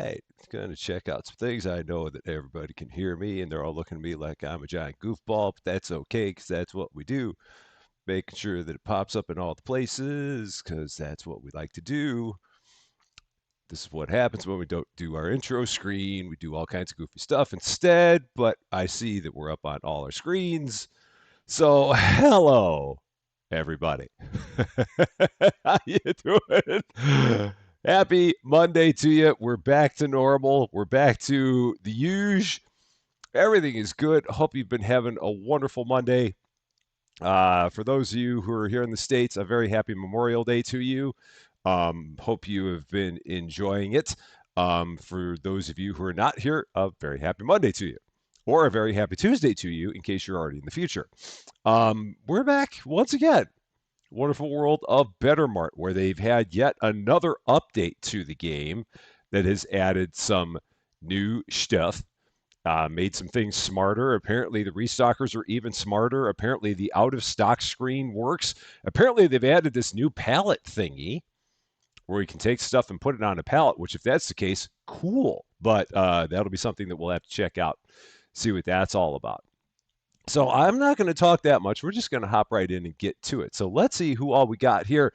right, going to check out some things. I know that everybody can hear me, and they're all looking at me like I'm a giant goofball, but that's okay because that's what we do. Making sure that it pops up in all the places because that's what we like to do. This is what happens when we don't do our intro screen. We do all kinds of goofy stuff instead, but I see that we're up on all our screens. So, hello, everybody. How you doing? Happy Monday to you. We're back to normal. We're back to the usual. Everything is good. Hope you've been having a wonderful Monday. For those of you who are here in the States, a very happy Memorial Day to you. Hope you have been enjoying it. For those of you who are not here, a very happy Monday to you, or a very happy Tuesday to you in case you're already in the future. We're back once again. Wonderful world of Better Mart, where they've had yet another update to the game that has added some new stuff. Made some things smarter. Apparently, the restockers are even smarter. Apparently, the out of stock screen works. Apparently, they've added this new pallet thingy where you can take stuff and put it on a pallet, which, if that's the case, cool. But that'll be something that we'll have to check out, see what that's all about. So I'm not going to talk that much. We're just going to hop right in and get to it. So let's see who all we got here.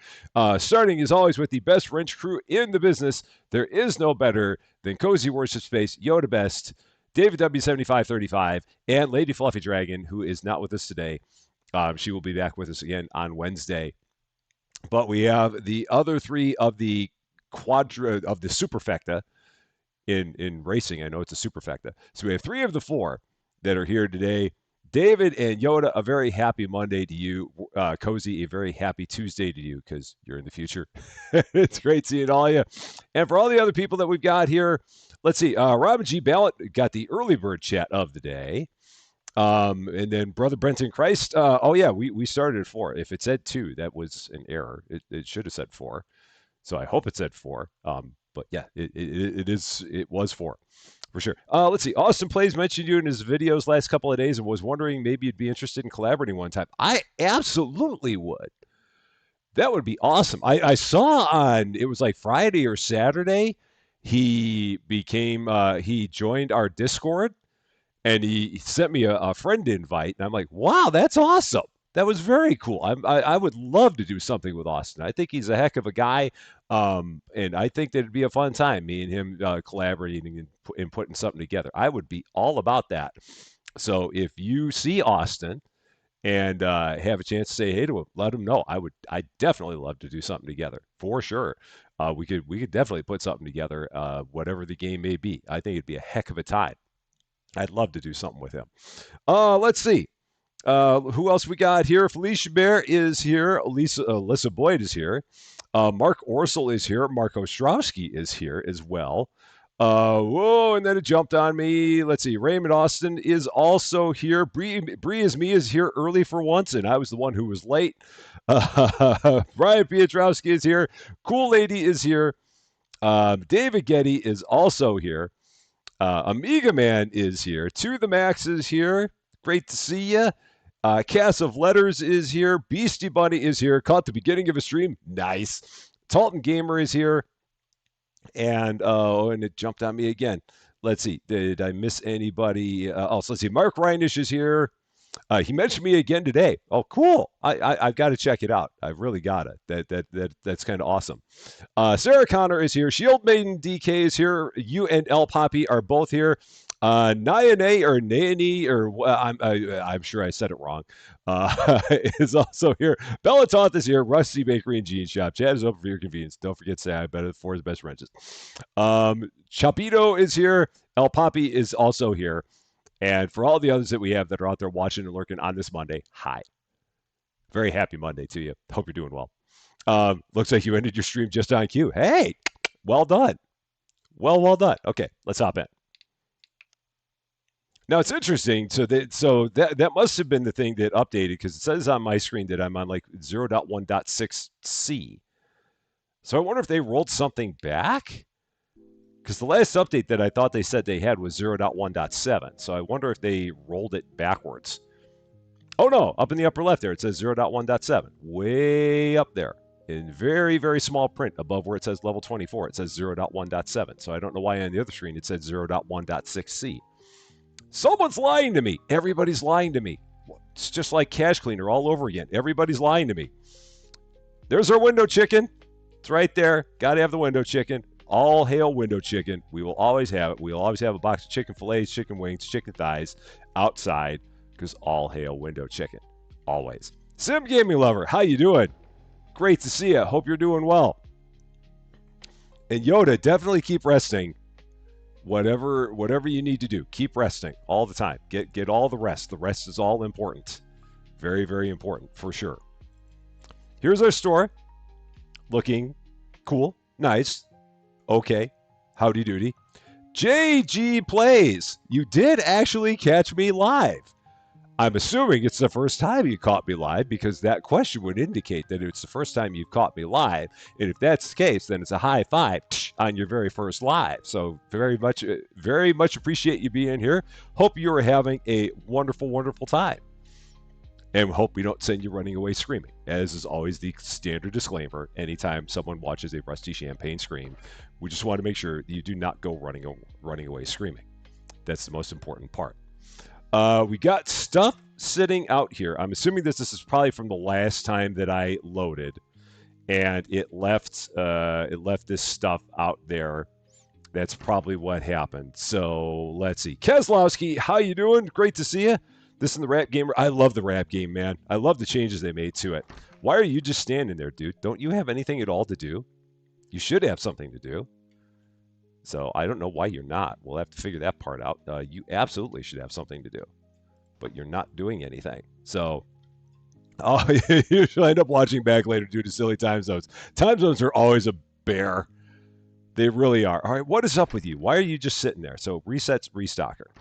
Starting as always with the best wrench crew in the business. There is no better than Cozy Worship Space, Yoda Best, David W7535, and Lady Fluffy Dragon, who is not with us today. She will be back with us again on Wednesday. But we have the other three of the superfecta in racing. I know it's a superfecta. So we have three of the four that are here today. David and Yoda, a very happy Monday to you. Cozy, a very happy Tuesday to you because you're in the future. It's great seeing all of you. And for all the other people that we've got here, let's see. Robin G. Ballot got the early bird chat of the day. And then Brother Brenton Christ. Oh, yeah, we started at 4. If it said 2, that was an error. It should have said 4. So I hope it said 4. But yeah, it was 4. For sure. Let's see. Austin Plays mentioned you in his videos last couple of days and was wondering maybe you'd be interested in collaborating one time. I absolutely would. That would be awesome. I saw on, it was like Friday or Saturday, he joined our Discord and he sent me a friend invite. And I'm like, wow, that's awesome. That was very cool. I would love to do something with Austin. I think he's a heck of a guy. And I think that it'd be a fun time, me and him collaborating and putting something together. I would be all about that. So if you see Austin and have a chance to say hey to him, let him know. I definitely love to do something together for sure. We could definitely put something together, whatever the game may be. I think it'd be a heck of a time. I'd love to do something with him. Let's see. Who else we got here? Felicia Bear is here. Alyssa Boyd is here. Mark Orsel is here. Mark Ostrowski is here as well. Whoa, and then it jumped on me. Let's see. Raymond Austin is also here. Bree is me is here early for once, and I was the one who was late. Brian Pietrowski is here. Cool Lady is here. David Getty is also here. Amiga Man is here. To the Max is here. Great to see you. Cass of Letters is here. Beastie Bunny is here. Caught the beginning of a stream. Nice. Talton Gamer is here. And it jumped on me again. Let's see. Did I miss anybody else? Let's see. Mark Reinish is here. He mentioned me again today. Oh, cool. I've got to check it out. I've really got it. That's kind of awesome. Sarah Connor is here. Shield Maiden DK is here. You and El Poppy are both here. Nayane or Nayani or I'm sure I said it wrong. Is also here. Bellatot is here. Rusty Bakery and Jean Shop. Chat is open for your convenience. Don't forget to say I bet for the best wrenches. Chapito is here. El Poppy is also here. And for all the others that we have that are out there watching and lurking on this Monday, hi. Very happy Monday to you. Hope you're doing well. Looks like you ended your stream just on cue. Hey, well done. Well done. Okay, let's hop in. Now it's interesting. So that must have been the thing that updated because it says on my screen that I'm on like 0.1.6c. So I wonder if they rolled something back. Because the last update that I thought they said they had was 0.1.7. So I wonder if they rolled it backwards. Oh, no. Up in the upper left there, it says 0.1.7. Way up there. In very, very small print above where it says level 24, it says 0.1.7. So I don't know why on the other screen it said 0.1.6c. Someone's lying to me. Everybody's lying to me. It's just like Cache Cleaner all over again. Everybody's lying to me. There's our window chicken. It's right there. Got to have the window chicken. All hail window chicken. We will always have it. We will always have a box of chicken fillets, chicken wings, chicken thighs outside because all hail window chicken. Always. Sim Gaming Lover, how you doing? Great to see you. Hope you're doing well. And Yoda, definitely keep resting. Whatever you need to do, keep resting all the time. Get all the rest. The rest is all important. Very, very important for sure. Here's our store. Looking cool, nice, okay, howdy doody. JG Plays, you did actually catch me live. I'm assuming it's the first time you caught me live because that question would indicate that it's the first time you've caught me live. And if that's the case, then it's a high five on your very first live. So very much appreciate you being here. Hope you are having a wonderful, wonderful time. And hope we don't send you running away screaming, as is always the standard disclaimer anytime someone watches a Rusty Champagne stream. We just want to make sure you do not go running away screaming. That's the most important part. We got stuff sitting out here. I'm assuming this is probably from the last time that I loaded, and it left this stuff out there. That's probably what happened. So let's see. Keselowski, how you doing? Great to see you. This is the rap gamer. I love the rap game, man. I love the changes they made to it. Why are you just standing there, dude? Don't you have anything at all to do? You should have something to do. So I don't know why you're not. We'll have to figure that part out. You absolutely should have something to do, but you're not doing anything. So you should end up watching back later due to silly time zones. Time zones are always a bear. They really are. All right, what is up with you? Why are you just sitting there? So resets restocker.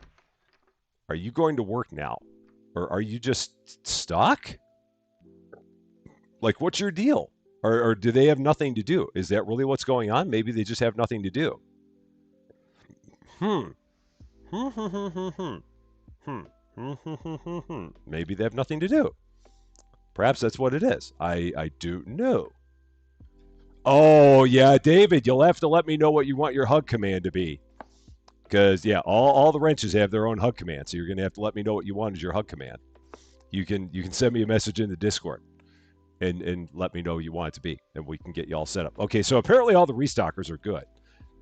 Are you going to work now? Or are you just stuck? Like, what's your deal? Or do they have nothing to do? Is that really what's going on? Maybe they just have nothing to do. Maybe they have nothing to do. Perhaps that's what it is. I do know. Oh, yeah, David, you'll have to let me know what you want your hug command to be. Because, yeah, all the wrenches have their own hug command, so you're going to have to let me know what you want as your hug command. You can send me a message in the Discord and let me know what you want it to be, and we can get you all set up. Okay, so apparently all the restockers are good.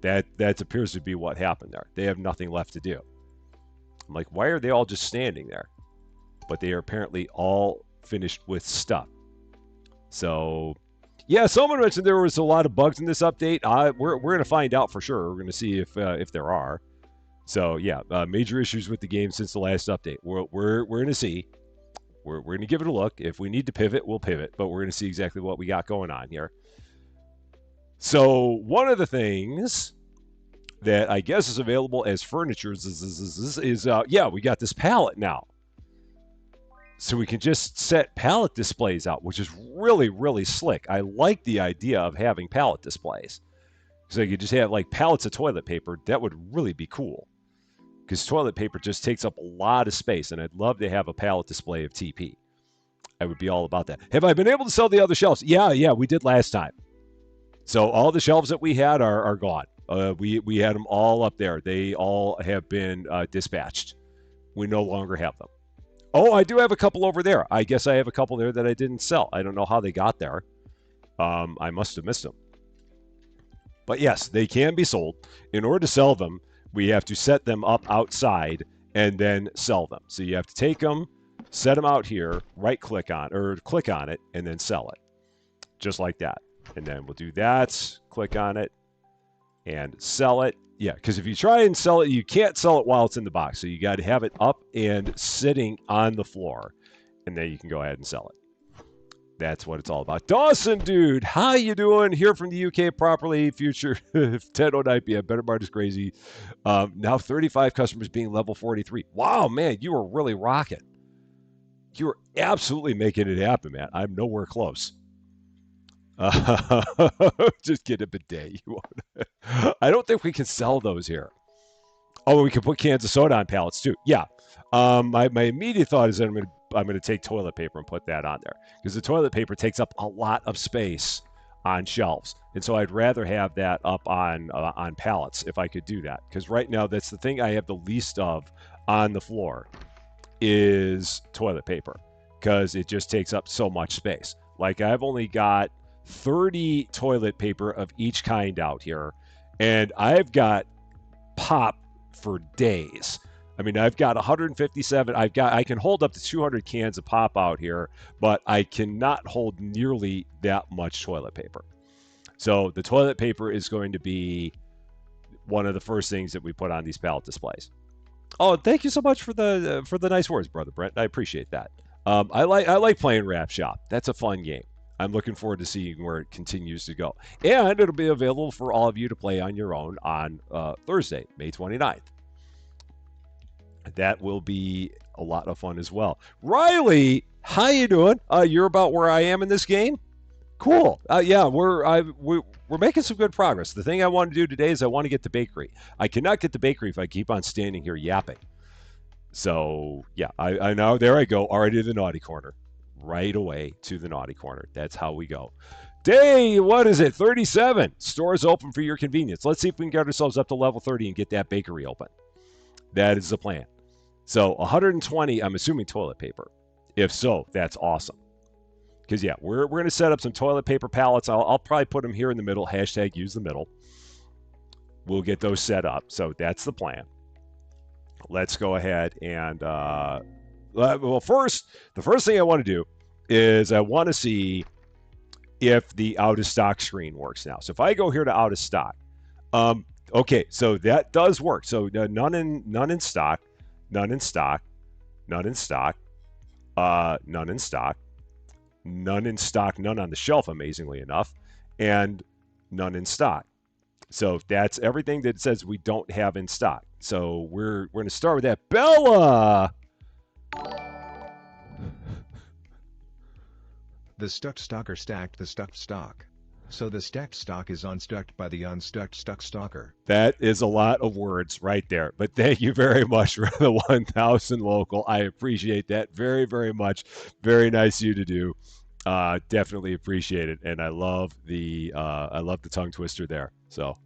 That appears to be what happened there. They have nothing left to do. I'm like, why are they all just standing there? But they are apparently all finished with stuff. So, yeah, someone mentioned there was a lot of bugs in this update. We're going to find out for sure. We're going to see if there are. So yeah, major issues with the game since the last update. We're going to see. We're going to give it a look. If we need to pivot, we'll pivot. But we're going to see exactly what we got going on here. So one of the things that I guess is available as furniture is yeah, we got this pallet now. So we can just set pallet displays out, which is really, really slick. I like the idea of having pallet displays. So you could just have like pallets of toilet paper. That would really be cool. Because toilet paper just takes up a lot of space, and I'd love to have a pallet display of TP. I would be all about that. Have I been able to sell the other shelves? Yeah, we did last time. So all the shelves that we had are gone. We had them all up there. They all have been dispatched. We no longer have them. Oh, I do have a couple over there. I guess I have a couple there that I didn't sell. I don't know how they got there. I must have missed them. But yes, they can be sold. In order to sell them, we have to set them up outside and then sell them. So you have to take them, set them out here, click on it, and then sell it. Just like that. And then we'll do that, click on it, and sell it. Yeah, because if you try and sell it, you can't sell it while it's in the box. So you got to have it up and sitting on the floor, and then you can go ahead and sell it. That's what it's all about. Dawson, dude, how you doing? Here from the UK properly. Future 1009 PM. Better Mart is crazy. Now 35 customers being level 43. Wow, man, you are really rocking. You are absolutely making it happen, man. I'm nowhere close. Just get a bidet. I don't think we can sell those here. Oh, we can put cans of soda on pallets too. Yeah. My immediate thought is that I'm going to take toilet paper and put that on there because the toilet paper takes up a lot of space on shelves. And so I'd rather have that up on pallets if I could do that. Because right now, that's the thing I have the least of on the floor is toilet paper, because it just takes up so much space. Like, I've only got 30 toilet paper of each kind out here, and I've got pop for days. I mean, I've got 157. I can hold up to 200 cans of pop out here, but I cannot hold nearly that much toilet paper. So the toilet paper is going to be one of the first things that we put on these pallet displays. Oh, thank you so much for the nice words, brother Brent. I appreciate that. I like playing Wrap Shop. That's a fun game. I'm looking forward to seeing where it continues to go, and it'll be available for all of you to play on your own on Thursday, May 29th. That will be a lot of fun as well. Riley, how you doing? You're about where I am in this game. Cool. Yeah, we're making some good progress. The thing I want to do today is I want to get the bakery. I cannot get the bakery if I keep on standing here yapping. So yeah, I know. There I go. Already to the naughty corner. Right away to the naughty corner. That's how we go. Day, what is it? 37. Stores open for your convenience. Let's see if we can get ourselves up to level 30 and get that bakery open. That is the plan. So 120, I'm assuming toilet paper. If so, that's awesome. Because, yeah, we're going to set up some toilet paper pallets. I'll probably put them here in the middle. Hashtag use the middle. We'll get those set up. So that's the plan. Let's go ahead and, well, first, the first thing I want to do is I want to see if the out of stock screen works now. So if I go here to out of stock, okay, so that does work. So none in stock, none in stock, none in stock, none in stock. None in stock, none on the shelf, amazingly enough, and none in stock. So that's everything that says we don't have in stock. So we're going to start with that. Bella! The stuck stocker stacked the stuck stock. So the stacked stock is unstuck by the unstuck stuck stocker. That is a lot of words right there. But thank you very much for the 1,000 local. I appreciate that very, very much. Very nice of you to do. Definitely appreciate it. And I love the tongue twister there. So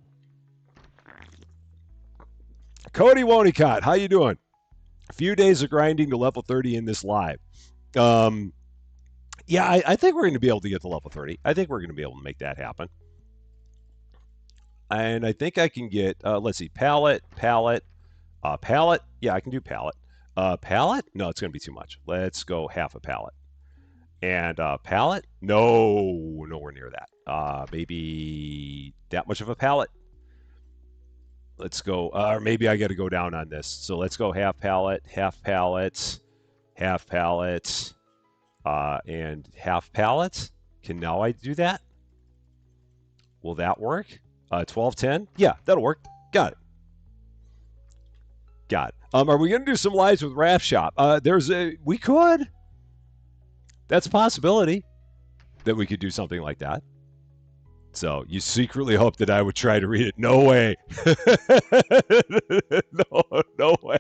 Cody Wonicott, how you doing? A few days of grinding to level 30 in this live. Yeah, I think we're going to be able to get to level 30. I think we're going to be able to make that happen. And I think I can get, let's see, pallet. Pallet. Yeah, I can do pallet. Pallet? No, it's going to be too much. Let's go half a pallet. And pallet? No, nowhere near that. Maybe that much of a pallet. Let's go, or maybe I got to go down on this. So let's go half pallet, half pallets, half pallets. And half pallets. Can now I do that? Will that work? 1210? Yeah, that'll work. Got it. Got it. Are we going to do some lives with Wrap Shop? We could. That's a possibility that we could do something like that. So you secretly hope that I would try to read it. No way. No way.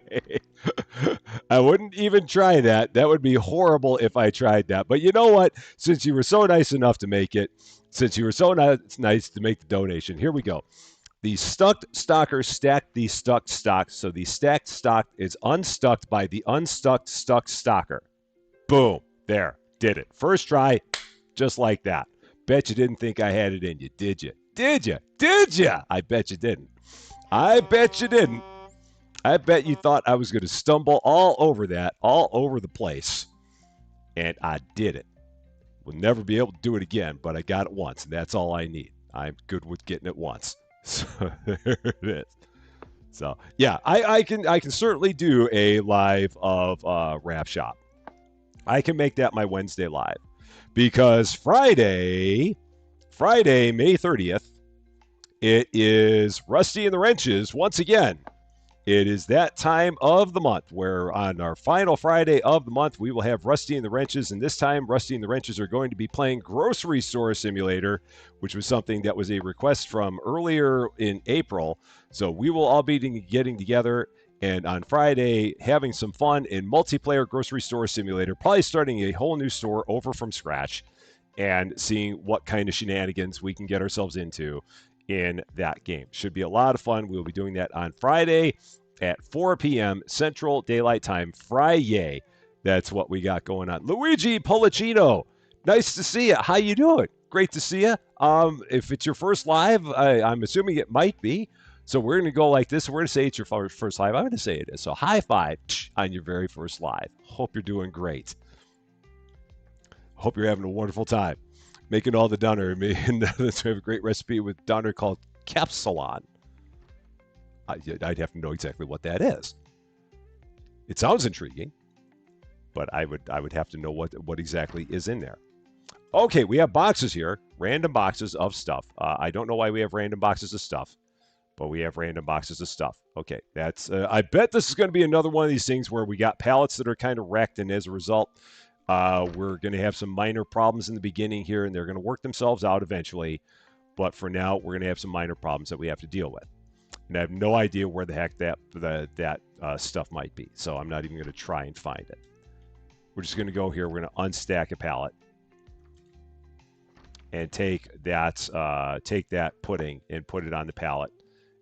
I wouldn't even try that. That would be horrible if I tried that. But you know what? Since you were so nice enough to make it, since you were so nice to make the donation, here we go. The stuck stockers stack the stuck stock. So the stacked stock is unstuck by the unstuck stuck stocker. Boom. There. Did it. First try, just like that. Bet you didn't think I had it in you, did you? Did you? Did you? I bet you didn't. I bet you didn't. I bet you thought I was going to stumble all over that, all over the place. And I did it. We'll never be able to do it again, but I got it once, and that's all I need. I'm good with getting it once. So there it is. So yeah, I can certainly do a live of Wrap Shop. I can make that my Wednesday live. Because Friday, May 30th, it is Rusty and the Wrenches once again. It is that time of the month where on our final Friday of the month, we will have Rusty and the Wrenches. And this time, Rusty and the Wrenches are going to be playing Grocery Store Simulator, which was something that was a request from earlier in April. So we will all be getting together and on Friday, having some fun in multiplayer Grocery Store Simulator, probably starting a whole new store over from scratch. and seeing what kind of shenanigans we can get ourselves into in that game. Should be a lot of fun. We'll be doing that on Friday at 4 p.m. Central Daylight Time. Friday. That's what we got going on. Luigi Policino, nice to see you. How you doing? Great to see you. If it's your first live, I'm assuming it might be. So we're going to go like this. We're going to say it's your first live. I'm going to say it is. So high five on your very first live. Hope you're doing great. Hope you're having a wonderful time making all the doner. And we have a great recipe with doner called capsulon. I'd have to know exactly what that is. It sounds intriguing, but I would have to know what exactly is in there. Okay, we have boxes here, random boxes of stuff. I don't know why we have random boxes of stuff, but we have random boxes of stuff. Okay, that's. I bet this is going to be another one of these things where we got pallets that are kind of wrecked, and as a result, we're going to have some minor problems in the beginning here, and they're going to work themselves out eventually. But for now, we're going to have some minor problems that we have to deal with. And I have no idea where the heck that stuff might be, so I'm not even going to try and find it. We're just going to go here. We're going to unstack a pallet and take that pudding and put it on the pallet,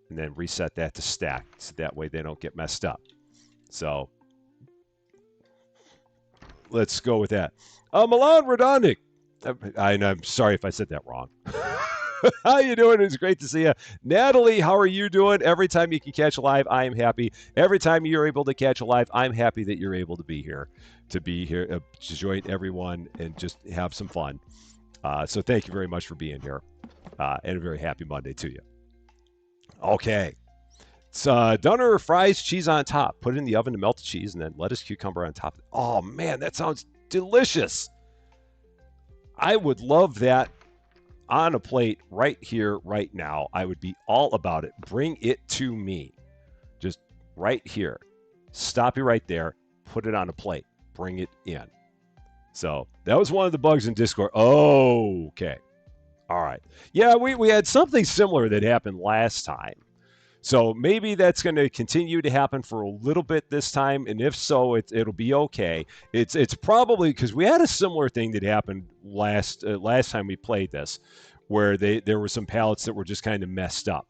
and then reset that to stack, so that way they don't get messed up. So let's go with that. Milan Radonic. I'm sorry if I said that wrong. How you doing? It's great to see you. Natalie, how are you doing? Every time you can catch a live, I am happy. Every time you're able to catch a live, I'm happy that you're able to be here, to join everyone and just have some fun. So thank you very much for being here, and a very happy Monday to you. Okay. It's doner, fries, cheese on top. Put it in the oven to melt the cheese, and then lettuce, cucumber on top. Oh, man, that sounds delicious. I would love that on a plate right here, right now. I would be all about it. Bring it to me. Just right here. Stop you right there. Put it on a plate. Bring it in. So that was one of the bugs in Discord. Oh, okay. All right. Yeah, we had something similar that happened last time. So maybe that's going to continue to happen for a little bit this time, and if so, it'll be okay. It's probably because we had a similar thing that happened last time we played this, where there were some pallets that were just kind of messed up,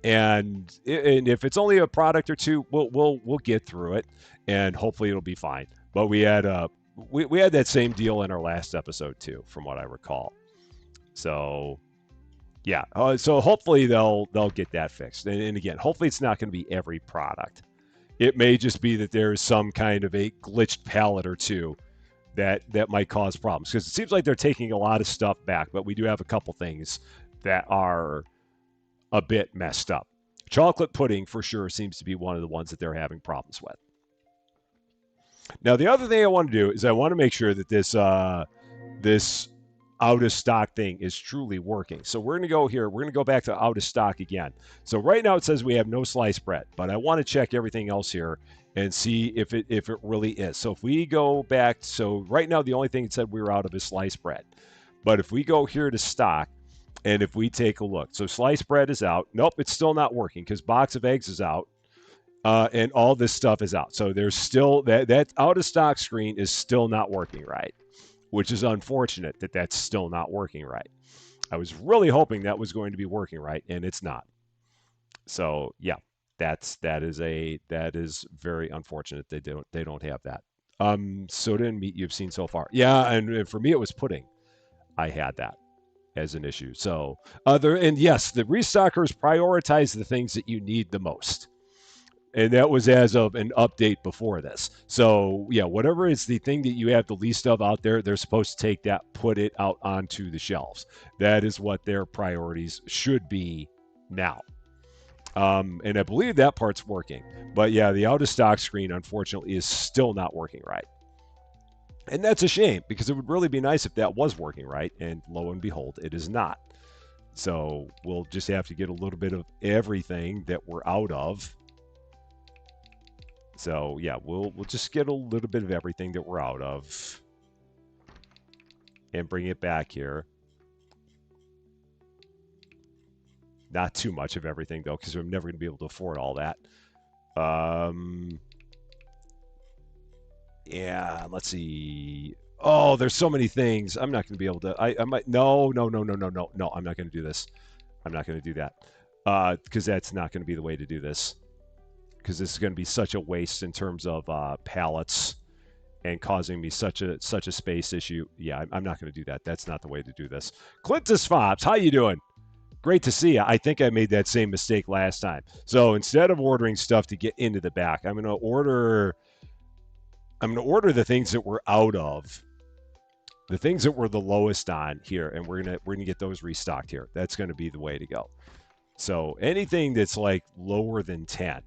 and if it's only a product or two, we'll get through it, and hopefully it'll be fine. But we had that same deal in our last episode too, from what I recall. So. Yeah, so hopefully they'll get that fixed. And again, hopefully it's not going to be every product. It may just be that there's some kind of a glitched pallet or two that might cause problems. Because it seems like they're taking a lot of stuff back, but we do have a couple things that are a bit messed up. Chocolate pudding, for sure, seems to be one of the ones that they're having problems with. Now, the other thing I want to do is I want to make sure that this out of stock thing is truly working. So we're going to go here. We're going to go back to out of stock again. So right now it says we have no sliced bread, but I want to check everything else here and see if it really is. So if we go back, so right now the only thing it said we were out of is sliced bread. But if we go here to stock, and if we take a look, so sliced bread is out. Nope, it's still not working because box of eggs is out. And all this stuff is out. So there's still that out of stock screen is still not working right, which is unfortunate that that's still not working right. I was really hoping that was going to be working right, and it's not. So yeah, that is very unfortunate. They don't have that. Soda and meat you've seen so far. Yeah, and for me it was pudding. I had that as an issue. So and yes, the restockers prioritize the things that you need the most. And that was as of an update before this. So yeah, whatever is the thing that you have the least of out there, they're supposed to take that, put it out onto the shelves. That is what their priorities should be now. And I believe that part's working. But yeah, the out of stock screen, unfortunately, is still not working right. And that's a shame because it would really be nice if that was working right. And lo and behold, it is not. So we'll just have to get a little bit of everything that we're out of. So yeah, we'll just get a little bit of everything that we're out of and bring it back here. Not too much of everything though, because I'm never going to be able to afford all that. Yeah, let's see. Oh, there's so many things. I'm not going to be able to. I might. No, no, no, no, no, no, no. I'm not going to do this. I'm not going to do that because that's not going to be the way to do this. Because this is going to be such a waste in terms of pallets and causing me such a space issue. Yeah, I'm not going to do that. That's not the way to do this. Clintus Fobbs, how you doing? Great to see you. I think I made that same mistake last time. So instead of ordering stuff to get into the back, I'm going to order the things that we're out of, the things that we're the lowest on here, and we're gonna get those restocked here. That's going to be the way to go. So anything that's like lower than 10.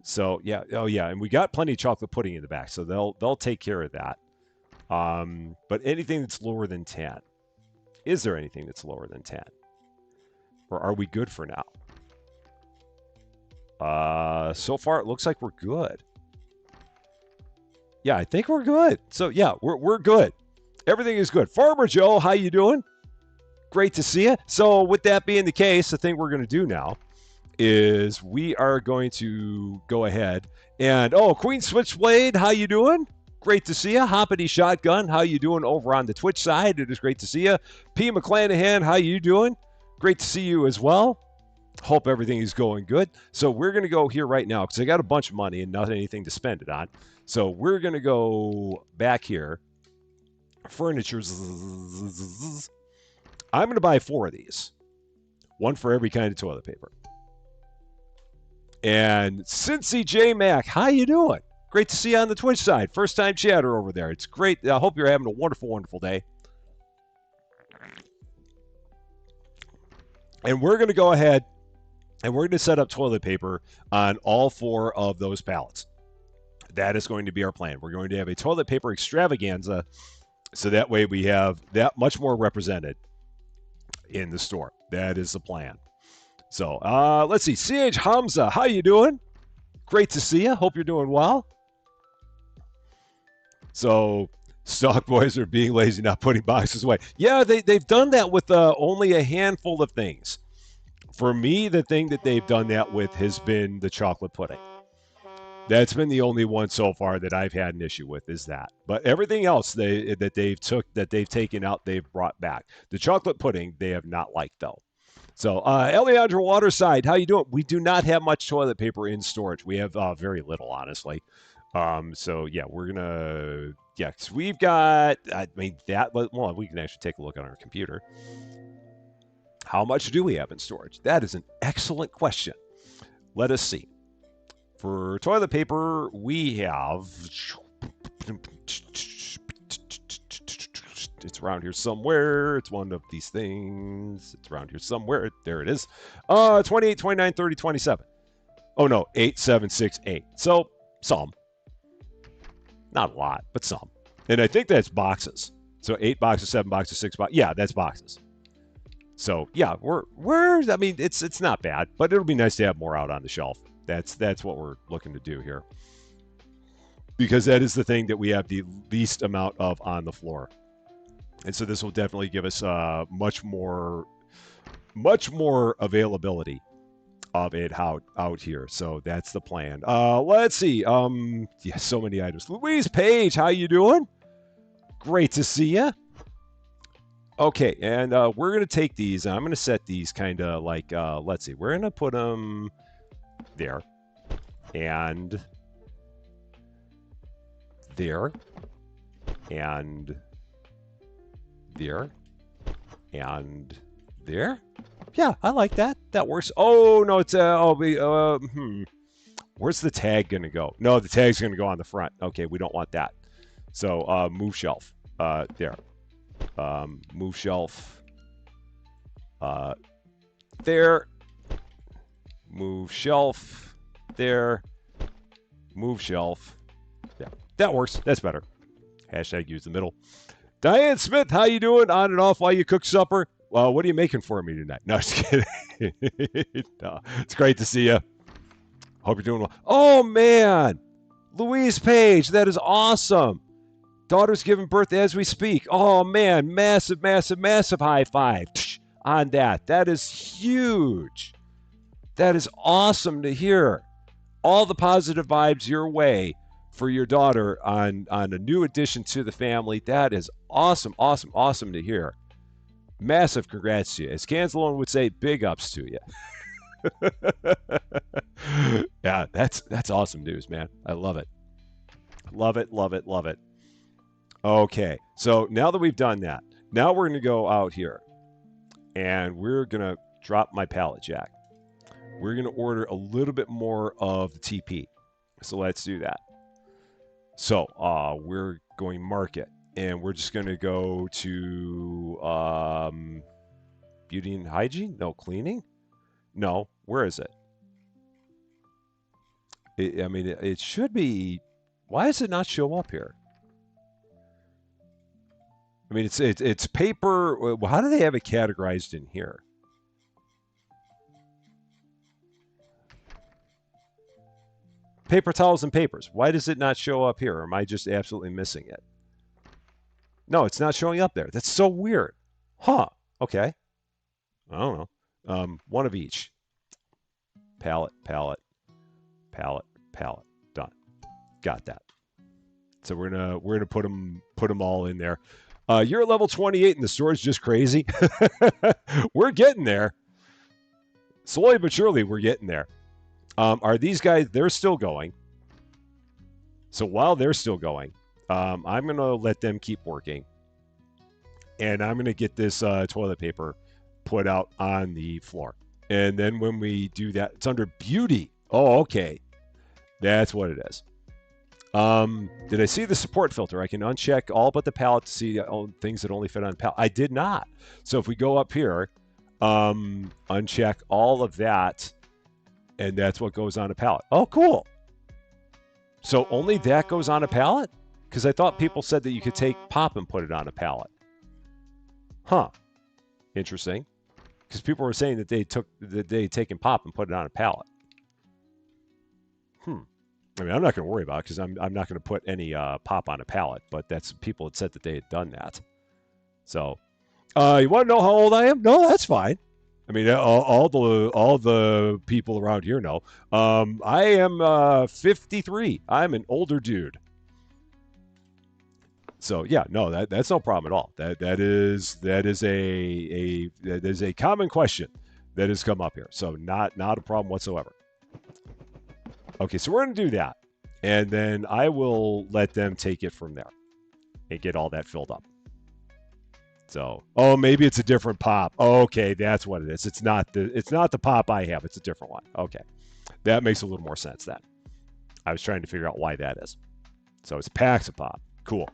So yeah, oh yeah, and we got plenty of chocolate pudding in the back, so they'll take care of that. But anything that's lower than 10. Is there anything that's lower than 10? Or are we good for now? So far it looks like we're good. Yeah, I think we're good. So yeah, we're good. Everything is good. Farmer Joe, how you doing? Great to see you. So with that being the case, the thing we're going to do now is we are going to go ahead and Queen Switchblade, how you doing? Great to see you. Hoppity Shotgun, how you doing over on the Twitch side? It is great to see you. P. McClanahan, how you doing? Great to see you as well. Hope everything is going good. So we're going to go here right now because I got a bunch of money and not anything to spend it on. So we're going to go back here. Furniture. I'm going to buy 4 of these. 1 for every kind of toilet paper. And Cincy J Mac, how you doing? Great to see you on the Twitch side. First time chatter over there. It's great. I hope you're having a wonderful, wonderful day. And we're going to go ahead and we're going to set up toilet paper on all 4 of those pallets. That is going to be our plan. We're going to have a toilet paper extravaganza, so that way we have that much more represented in the store. That is the plan. So let's see. CH Hamza, how you doing? Great to see you. Hope you're doing well. So stock boys are being lazy, not putting boxes away. Yeah, they've done that with only a handful of things. For me, the thing that they've done that with has been the chocolate pudding. That's been the only one so far that I've had an issue with, is that. But everything else that they've taken out, they've brought back. The chocolate pudding they have not liked though. So Eliandra Waterside, how you doing? We do not have much toilet paper in storage. We have very little, honestly. So yeah, we're gonna cause we've got. I mean that. Well, we can actually take a look on our computer. How much do we have in storage? That is an excellent question. Let us see. For toilet paper, we have. It's around here somewhere. It's one of these things. It's around here somewhere. There it is. 28, 29, 30, 27. Oh no, 8, 7, 6, 8. So some. Not a lot, but some. And I think that's boxes. So 8 boxes, 7 boxes, 6 boxes. Yeah, that's boxes. So yeah, I mean, it's not bad, but it'll be nice to have more out on the shelf. That's what we're looking to do here. Because that is the thing that we have the least amount of on the floor. And so this will definitely give us much more availability of it out here. So that's the plan. Let's see. Yeah, so many items. Louise Page, how you doing? Great to see you. Okay, and we're going to take these, and I'm going to set these kind of like, let's see. We're going to put them there. And there. And there. And there. Yeah, I like that. That works. Oh, no, it's where's the tag going to go? No, the tag's going to go on the front. Okay, we don't want that. So, move shelf. There. Move shelf. There. Move shelf. There. Move shelf. Yeah, that works. That's better. Hashtag use the middle. Diane Smith, how you doing? On and off while you cook supper? Well, what are you making for me tonight? No, just kidding. No, it's great to see you. Hope you're doing well. Oh, man. Louise Page, that is awesome. Daughter's giving birth as we speak. Oh, man. Massive, massive, massive high five on that. That is huge. That is awesome to hear. All the positive vibes your way for your daughter on a new addition to the family. That is awesome, awesome, awesome to hear. Massive congrats to you. As Canzalone would say, big ups to you. Yeah, that's awesome news, man. I love it. Love it, love it, love it. Okay, so now that we've done that, now we're going to go out here and we're going to drop my pallet jack. We're going to order a little bit more of the TP. So let's do that. So we're going market, and we're just going to go to beauty and hygiene. No, cleaning. No, where is it? I mean, it should be. Why does it not show up here? I mean, it's paper. How do they have it categorized in here? Paper towels and papers. Why does it not show up here? Or am I just absolutely missing it? No, it's not showing up there. That's so weird. Huh. Okay. I don't know. One of each. Pallet, pallet, pallet, pallet. Done. Got that. So we're gonna put them all in there. You're at level 28 and the store's just crazy. We're getting there. Slowly but surely, we're getting there. Are these guys? They're still going. So while they're still going, I'm gonna let them keep working, and I'm gonna get this toilet paper put out on the floor. And then when we do that, it's under beauty. Oh, okay, that's what it is. Did I see the support filter? I can uncheck all but the pallet to see things that only fit on pallet. I did not. So if we go up here, uncheck all of that, and that's what goes on a pallet. Oh, cool. So only that goes on a pallet? Because I thought people said that you could take pop and put it on a pallet. Huh. Interesting. Because people were saying that they'd taken pop and put it on a pallet. I mean, I'm not going to worry about it because I'm not going to put any pop on a pallet, but that's people had said that they had done that. So, you want to know how old I am? No, that's fine. I mean, all the people around here know. I am 53. I'm an older dude. So yeah, no, that's no problem at all. That is a common question that has come up here. So not a problem whatsoever. Okay, so we're going to do that. And then I will let them take it from there and get all that filled up. So, oh, maybe it's a different pop. Okay, that's what it is. It's not the pop I have. It's a different one. Okay, that makes a little more sense then. I was trying to figure out why that is. So it's packs of pop. Cool.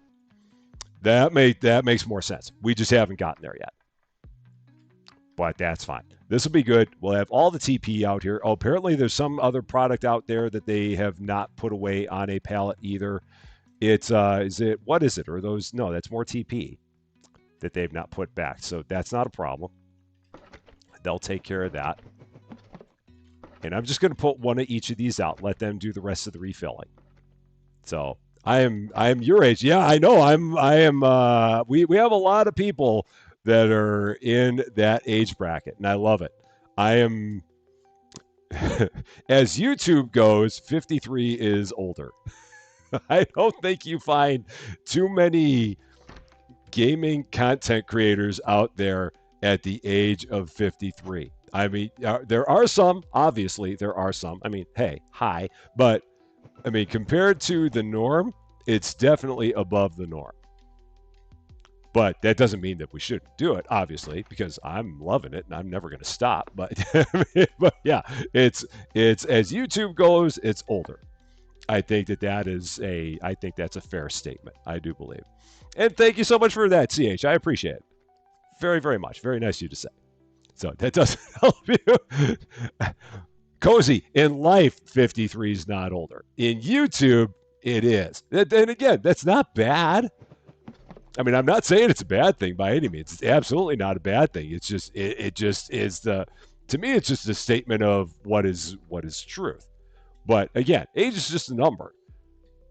That makes more sense. We just haven't gotten there yet. But that's fine. This will be good. We'll have all the TP out here. Oh, apparently there's some other product out there that they have not put away on a pallet either. It's what is it? Or those? No, that's more TP that they've not put back. So that's not a problem. They'll take care of that. And I'm just going to put one of each of these out. Let them do the rest of the refilling. So I am your age. Yeah, I know. I am. We have a lot of people that are in that age bracket, and I love it. I am, as YouTube goes, 53 is older. I don't think you find too many gaming content creators out there at the age of 53. I mean, there are some, obviously, there are some. I mean, hey, hi. But, I mean, compared to the norm, it's definitely above the norm. But that doesn't mean that we shouldn't do it, obviously, because I'm loving it and I'm never going to stop. But, but yeah, it's as YouTube goes, it's older. I think I think that's a fair statement. I do believe. And thank you so much for that, CH. I appreciate it. Very, very much. Very nice of you to say. So that does help you. Cozy, in life, 53 is not older. In YouTube, it is. And again, that's not bad. I mean, I'm not saying it's a bad thing by any means. It's absolutely not a bad thing. It's just it just is to me it's just a statement of what is truth. But again, age is just a number.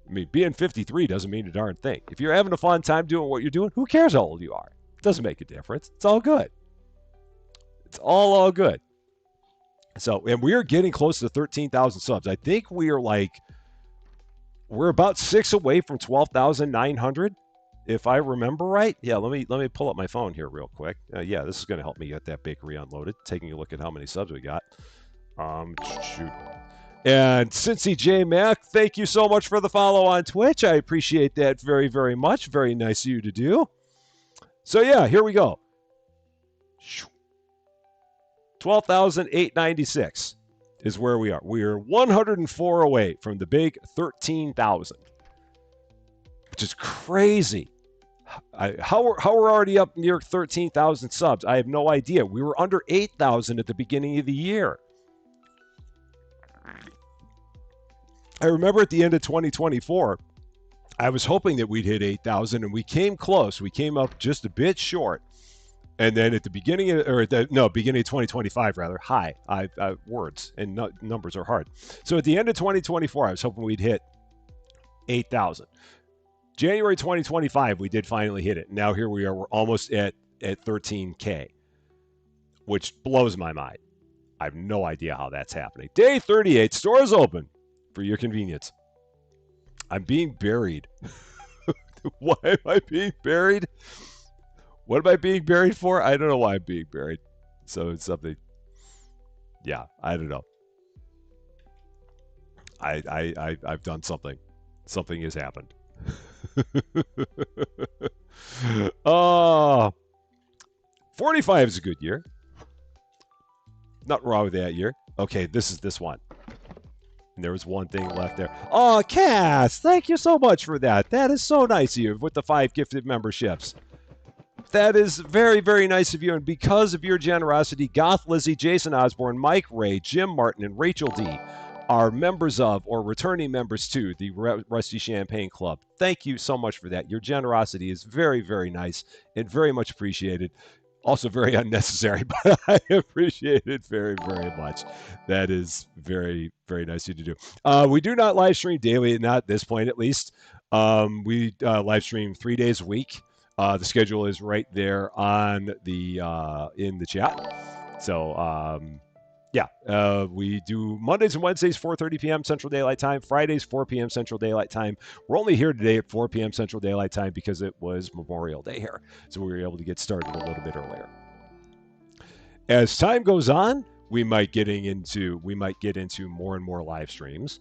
I mean, being 53 doesn't mean a darn thing. If you're having a fun time doing what you're doing, who cares how old you are? It doesn't make a difference. It's all good. It's all good. So, and we are getting close to 13,000 subs. I think we are like we're about 6 away from 12,900, if I remember right. Yeah, let me pull up my phone here real quick. Yeah, this is going to help me get that bakery unloaded. Taking a look at how many subs we got. Shoot. And Cincy J Mac, thank you so much for the follow on Twitch. I appreciate that very, very much. Very nice of you to do. So yeah, here we go. 12,896 is where we are. We are 104 away from the big 13,000, which is crazy. How we're already up near 13,000 subs, I have no idea. We were under 8,000 at the beginning of the year. I remember at the end of 2024, I was hoping that we'd hit 8,000, and we came close. We came up just a bit short. And then at the beginning of, beginning of 2025, rather, words and numbers are hard. So at the end of 2024, I was hoping we'd hit 8,000. January 2025, we did finally hit it. Now here we are. We're almost at 13K, which blows my mind. I have no idea how that's happening. Day 38, stores open for your convenience. I'm being buried. Why am I being buried? What am I being buried for? I don't know why I'm being buried. So it's something. Yeah, I don't know. I've done something. Something has happened. 45 is a good year. Nothing wrong with that year. Okay, this is this one. And there was one thing left there. Oh, Cass, thank you so much for that. That is so nice of you with the 5 gifted memberships. That is very, very nice of you. And because of your generosity, Goth Lizzie, Jason Osborne, Mike Ray, Jim Martin, and Rachel D are members of or returning members to the Rusty Champagne Club. Thank you so much for that. Your generosity is very, very nice and very much appreciated. Also very unnecessary, but I appreciate it very, very much. That is very, very nice of you to do. We do not live stream daily, not at this point at least. We live stream 3 days a week. The schedule is right there on the in the chat. So we do Mondays and Wednesdays 4:30 p.m. Central Daylight Time, Fridays 4 p.m. Central Daylight Time. We're only here today at 4 p.m. Central Daylight Time because it was Memorial Day here, so we were able to get started a little bit earlier. As time goes on, we might get into more and more live streams,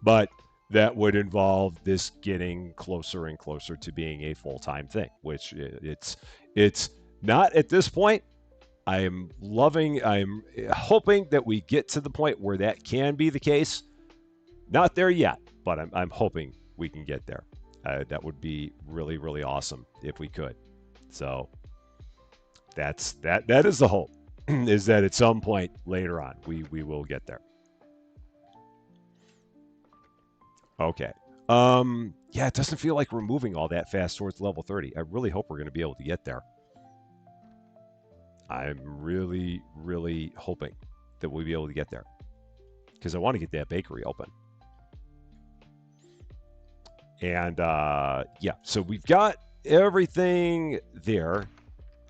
but that would involve this getting closer and closer to being a full-time thing, which it's not at this point. I'm hoping that we get to the point where that can be the case. Not there yet, but I'm hoping we can get there. That would be really, really awesome if we could. So that is the hope, is that at some point later on we will get there. Okay. Yeah, it doesn't feel like we're moving all that fast towards level 30. I really hope we're going to be able to get there. I'm really, really hoping that we'll be able to get there because I want to get that bakery open. And yeah, so we've got everything there.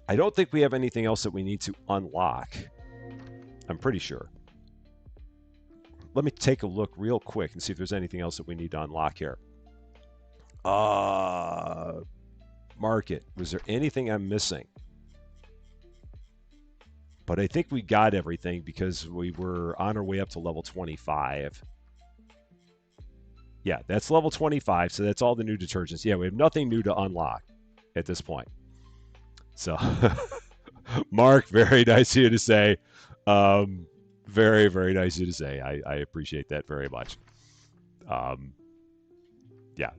I don't think we have anything else that we need to unlock. I'm pretty sure. Let me take a look real quick and see if there's anything else that we need to unlock here. Market. Was there anything I'm missing? But I think we got everything because we were on our way up to level 25. Yeah, that's level 25, so that's all the new detergents. Yeah, we have nothing new to unlock at this point. So, Mark, very nice of you to say. Very, very nice of you to say. I appreciate that very much. Yeah,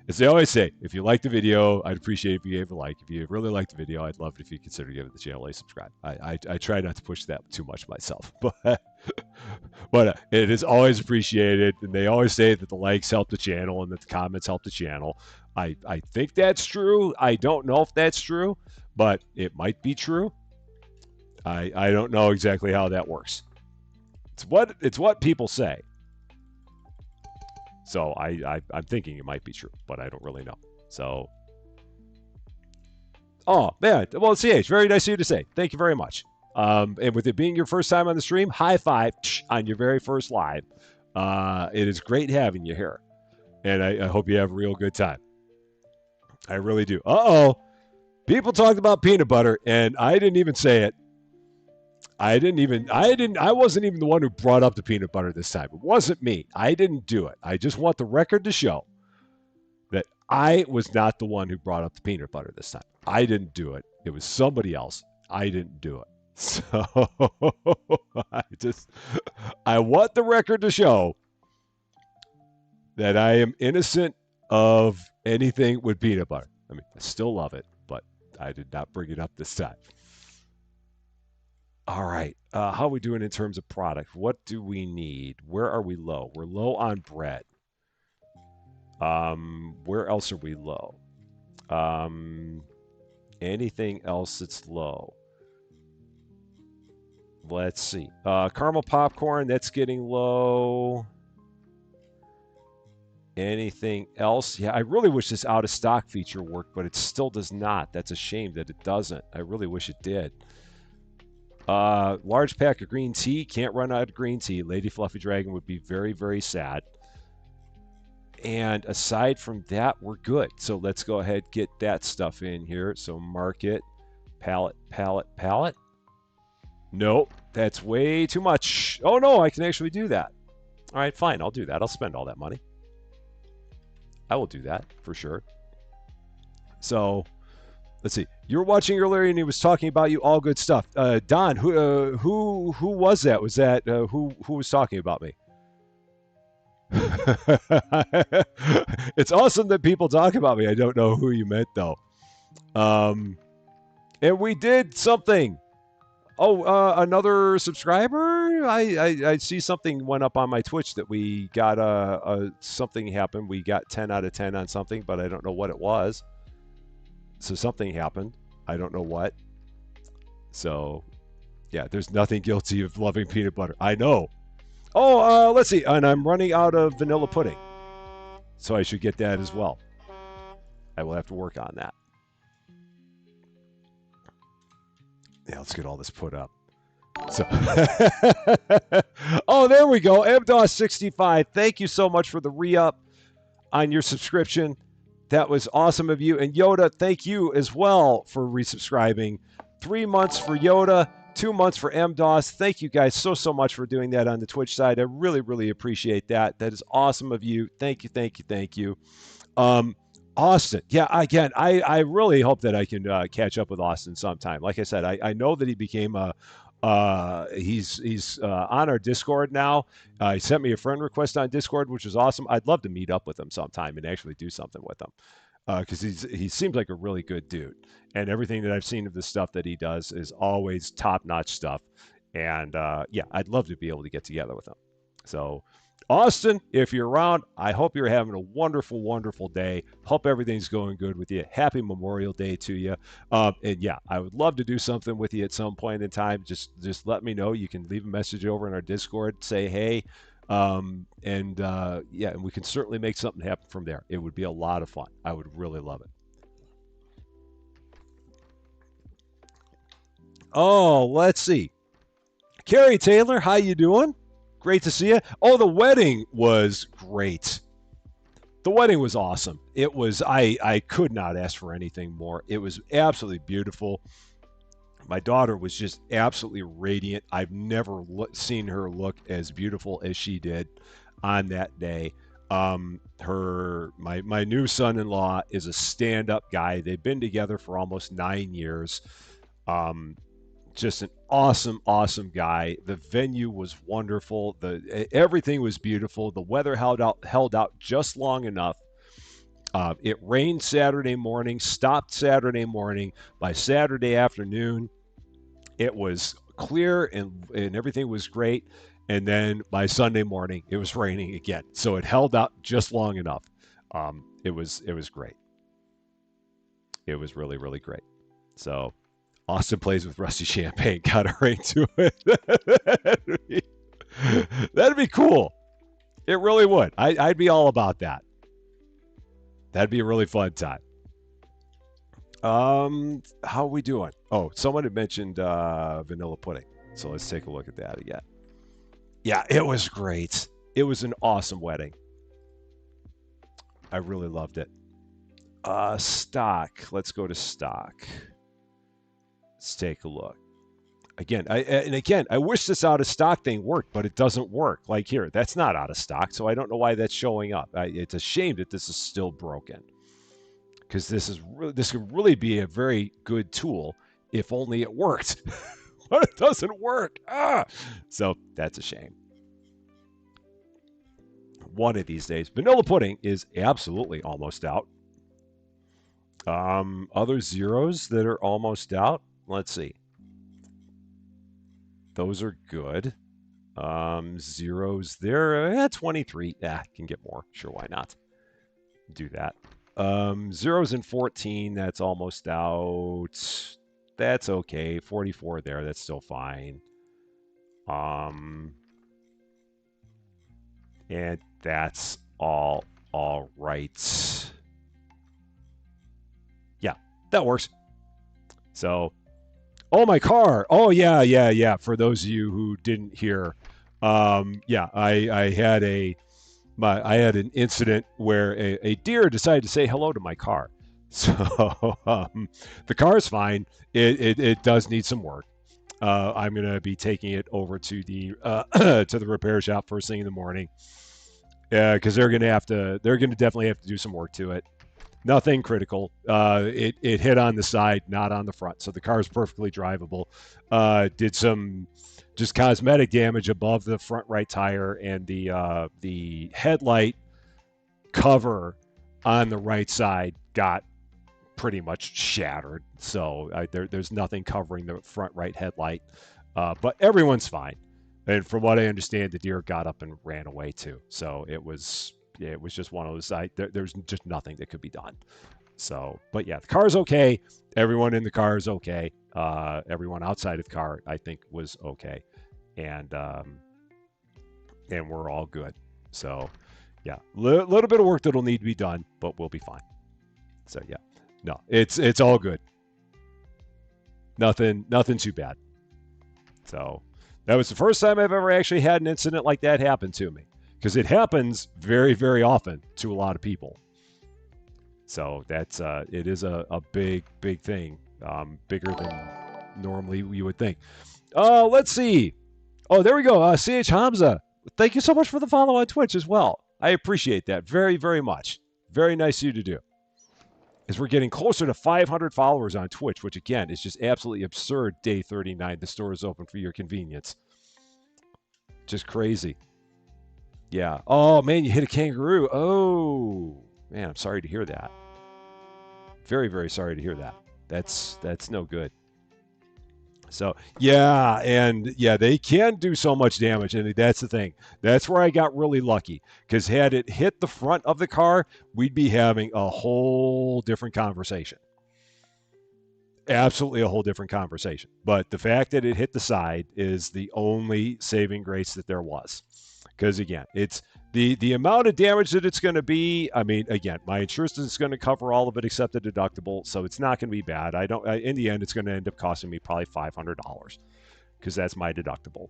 as they always say, if you like the video, I'd appreciate if you gave a like. If you really liked the video, I'd love it if you consider giving the channel a subscribe. I try not to push that too much myself, but it is always appreciated. And they always say that the likes help the channel and that the comments help the channel. I think that's true. I don't know if that's true, but it might be true. I don't know exactly how that works. It's what people say. So I'm thinking it might be true, but I don't really know. So, oh man, well, CH, very nice of you to say. Thank you very much. And with it being your first time on the stream, high five on your very first live. It is great having you here. and I hope you have a real good time. I really do. Uh-oh. People talked about peanut butter, and I didn't even say it. I wasn't even the one who brought up the peanut butter this time. It wasn't me. I didn't do it. I just want the record to show that I was not the one who brought up the peanut butter this time. I didn't do it. It was somebody else. I didn't do it. So I want the record to show that I am innocent of anything with peanut butter. I mean, I still love it, but I did not bring it up this time. All right. How are we doing in terms of product? What do we need? Where are we low? We're low on bread. Where else are we low? Anything else that's low? Let's see. Caramel popcorn, that's getting low. Anything else? Yeah, I really wish this out of stock feature worked, but it still does not. That's a shame that it doesn't. I really wish it did. Large pack of green tea. Can't run out of green tea. Lady Fluffy Dragon would be very, very sad. And aside from that, we're good. So let's go ahead get that stuff in here. So market, pallet, pallet, pallet. Nope, that's way too much. Oh no, I can actually do that. All right, fine, I'll do that. I'll spend all that money. I will do that for sure. So let's see. You were watching earlier, and he was talking about you. All good stuff. Don, who was that? Was that who was talking about me? It's awesome that people talk about me. I don't know who you meant though. And we did something. Oh, another subscriber. I see something went up on my Twitch that we got something happened. We got 10 out of 10 on something, but I don't know what it was. So something happened. I don't know what. So yeah, there's nothing guilty of loving peanut butter. I know. Oh, let's see. And I'm running out of vanilla pudding. So I should get that as well. I will have to work on that. Yeah, let's get all this put up. So oh, there we go. MDOS65. Thank you so much for the re-up on your subscription. That was awesome of you. And Yoda, thank you as well for resubscribing. 3 months for Yoda, 2 months for MDOS. Thank you guys so much for doing that on the Twitch side. I really appreciate that. That is awesome of you. Thank you. Austin, yeah, again, I really hope that I can catch up with Austin sometime. Like I said, I know that he became he's on our Discord now. He sent me a friend request on Discord, which is awesome. I'd love to meet up with him sometime and actually do something with him because he seems like a really good dude. And everything that I've seen of the stuff that he does is always top-notch stuff. And yeah, I'd love to be able to get together with him. So Austin, if you're around, I hope you're having a wonderful day. Hope everything's going good with you. Happy Memorial Day to you. And yeah, I would love to do something with you at some point in time. Just let me know. You can leave a message over in our Discord. Say hey. Yeah, and we can certainly make something happen from there. It would be a lot of fun. I would really love it. Oh, let's see. Carrie Taylor, how you doing? Great to see you. Oh, the wedding was great. The wedding was awesome. It was, I could not ask for anything more. It was absolutely beautiful. My daughter was just absolutely radiant. I've never seen her look as beautiful as she did on that day. My new son-in-law is a stand-up guy. They've been together for almost 9 years. Just an awesome guy. The venue was wonderful. Everything was beautiful. The weather held out just long enough. It rained Saturday morning, stopped Saturday morning. By Saturday afternoon, it was clear and everything was great. And then by Sunday morning, it was raining again. So it held out just long enough. It was great. It was really great. So Austin plays with Rusty Champagne. Got a ring to it. That'd be cool. It really would. I'd be all about that. That'd be a really fun time. How are we doing? Oh, someone had mentioned vanilla pudding. So let's take a look at that again. Yeah, it was great. It was an awesome wedding. I really loved it. Stock. Let's go to stock. Let's take a look. Again, I wish this out of stock thing worked, but it doesn't work. Like here, that's not out of stock, so I don't know why that's showing up. It's a shame that this is still broken, because this could really be a very good tool if only it worked, but it doesn't work. So that's a shame. One of these days, vanilla pudding is absolutely almost out. Other zeros that are almost out. Let's see. Those are good. Zeros there. 23. Can get more. Sure, why not? Do that. Zeros and 14. That's almost out. That's okay. 44 there. That's still fine. And that's all right. Yeah, that works. So, oh, my car. Oh, yeah. For those of you who didn't hear, yeah, I had an incident where a deer decided to say hello to my car. So the car's fine. It does need some work. I'm gonna be taking it over to the to the repair shop first thing in the morning, because they're gonna definitely have to do some work to it. Nothing critical. It hit on the side, not on the front, so the car's perfectly drivable. Did some just cosmetic damage above the front right tire, and the headlight cover on the right side got pretty much shattered. So there's nothing covering the front right headlight, but everyone's fine. And from what I understand, the deer got up and ran away too. So it was just one of those. There's just nothing that could be done. So, but yeah, the car's okay. Everyone in the car is okay. Everyone outside of the car, I think, was okay, and we're all good. So, yeah, little bit of work that'll need to be done, but we'll be fine. So yeah, no, it's all good. Nothing too bad. So that was the first time I've ever actually had an incident like that happen to me, because it happens very, very often to a lot of people. So that's it is a big thing, bigger than normally you would think. Let's see. Oh, there we go. CH Hamza, thank you so much for the follow on Twitch as well. I appreciate that very, very much. Very nice of you to do. As we're getting closer to 500 followers on Twitch, which again is just absolutely absurd. Day 39, the store is open for your convenience. Just crazy. Yeah. Oh man, you hit a kangaroo. Oh man, I'm sorry to hear that. Very, very sorry to hear that. That's no good. So yeah, and yeah, they can do so much damage, and that's the thing. That's where I got really lucky, because had it hit the front of the car, we'd be having a whole different conversation. Absolutely a whole different conversation. But the fact that it hit the side is the only saving grace that there was. Because again, it's the amount of damage that it's going to be. I mean, again, my insurance is going to cover all of it except the deductible, so it's not going to be bad. In the end, it's going to end up costing me probably $500, because that's my deductible,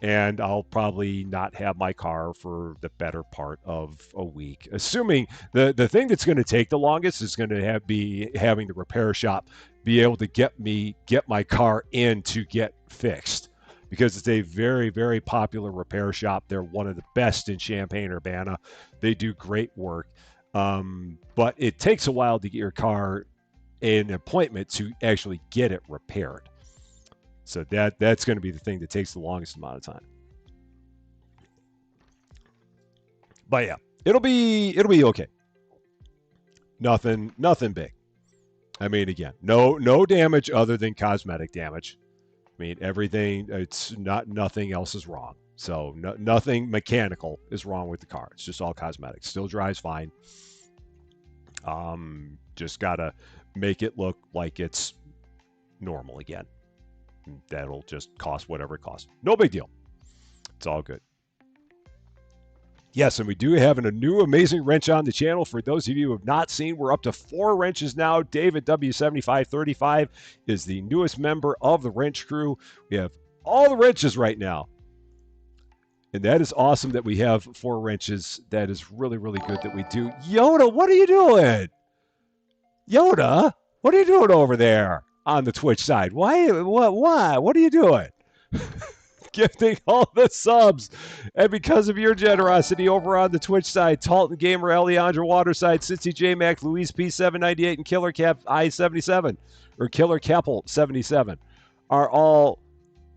and I'll probably not have my car for the better part of a week, assuming the thing that's going to take the longest is going to be having the repair shop be able to get my car in to get fixed, because it's a very, very popular repair shop. They're one of the best in Champaign, Urbana. They do great work, but it takes a while to get your car an appointment to actually get it repaired. So that's going to be the thing that takes the longest amount of time. But yeah, it'll be okay. Nothing big. I mean, again, no damage other than cosmetic damage. I mean, everything, nothing else is wrong. So nothing mechanical is wrong with the car. It's just all cosmetic. Still drives fine. Just gotta make it look like it's normal again. That'll just cost whatever it costs. No big deal. It's all good. Yes, and we do have a new amazing wrench on the channel. For those of you who have not seen, we're up to 4 wrenches now. David W7535 is the newest member of the wrench crew. We have all the wrenches right now. And that is awesome that we have 4 wrenches. That is really, really good that we do. Yoda, what are you doing? Yoda, what are you doing over there on the Twitch side? Why? What are you doing? Gifting all the subs. And because of your generosity over on the Twitch side, Talton Gamer, Alejandro Waterside, Cincy J Mac, Louise P798, and Killer Cap I77, or Killer Capel 77, are all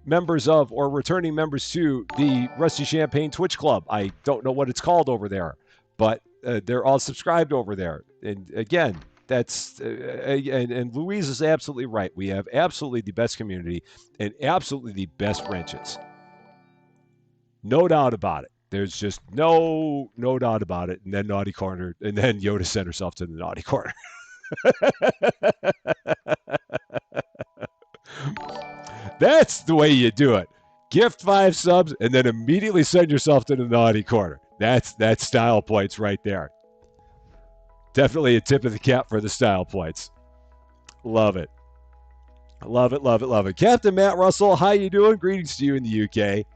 members of or returning members to the Rusty Champaign Twitch Club. I don't know what it's called over there, but they're all subscribed over there. And again, that's and Louise is absolutely right. We have absolutely the best community and absolutely the best wrenches. No doubt about it. There's just no doubt about it. And then naughty corner, and then Yoda sent herself to the naughty corner. That's the way you do it. Gift 5 subs and then immediately send yourself to the naughty corner. That's style points right there. Definitely a tip of the cap for the style points. Love it. Love it, love it, love it. Captain Matt Russell, how you doing? Greetings to you in the UK.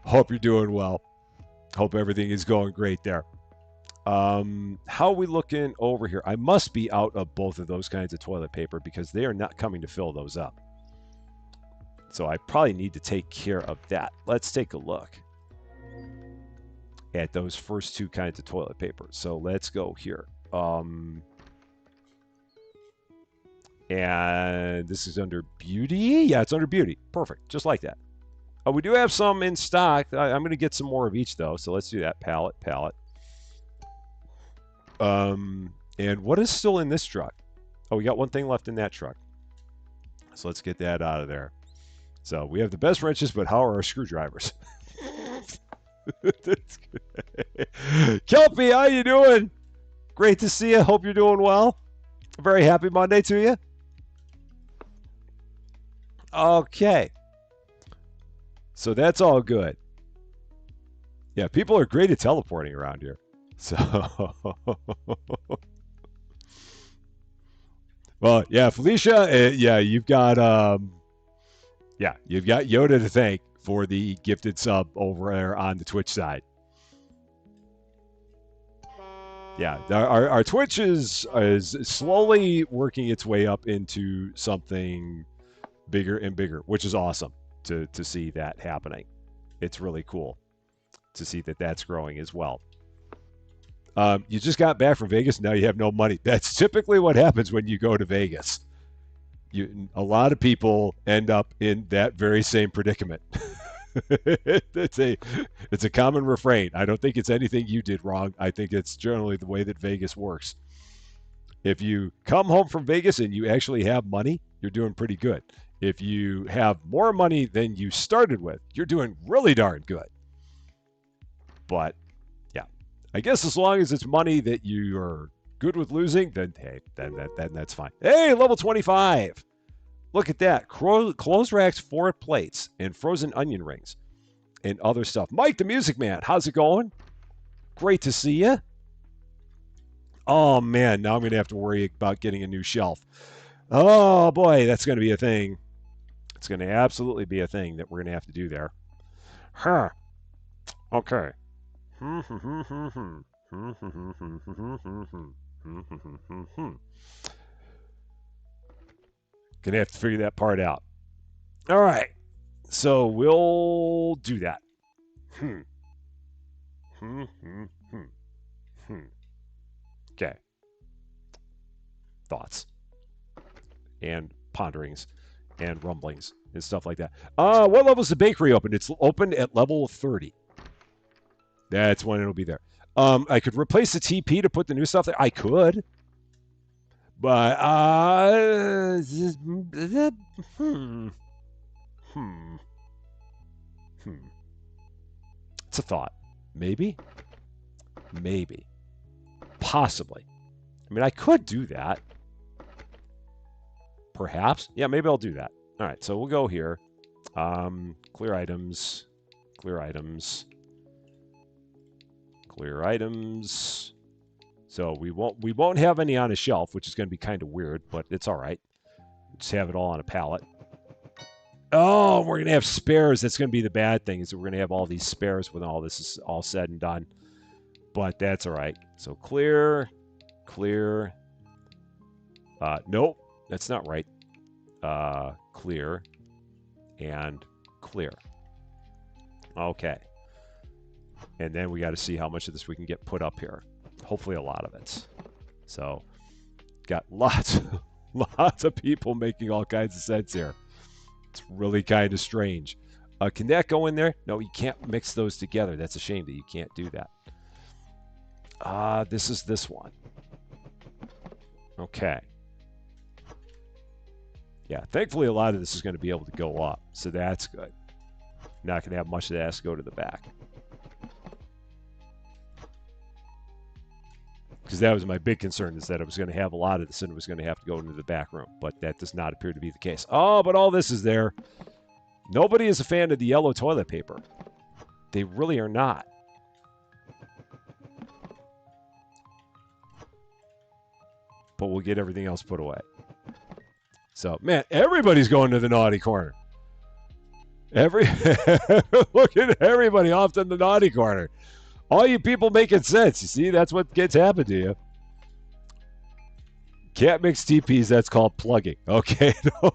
Hope you're doing well. Hope everything is going great there. How are we looking over here? I must be out of both of those kinds of toilet paper because they are not coming to fill those up. So I probably need to take care of that. Let's take a look at those first 2 kinds of toilet paper. So let's go here. And this is under beauty. Yeah, it's under beauty. Perfect. Just like that. We do have some in stock. I'm going to get some more of each, though. So let's do that. Pallet. And what is still in this truck? Oh, we got one thing left in that truck. So let's get that out of there. So we have the best wrenches, but how are our screwdrivers? Kelpie, how you doing? Great to see you. Hope you're doing well. Very happy Monday to you. Okay. So that's all good. Yeah, people are great at teleporting around here. So, well, yeah, Felicia, yeah, you've got Yoda to thank for the gifted sub over there on the Twitch side. Yeah, our Twitch is slowly working its way up into something bigger and bigger, which is awesome to see that happening. It's really cool to see that that's growing as well. You just got back from Vegas, now you have no money. That's typically what happens when you go to Vegas. A lot of people end up in that very same predicament. It's a common refrain. I don't think it's anything you did wrong. I think it's generally the way that Vegas works. If you come home from Vegas and you actually have money, you're doing pretty good. If you have more money than you started with, you're doing really darn good. But yeah, I guess as long as it's money that you are good with losing, then hey, then that's fine. Hey, level 25. Look at that. Clothes racks, 4 plates, and frozen onion rings, and other stuff. Mike, the Music Man, how's it going? Great to see you. Oh, man, now I'm going to have to worry about getting a new shelf. Oh, boy, that's going to be a thing. It's going to absolutely be a thing that we're going to have to do there. Huh. Okay. Gonna have to figure that part out. All right. So we'll do that. Okay. Thoughts and ponderings and rumblings and stuff like that. What level is the bakery open? It's open at level 30. That's when it'll be there. I could replace the TP to put the new stuff there. I could. But it's a thought. Maybe. Possibly. I mean, I could do that. Perhaps. Yeah, maybe I'll do that. All right, so we'll go here. Clear items. So we won't have any on a shelf, which is going to be kind of weird, but it's all right. Just have it all on a pallet. Oh, we're going to have spares. That's going to be the bad thing, is that we're going to have all these spares when all this is all said and done. But that's all right. So clear, clear. Nope, that's not right. Clear and clear. Okay. And then we got to see how much of this we can get put up here. Hopefully a lot of it. So got lots, lots of people making all kinds of sense here. It's really kind of strange. Can that go in there? No, you can't mix those together. That's a shame that you can't do that. This is this one. Okay. Yeah, thankfully a lot of this is going to be able to go up, so that's good. Not going to have much of that has to go to the back. Because that was my big concern, is that I was going to have a lot of this and it was going to have to go into the back room, but that does not appear to be the case. Oh, but all this is there. Nobody is a fan of the yellow toilet paper. They really are not. But we'll get everything else put away. So, man, everybody's going to the naughty corner. Look at everybody off in the naughty corner. All you people making sense. You see, that's what gets happened to you. Can't mix TPs, that's called plugging. Okay, don't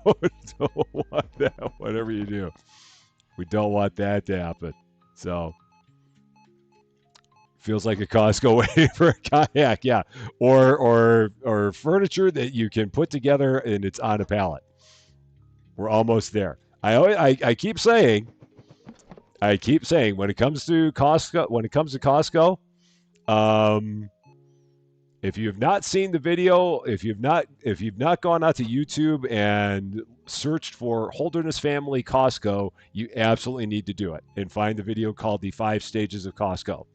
want that, whatever you do. We don't want that to happen. So, feels like a Costco way for a kayak, yeah. Or furniture that you can put together and it's on a pallet. We're almost there. I keep saying when it comes to Costco, if you have not seen the video, if you've not gone out to YouTube and searched for Holderness Family Costco, you absolutely need to do it and find the video called The 5 Stages of Costco.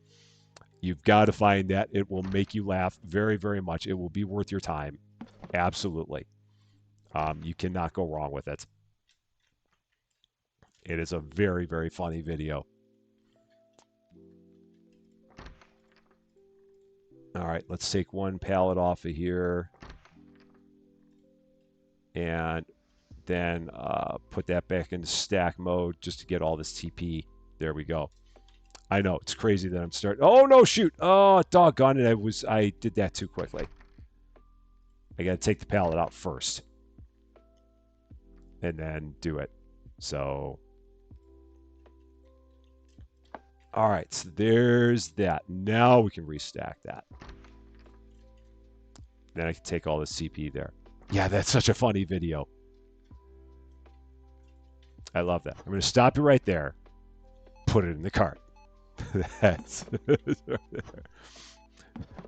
You've got to find that. It will make you laugh very, very much. It will be worth your time. Absolutely. You cannot go wrong with it. It is a very, very funny video. All right, let's take one pallet off of here. And then put that back into stack mode just to get all this TP. There we go. I know, it's crazy that I'm starting. Oh, no, shoot. Oh, doggone it. I did that too quickly. I got to take the pallet out first. And then do it. So, all right, so there's that. Now we can restack that. Then I can take all the CP there. Yeah, that's such a funny video. I love that. I'm going to stop you right there. Put it in the cart.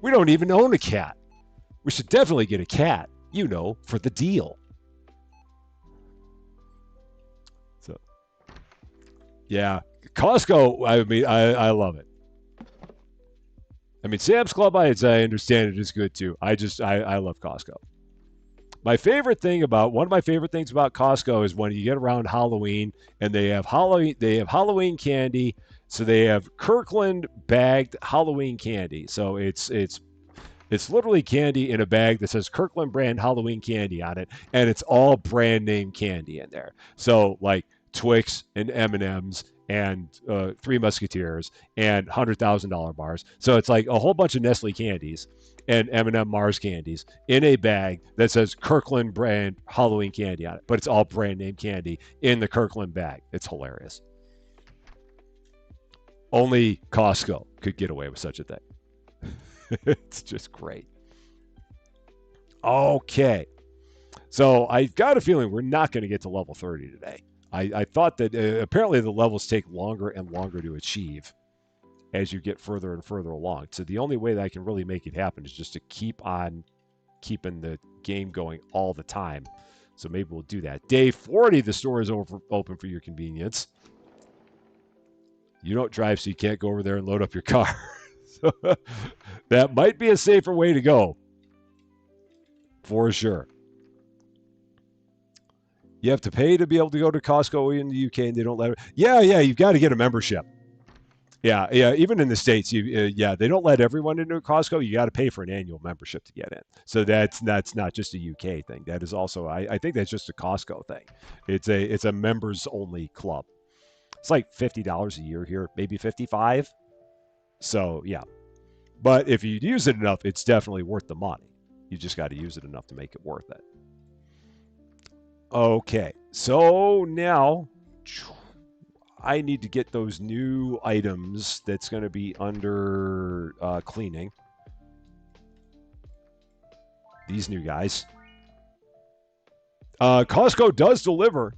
We don't even own a cat. We should definitely get a cat, for the deal. So, yeah, Costco, I love it. I mean, Sam's Club, I understand it is good too. I love Costco. One of my favorite things about Costco is when you get around Halloween and they have Halloween candy. So they have Kirkland bagged Halloween candy. So it's literally candy in a bag that says Kirkland brand Halloween candy on it, and it's all brand name candy in there. So like Twix and M&Ms and Three Musketeers and $100,000 bars. So it's like a whole bunch of Nestle candies and M&M Mars candies in a bag that says Kirkland brand Halloween candy on it, but it's all brand name candy in the Kirkland bag. It's hilarious. Only Costco could get away with such a thing. It's just great. Okay. So I've got a feeling we're not going to get to level 30 today. I thought that apparently the levels take longer and longer to achieve as you get further and further along. So the only way that I can really make it happen is just to keep on keeping the game going all the time. So maybe we'll do that. Day 40, the store is open for your convenience. You don't drive, so you can't go over there and load up your car. So that might be a safer way to go. For sure. You have to pay to be able to go to Costco in the UK, and they don't let it. Yeah, you've got to get a membership. Yeah, yeah. Even in the states, yeah, they don't let everyone into Costco. You got to pay for an annual membership to get in. So that's not just a UK thing. That is also, I think that's just a Costco thing. It's a members only club. It's like $50 a year here, maybe 55. So yeah, but if you use it enough, it's definitely worth the money. You just got to use it enough to make it worth it. Okay, so now I need to get those new items that's going to be under cleaning. These new guys. Costco does deliver.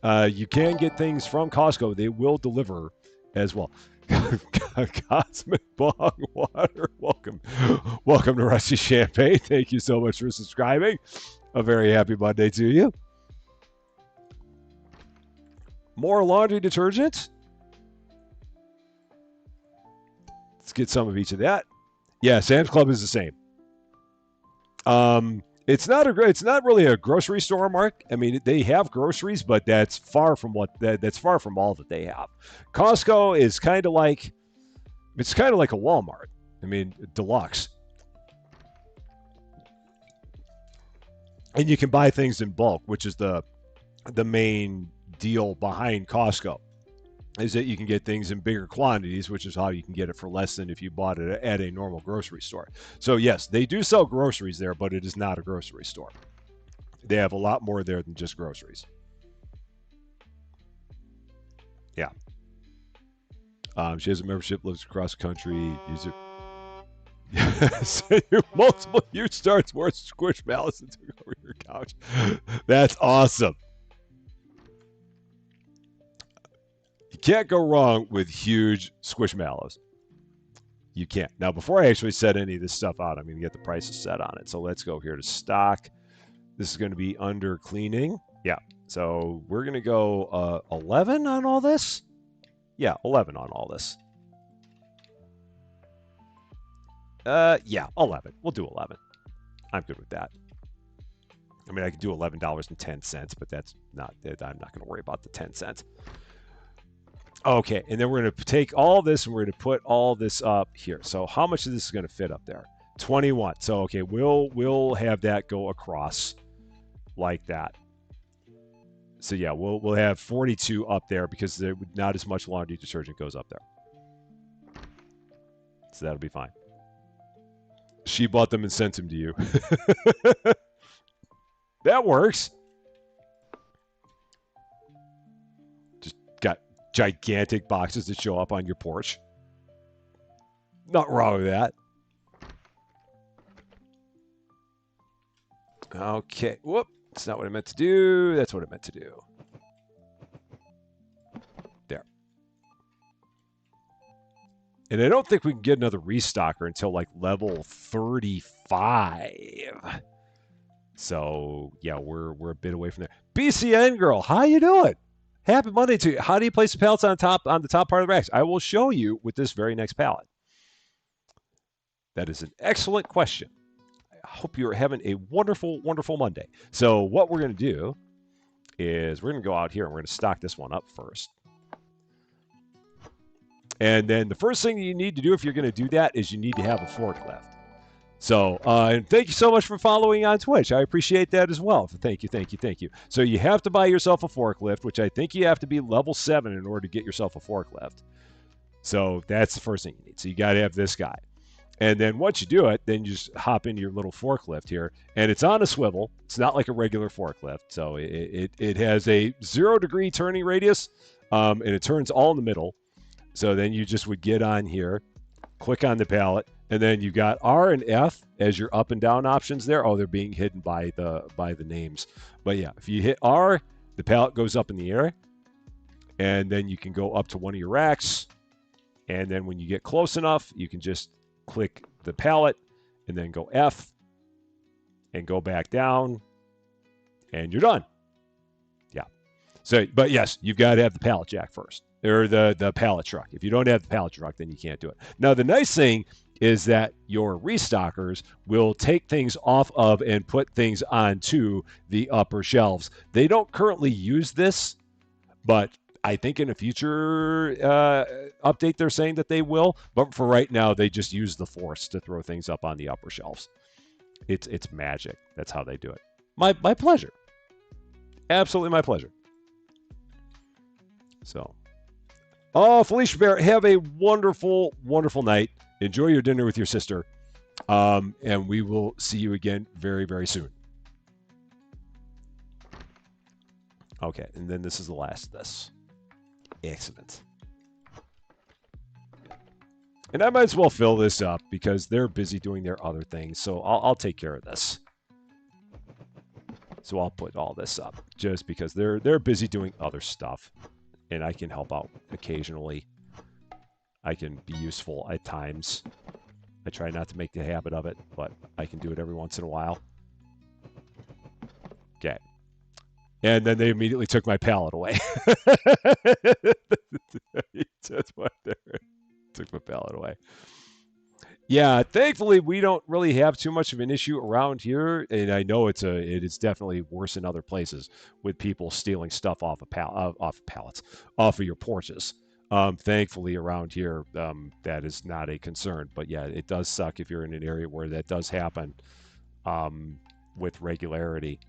You can get things from Costco. They will deliver as well. Cosmic Bong Water. Welcome to Rusty Champagne. Thank you so much for subscribing. A very happy Monday to you. More laundry detergent. Let's get some of each of that. Yeah, Sam's Club is the same. It's not really a grocery store, Mark. I mean, they have groceries, but that's far from that's far from all that they have. Costco is kind of like a Walmart. I mean, deluxe. And you can buy things in bulk, which is the main deal behind Costco. Is that you can get things in bigger quantities, which is how you can get it for less than if you bought it at a normal grocery store. So yes, they do sell groceries there, but it is not a grocery store. They have a lot more there than just groceries. Yeah. She has a membership, lives across the country. Multiple huge starts worth squish malice and took over your couch. That's awesome. You can't go wrong with huge squishmallows. You can't. Now, before I actually set any of this stuff out, I'm going to get the prices set on it. So let's go here to stock. This is going to be under cleaning. Yeah. So we're going to go 11 on all this. Yeah, 11 on all this. Yeah, 11. We'll do 11. I'm good with that. I mean, I could do $11.10, but that's not. I'm not going to worry about the 10 cents. Okay, and then we're going to take all this and we're going to put all this up here. So how much of this is going to fit up there? 21. So okay, we'll have that go across like that. So yeah, we'll have 42 up there because there not as much laundry detergent goes up there. So that'll be fine. She bought them and sent them to you. That works. Just got gigantic boxes that show up on your porch. Not wrong with that. Okay. Whoop. That's not what I meant to do. That's what I meant to do. There. And I don't think we can get another restocker until like level 35. So yeah, we're a bit away from there. BCN girl, how you doing? Happy Monday to you. How do you place the pallets on the top part of the racks? I will show you with this very next pallet. That is an excellent question. I hope you're having a wonderful, wonderful Monday. So what we're going to do is we're going to go out here and we're going to stock this one up first. And then the first thing you need to do if you're going to do that is you need to have a forklift. So, and thank you so much for following on Twitch. I appreciate that as well. Thank you, thank you, thank you. So you have to buy yourself a forklift, which I think you have to be level 7 in order to get yourself a forklift. So that's the first thing you need. So you got to have this guy. And then once you do it, then you just hop into your little forklift here. And it's on a swivel. It's not like a regular forklift. So it has a 0-degree turning radius, and it turns all in the middle. So then you just would get on here, click on the pallet, and then you got R and F as your up and down options there. Oh, they're being hidden by the names. But yeah, if you hit R, the pallet goes up in the air, and then you can go up to one of your racks. And then when you get close enough, you can just click the pallet and then go F and go back down, and you're done. Yeah. So, but yes, you've got to have the pallet jack first, or the pallet truck. If you don't have the pallet truck, then you can't do it. Now, the nice thing is that your restockers will take things off of and put things onto the upper shelves. They don't currently use this, but I think in a future update, they're saying that they will. But for right now, they just use the force to throw things up on the upper shelves. It's magic. That's how they do it. My pleasure. Absolutely my pleasure. So, oh, Felicia Bear, have a wonderful, wonderful night. Enjoy your dinner with your sister. And we will see you again very, very soon. Okay, and then this is the last of this. Excellent. And I might as well fill this up because they're busy doing their other things. So I'll take care of this. So I'll put all this up just because they're busy doing other stuff. And I can help out occasionally. I can be useful at times. I try not to make the habit of it, but I can do it every once in a while. Okay. And then they immediately took my pallet away. That's what they took my pallet away. Yeah, thankfully we don't really have too much of an issue around here, and I know it is definitely worse in other places with people stealing stuff off of pallets, off of your porches. Thankfully around here, that is not a concern. But yeah, it does suck if you're in an area where that does happen with regularity.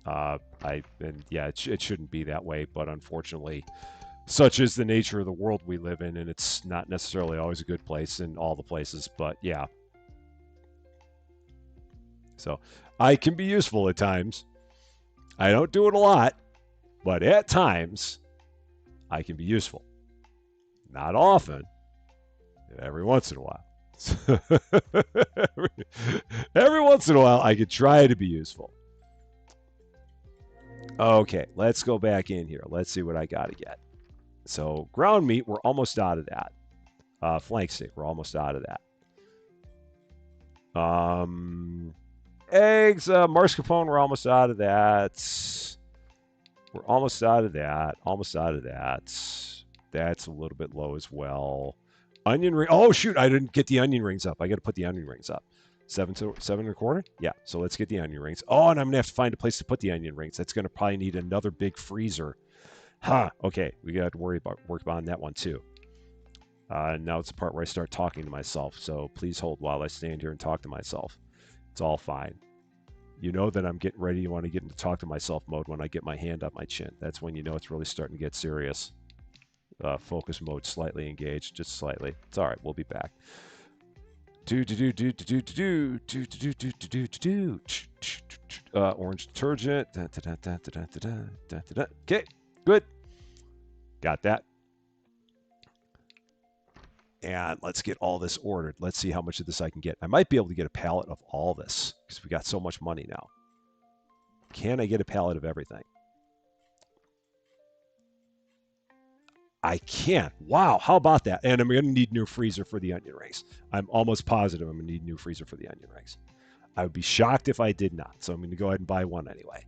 It shouldn't be that way, but unfortunately, such is the nature of the world we live in, and it's not necessarily always a good place in all the places, but yeah. So I can be useful at times. I don't do it a lot, but at times I can be useful. Not often, every once in a while. every once in a while, I could try to be useful. Okay, let's go back in here. Let's see what I got to get. So ground meat, we're almost out of that. Flank steak, we're almost out of that. Eggs, mascarpone, we're almost out of that. We're almost out of that. Almost out of that. That's a little bit low as well. Onion ring. Oh shoot! I didn't get the onion rings up. I got to put the onion rings up. 7.25. Yeah. So let's get the onion rings. Oh, and I'm gonna have to find a place to put the onion rings. That's gonna probably need another big freezer. Okay, we got to work on that one too. Now it's the part where I start talking to myself, so please hold while I stand here and talk to myself. It's all fine. You know that I'm getting ready. You want to get into talk to myself mode when I get my hand up my chin. That's when you know it's really starting to get serious. Focus mode slightly engaged, just slightly. It's all right. We'll be back. Orange detergent. Okay. Good. Got that. And let's get all this ordered. Let's see how much of this I can get. I might be able to get a pallet of all this because we got so much money now. Can I get a pallet of everything? I can. Wow, how about that? And I'm going to need a new freezer for the onion rings. I'm almost positive I'm going to need a new freezer for the onion rings. I would be shocked if I did not. So I'm going to go ahead and buy one anyway.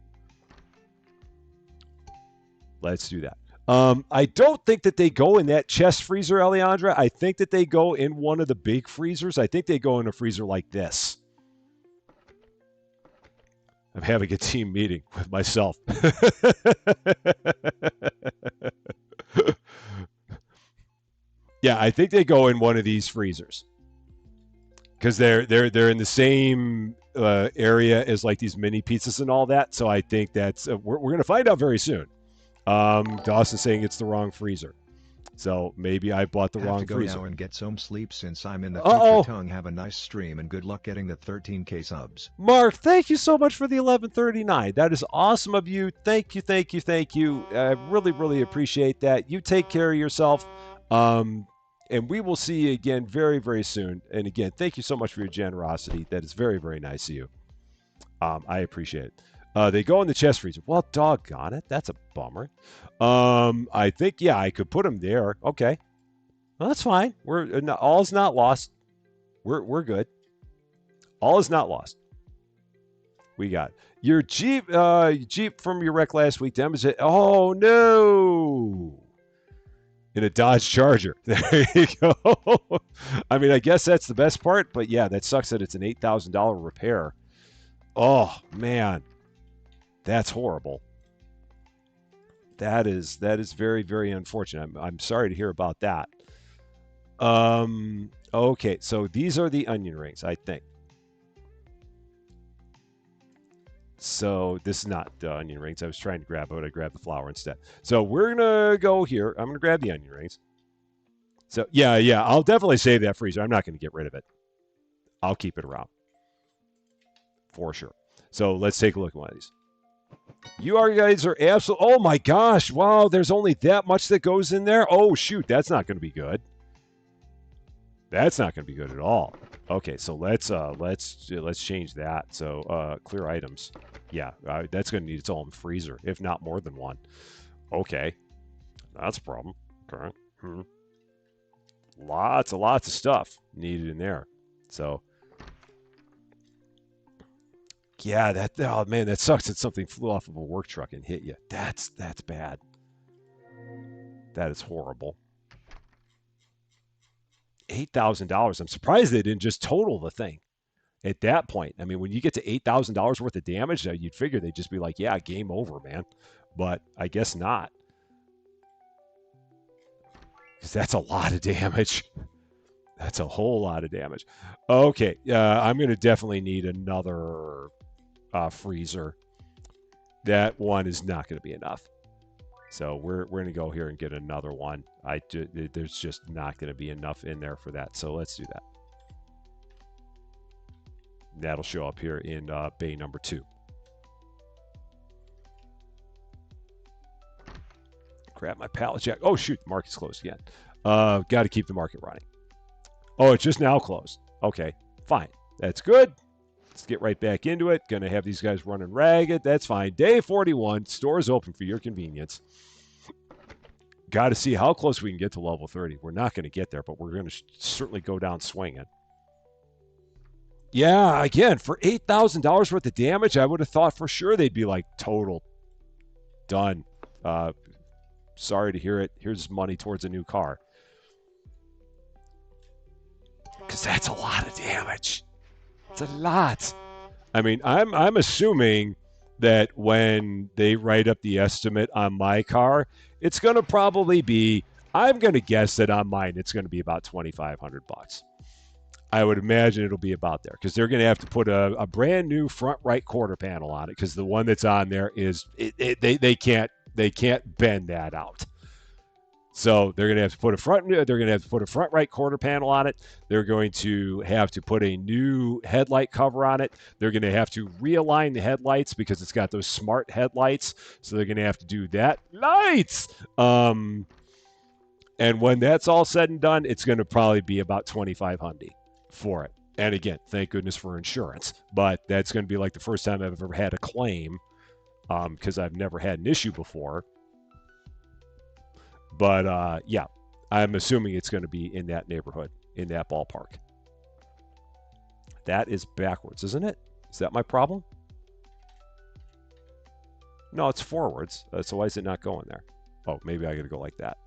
Let's do that. I don't think that they go in that chest freezer, Alejandra. I think that they go in one of the big freezers. I think they go in a freezer like this. I'm having a team meeting with myself. Yeah, I think they go in one of these freezers because they're in the same area as like these mini pizzas and all that. So I think that's we're going to find out very soon. Dawson's saying it's the wrong freezer. So maybe I bought the wrong freezer. Have to go now and get some sleep since I'm in the future tongue. Have a nice stream and good luck getting the 13K subs. Mark, thank you so much for the 1139. That is awesome of you. Thank you, thank you, thank you. I really, really appreciate that. You take care of yourself. And we will see you again very, very soon. And again, thank you so much for your generosity. That is very, very nice of you. I appreciate it. They go in the chest freezer. Well, doggone it. That's a bummer. I think, yeah, I could put them there. Okay. Well, that's fine. All is not lost. We're good. All is not lost. We got your Jeep from your wreck last week. Demonstrate. Oh, no. In a Dodge Charger. There you go. I mean, I guess that's the best part, but yeah, that sucks that it's an $8,000 repair. Oh, man. That's horrible. That is very, very unfortunate. I'm sorry to hear about that. Okay, so these are the onion rings, I think. So this is not the onion rings. I was trying to grab it, but I grabbed the flour instead. So we're gonna go here. I'm gonna grab the onion rings. So yeah, I'll definitely save that freezer. I'm not gonna get rid of it. I'll keep it around for sure. So let's take a look at one of these. You are guys are absolutely. Oh my gosh! Wow, there's only that much that goes in there. Oh shoot, that's not going to be good. That's not going to be good at all. Okay, so let's change that. So clear items. Yeah, that's going to need its own freezer, if not more than one. Okay, that's a problem. Okay. Lots of stuff needed in there. So yeah, that oh man, that sucks that something flew off of a work truck and hit you. That's bad. That is horrible. $8,000. I'm surprised they didn't just total the thing at that point. I mean, when you get to $8,000 worth of damage, you'd figure they'd just be like, yeah, game over, man. But I guess not. Because that's a lot of damage. That's a whole lot of damage. Okay, I'm going to definitely need another freezer. That one is not going to be enough. So we're going to go here and get another one. There's just not going to be enough in there for that. So let's do that. That'll show up here in bay number 2. Grab my pallet jack. Oh shoot, the market's closed again. Got to keep the market running. Oh, it's just now closed. Okay, fine. That's good. Let's get right back into it. Gonna have these guys running ragged. That's fine. Day 41. Store's open for your convenience. Got to see how close we can get to level 30. We're not going to get there, but we're going to certainly go down swinging. Yeah, again, for $8,000 worth of damage, I would have thought for sure they'd be like total done. Sorry to hear it. Here's money towards a new car. Because that's a lot of damage. It's a lot. I mean, I'm assuming that when they write up the estimate on my car, it's going to probably be, I'm going to guess that on mine, it's going to be about $2,500. I would imagine it'll be about there because they're going to have to put a brand new front right quarter panel on it because the one that's on there is, they can't bend that out. So they're going to have to put a front right quarter panel on it. They're going to have to put a new headlight cover on it. They're going to have to realign the headlights because it's got those smart headlights. So they're going to have to do that. Lights! And when that's all said and done, it's going to probably be about $2,500 for it. And again, thank goodness for insurance. But that's going to be like the first time I've ever had a claim because I've never had an issue before. But yeah, I'm assuming it's going to be in that neighborhood, in that ballpark. That is backwards, isn't it? Is that my problem? No, it's forwards. So why is it not going there? Oh, maybe I got to go like that.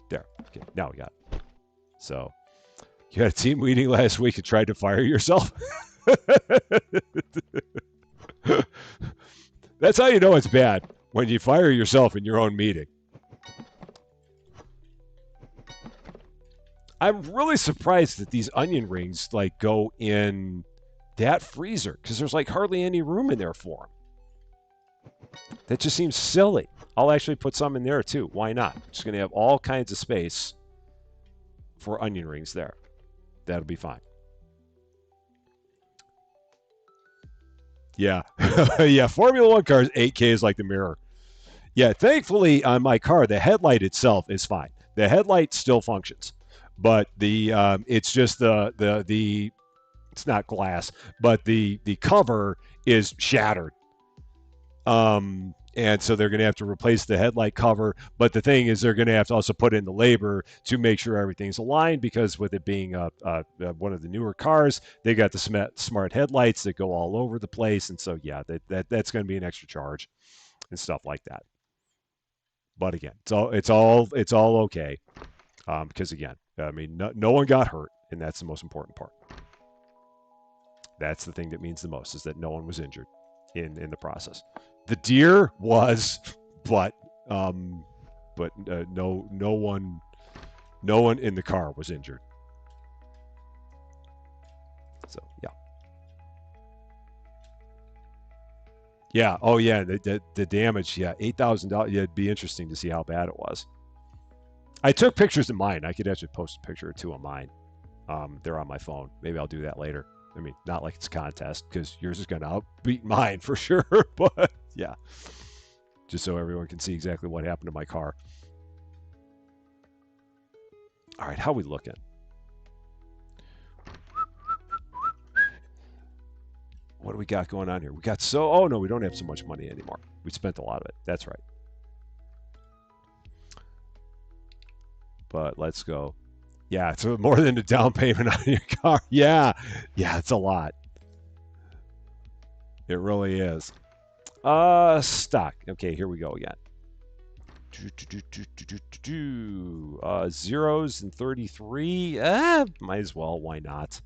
There. Okay, now we got it. So you had a team meeting last week and tried to fire yourself? That's how you know it's bad. When you fire yourself in your own meeting. I'm really surprised that these onion rings like go in that freezer because there's like hardly any room in there for them. That just seems silly. I'll actually put some in there too. Why not? Just going to have all kinds of space for onion rings there. That'll be fine. Yeah. Yeah, Formula 1 cars, 8K is like the mirror. Yeah, thankfully on my car, the headlight itself is fine. The headlight still functions, but the it's just the it's not glass, but the cover is shattered. And so they're going to have to replace the headlight cover. But the thing is, they're going to have to also put in the labor to make sure everything's aligned because with it being one of the newer cars, they got the smart headlights that go all over the place. And so, yeah, that's going to be an extra charge and stuff like that. But again, it's all okay because again, I mean, no one got hurt, and that's the most important part. That's the thing that means the most is that no one was injured in the process. The deer was, but um, no one in the car was injured. So yeah. Yeah. Oh yeah. The damage. Yeah. $8,000. Yeah. It'd be interesting to see how bad it was. I took pictures of mine. I could actually post a picture or two of mine. They're on my phone. Maybe I'll do that later. I mean, not like it's a contest because yours is going to outbeat mine for sure. But yeah, just so everyone can see exactly what happened to my car. All right, how we looking? What do we got going on here? We got oh no, we don't have so much money anymore. We spent a lot of it. That's right. But let's go. Yeah, it's more than a down payment on your car. Yeah, it's a lot. It really is. Stock. Okay, here we go again. Zeros and 33. Might as well. Why not?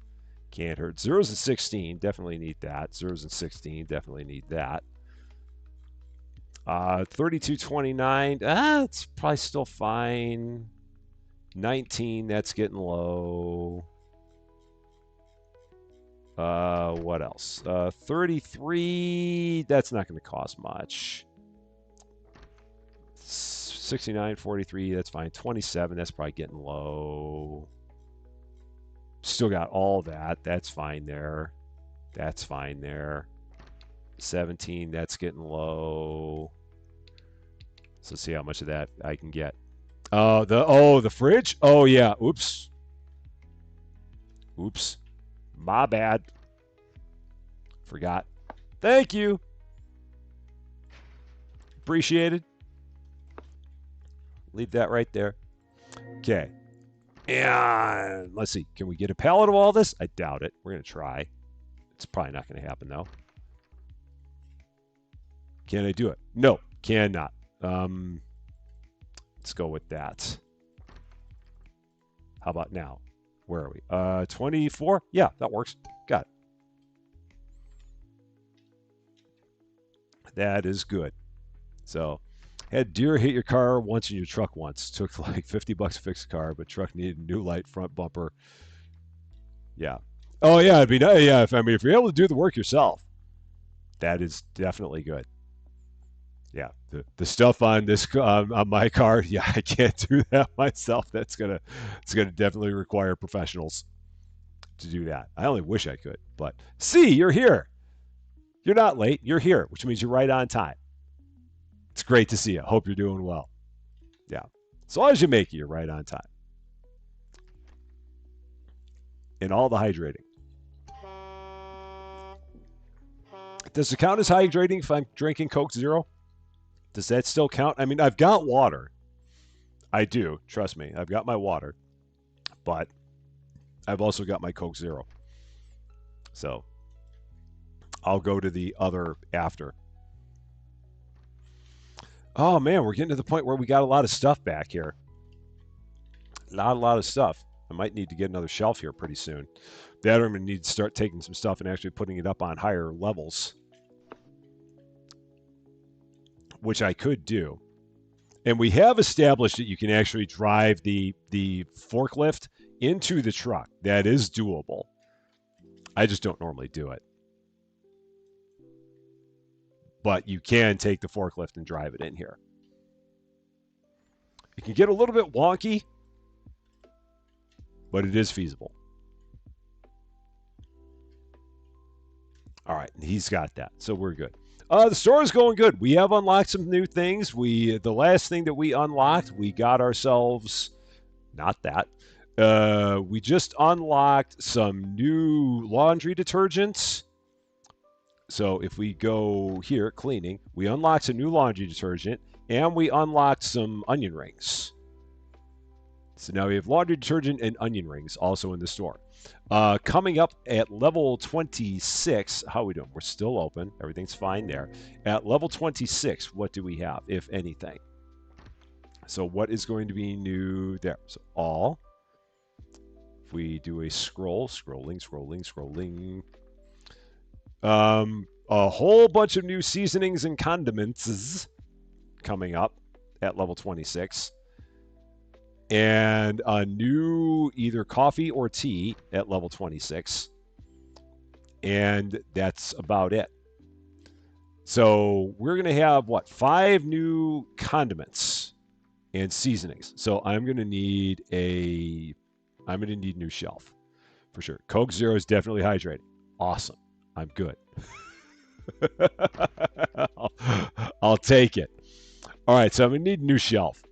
Can't hurt. Zeros and 16. Definitely need that. Zeros and 16. Definitely need that. 32.29. It's probably still fine. 19. That's getting low. What else? 33. That's not going to cost much. 69, 43. That's fine. 27. That's probably getting low. Still got all that. That's fine there. That's fine there. 17. That's getting low. So let's see how much of that I can get. The fridge. Oh yeah. Oops. My bad. Forgot. Thank you. Appreciated. Leave that right there. Okay. And let's see. Can we get a pallet of all this? I doubt it. We're going to try. It's probably not going to happen, though. Can I do it? No, cannot. Let's go with that. How about now? Where are we? 24? Yeah, that works. Got it. That is good. So, had deer hit your car once and your truck once. Took like $50 to fix the car, but truck needed a new light front bumper. Yeah. Oh yeah, it'd be nice. Yeah, if you're able to do the work yourself, that is definitely good. Yeah, the stuff on this on my car, yeah, I can't do that myself. It's gonna definitely require professionals to do that. I only wish I could, but see, you're here. You're not late. You're here, which means you're right on time. It's great to see you. Hope you're doing well. Yeah, as long as you make it, you're right on time. And all the hydrating. Does it count as hydrating if I'm drinking Coke Zero? Does that still count? I mean, I've got water. I do. Trust me. I've got my water. But I've also got my Coke Zero. So I'll go to the other after. Oh, man. We're getting to the point where we got a lot of stuff back here. Not a lot of stuff. I might need to get another shelf here pretty soon. That I'm going to need to start taking some stuff and actually putting it up on higher levels, which I could do. And we have established that you can actually drive the forklift into the truck. That is doable. I just don't normally do it. But you can take the forklift and drive it in here. It can get a little bit wonky, but it is feasible. All right, and he's got that, so we're good. The store is going good. We have unlocked some new things. The last thing that we unlocked, we got ourselves, not that. We just unlocked some new laundry detergents. So if we go here, cleaning, we unlocked some new laundry detergent, and we unlocked some onion rings. So now we have laundry detergent and onion rings also in the store. Coming up at level 26, how are we doing? We're still open. Everything's fine there. At level 26, what do we have, if anything? So what is going to be new there? So all. If we do a scrolling. a whole bunch of new seasonings and condiments coming up at level 26, and a new either coffee or tea at level 26, and that's about it. So we're going to have, what, 5 new condiments and seasonings. So I'm going to need a new shelf for sure. Coke Zero is definitely hydrating. Awesome. I'm good. I'll take it. All right, so I'm going to need a new shelf.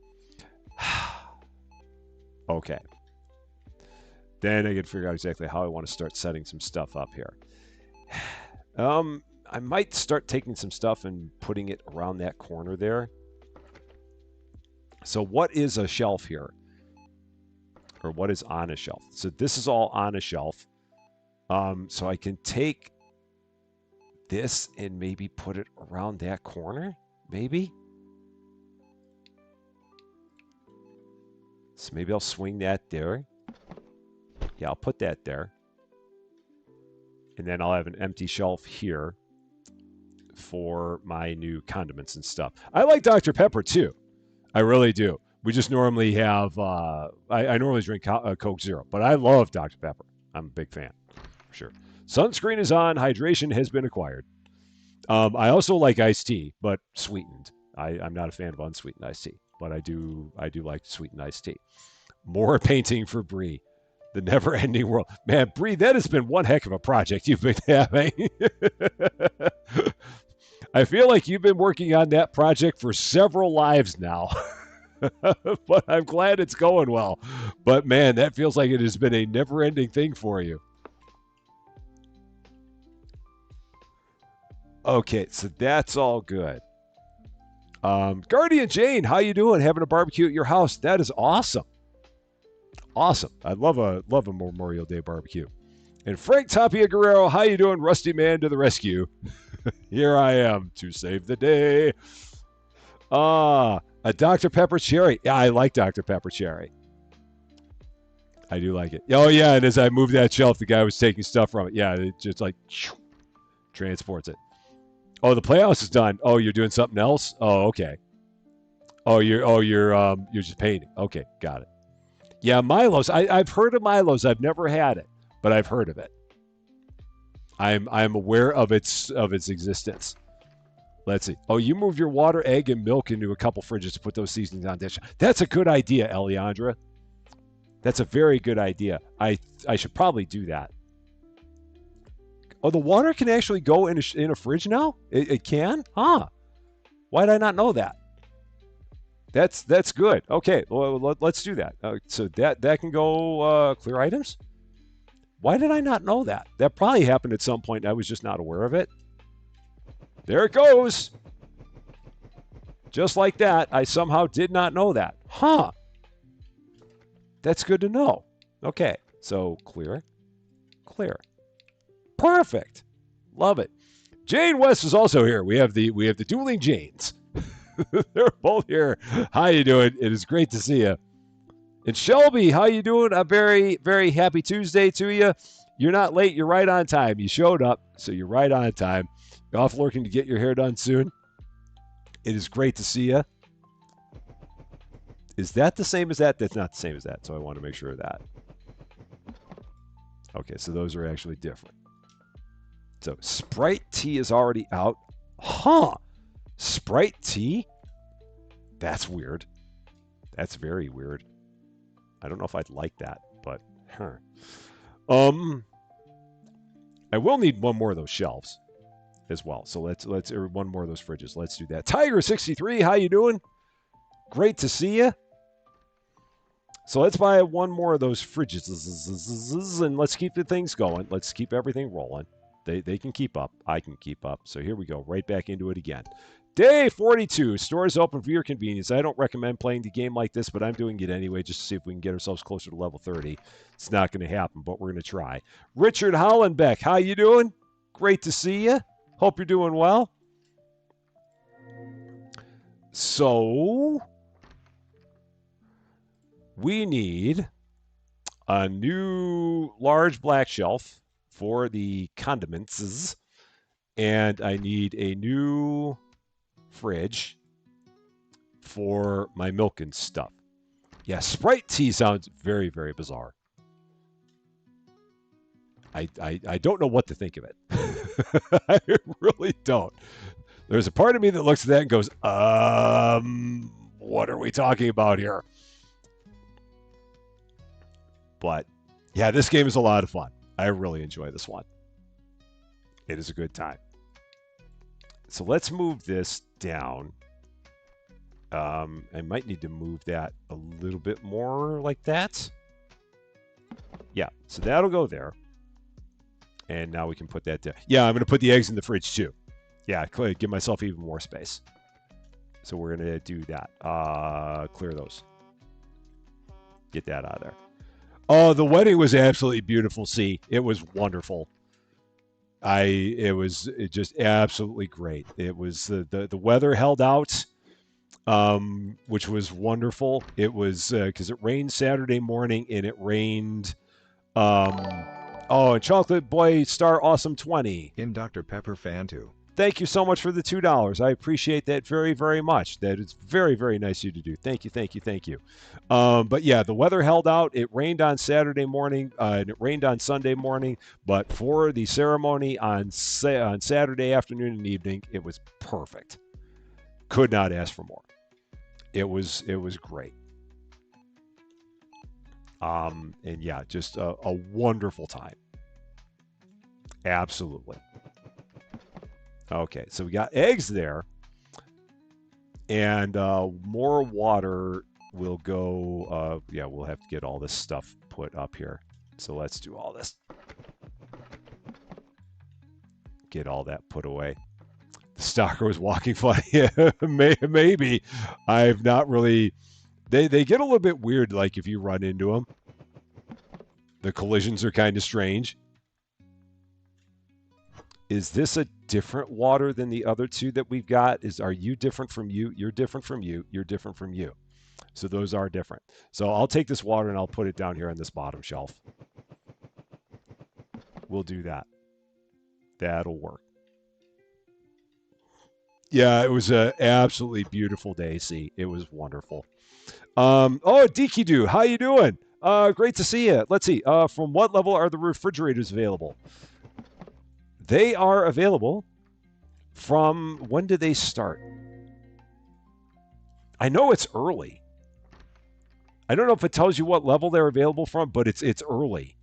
Okay. Then I can figure out exactly how I want to start setting some stuff up here. I might start taking some stuff and putting it around that corner there. So what is a shelf here? Or what is on a shelf? So this is all on a shelf. So I can take this and maybe put it around that corner, maybe. So maybe I'll swing that there. Yeah, I'll put that there. And then I'll have an empty shelf here for my new condiments and stuff. I like Dr. Pepper too. I really do. We just normally have, I normally drink Coke Zero, but I love Dr. Pepper. I'm a big fan, for sure. Sunscreen is on. Hydration has been acquired. I also like iced tea, but sweetened. I'm not a fan of unsweetened iced tea, but I do like sweetened iced tea. More painting for Bree. The never-ending world. Man, Bree, that has been one heck of a project you've been having. I feel like you've been working on that project for several lives now. But I'm glad it's going well. But man, that feels like it has been a never-ending thing for you. Okay, so that's all good. Guardian Jane, how you doing? Having a barbecue at your house? That is awesome. Awesome. I love a Memorial Day barbecue. And Frank Tapia Guerrero, how you doing? Rusty Man to the rescue. Here I am to save the day. A Dr. Pepper cherry. Yeah, I like Dr. Pepper cherry. I do like it. Oh yeah, and as I moved that shelf, the guy was taking stuff from it. Yeah, it just like transports it. Oh, the playhouse is done. Oh, you're doing something else? Oh, okay. Oh, you're just painting. Okay, got it. Yeah, Milo's. I've heard of Milo's. I've never had it, but I've heard of it. I'm aware of its existence. Let's see. Oh, you move your water, egg, and milk into a couple fridges to put those seasonings on dish. That's a good idea, Eliandra. That's a very good idea. I should probably do that. Oh, the water can actually go in a fridge now? It can? Huh. Why did I not know that? That's good. Okay, well, let's do that. So that can go clear items? Why did I not know that? That probably happened at some point. I was just not aware of it. There it goes. Just like that. I somehow did not know that. Huh. That's good to know. Okay, so clear. Perfect. Love it. Jane West is also here. We have the dueling Janes. They're both here. How you doing? It is great to see you. And Shelby, how you doing? A very, very happy Tuesday to you. You're not late. You're right on time. You showed up, so you're right on time. You're off looking to get your hair done soon. It is great to see you. Is that the same as that? That's not the same as that, so I want to make sure of that. Okay, so those are actually different. So Sprite tea is already out. Huh. Sprite tea? That's weird. That's very weird. I don't know if I'd like that, but I will need one more of those shelves as well. So let's or one more of those fridges. Let's do that. Tiger63, how you doing? Great to see you. So let's buy one more of those fridges and let's keep the things going. Let's keep everything rolling. They can keep up. I can keep up. So here we go. Right back into it again. Day 42. Stores open for your convenience. I don't recommend playing the game like this, but I'm doing it anyway just to see if we can get ourselves closer to level 30. It's not going to happen, but we're going to try. Richard Hollenbeck, how you doing? Great to see you. Hope you're doing well. So we need a new large black shelf for the condiments and I need a new fridge for my milk and stuff. Yeah, Sprite tea sounds very, very bizarre. I don't know what to think of it. I really don't. There's a part of me that looks at that and goes, what are we talking about here? But yeah, this game is a lot of fun. I really enjoy this one. It is a good time. So let's move this down. I might need to move that a little bit more like that. Yeah, so that'll go there. And now we can put that there. Yeah, I'm going to put the eggs in the fridge too. Yeah, give myself even more space. So we're going to do that. Clear those. Get that out of there. Oh, the wedding was absolutely beautiful. See, it was wonderful. It was just absolutely great. It was the weather held out, which was wonderful. It was because it rained Saturday morning and it rained. And Chocolate Boy Star Awesome 20. In Dr. Pepper fan too. Thank you so much for the $2. I appreciate that very, very much. That is very, very nice of you to do. Thank you, thank you, thank you. But yeah, the weather held out. It rained on Saturday morning and it rained on Sunday morning. But for the ceremony on Saturday afternoon and evening, it was perfect. Could not ask for more. It was great. And yeah, just a wonderful time. Absolutely. Okay, so we got eggs there, and more water will go. Yeah, we'll have to get all this stuff put up here. So let's do all this. Get all that put away. The stalker was walking funny. Maybe. I've not really. They get a little bit weird, like if you run into them. The collisions are kind of strange. Is this a different water than the other two that we've got? Are you different from you? You're different from you. You're different from you. So those are different. So I'll take this water and I'll put it down here on this bottom shelf. We'll do that. That'll work. Yeah, it was an absolutely beautiful day. See, it was wonderful. Deekidu, how you doing? Great to see you. Let's see. From what level are the refrigerators available? They are available from when do they start? I know it's early. I don't know if it tells you what level they're available from, but it's early.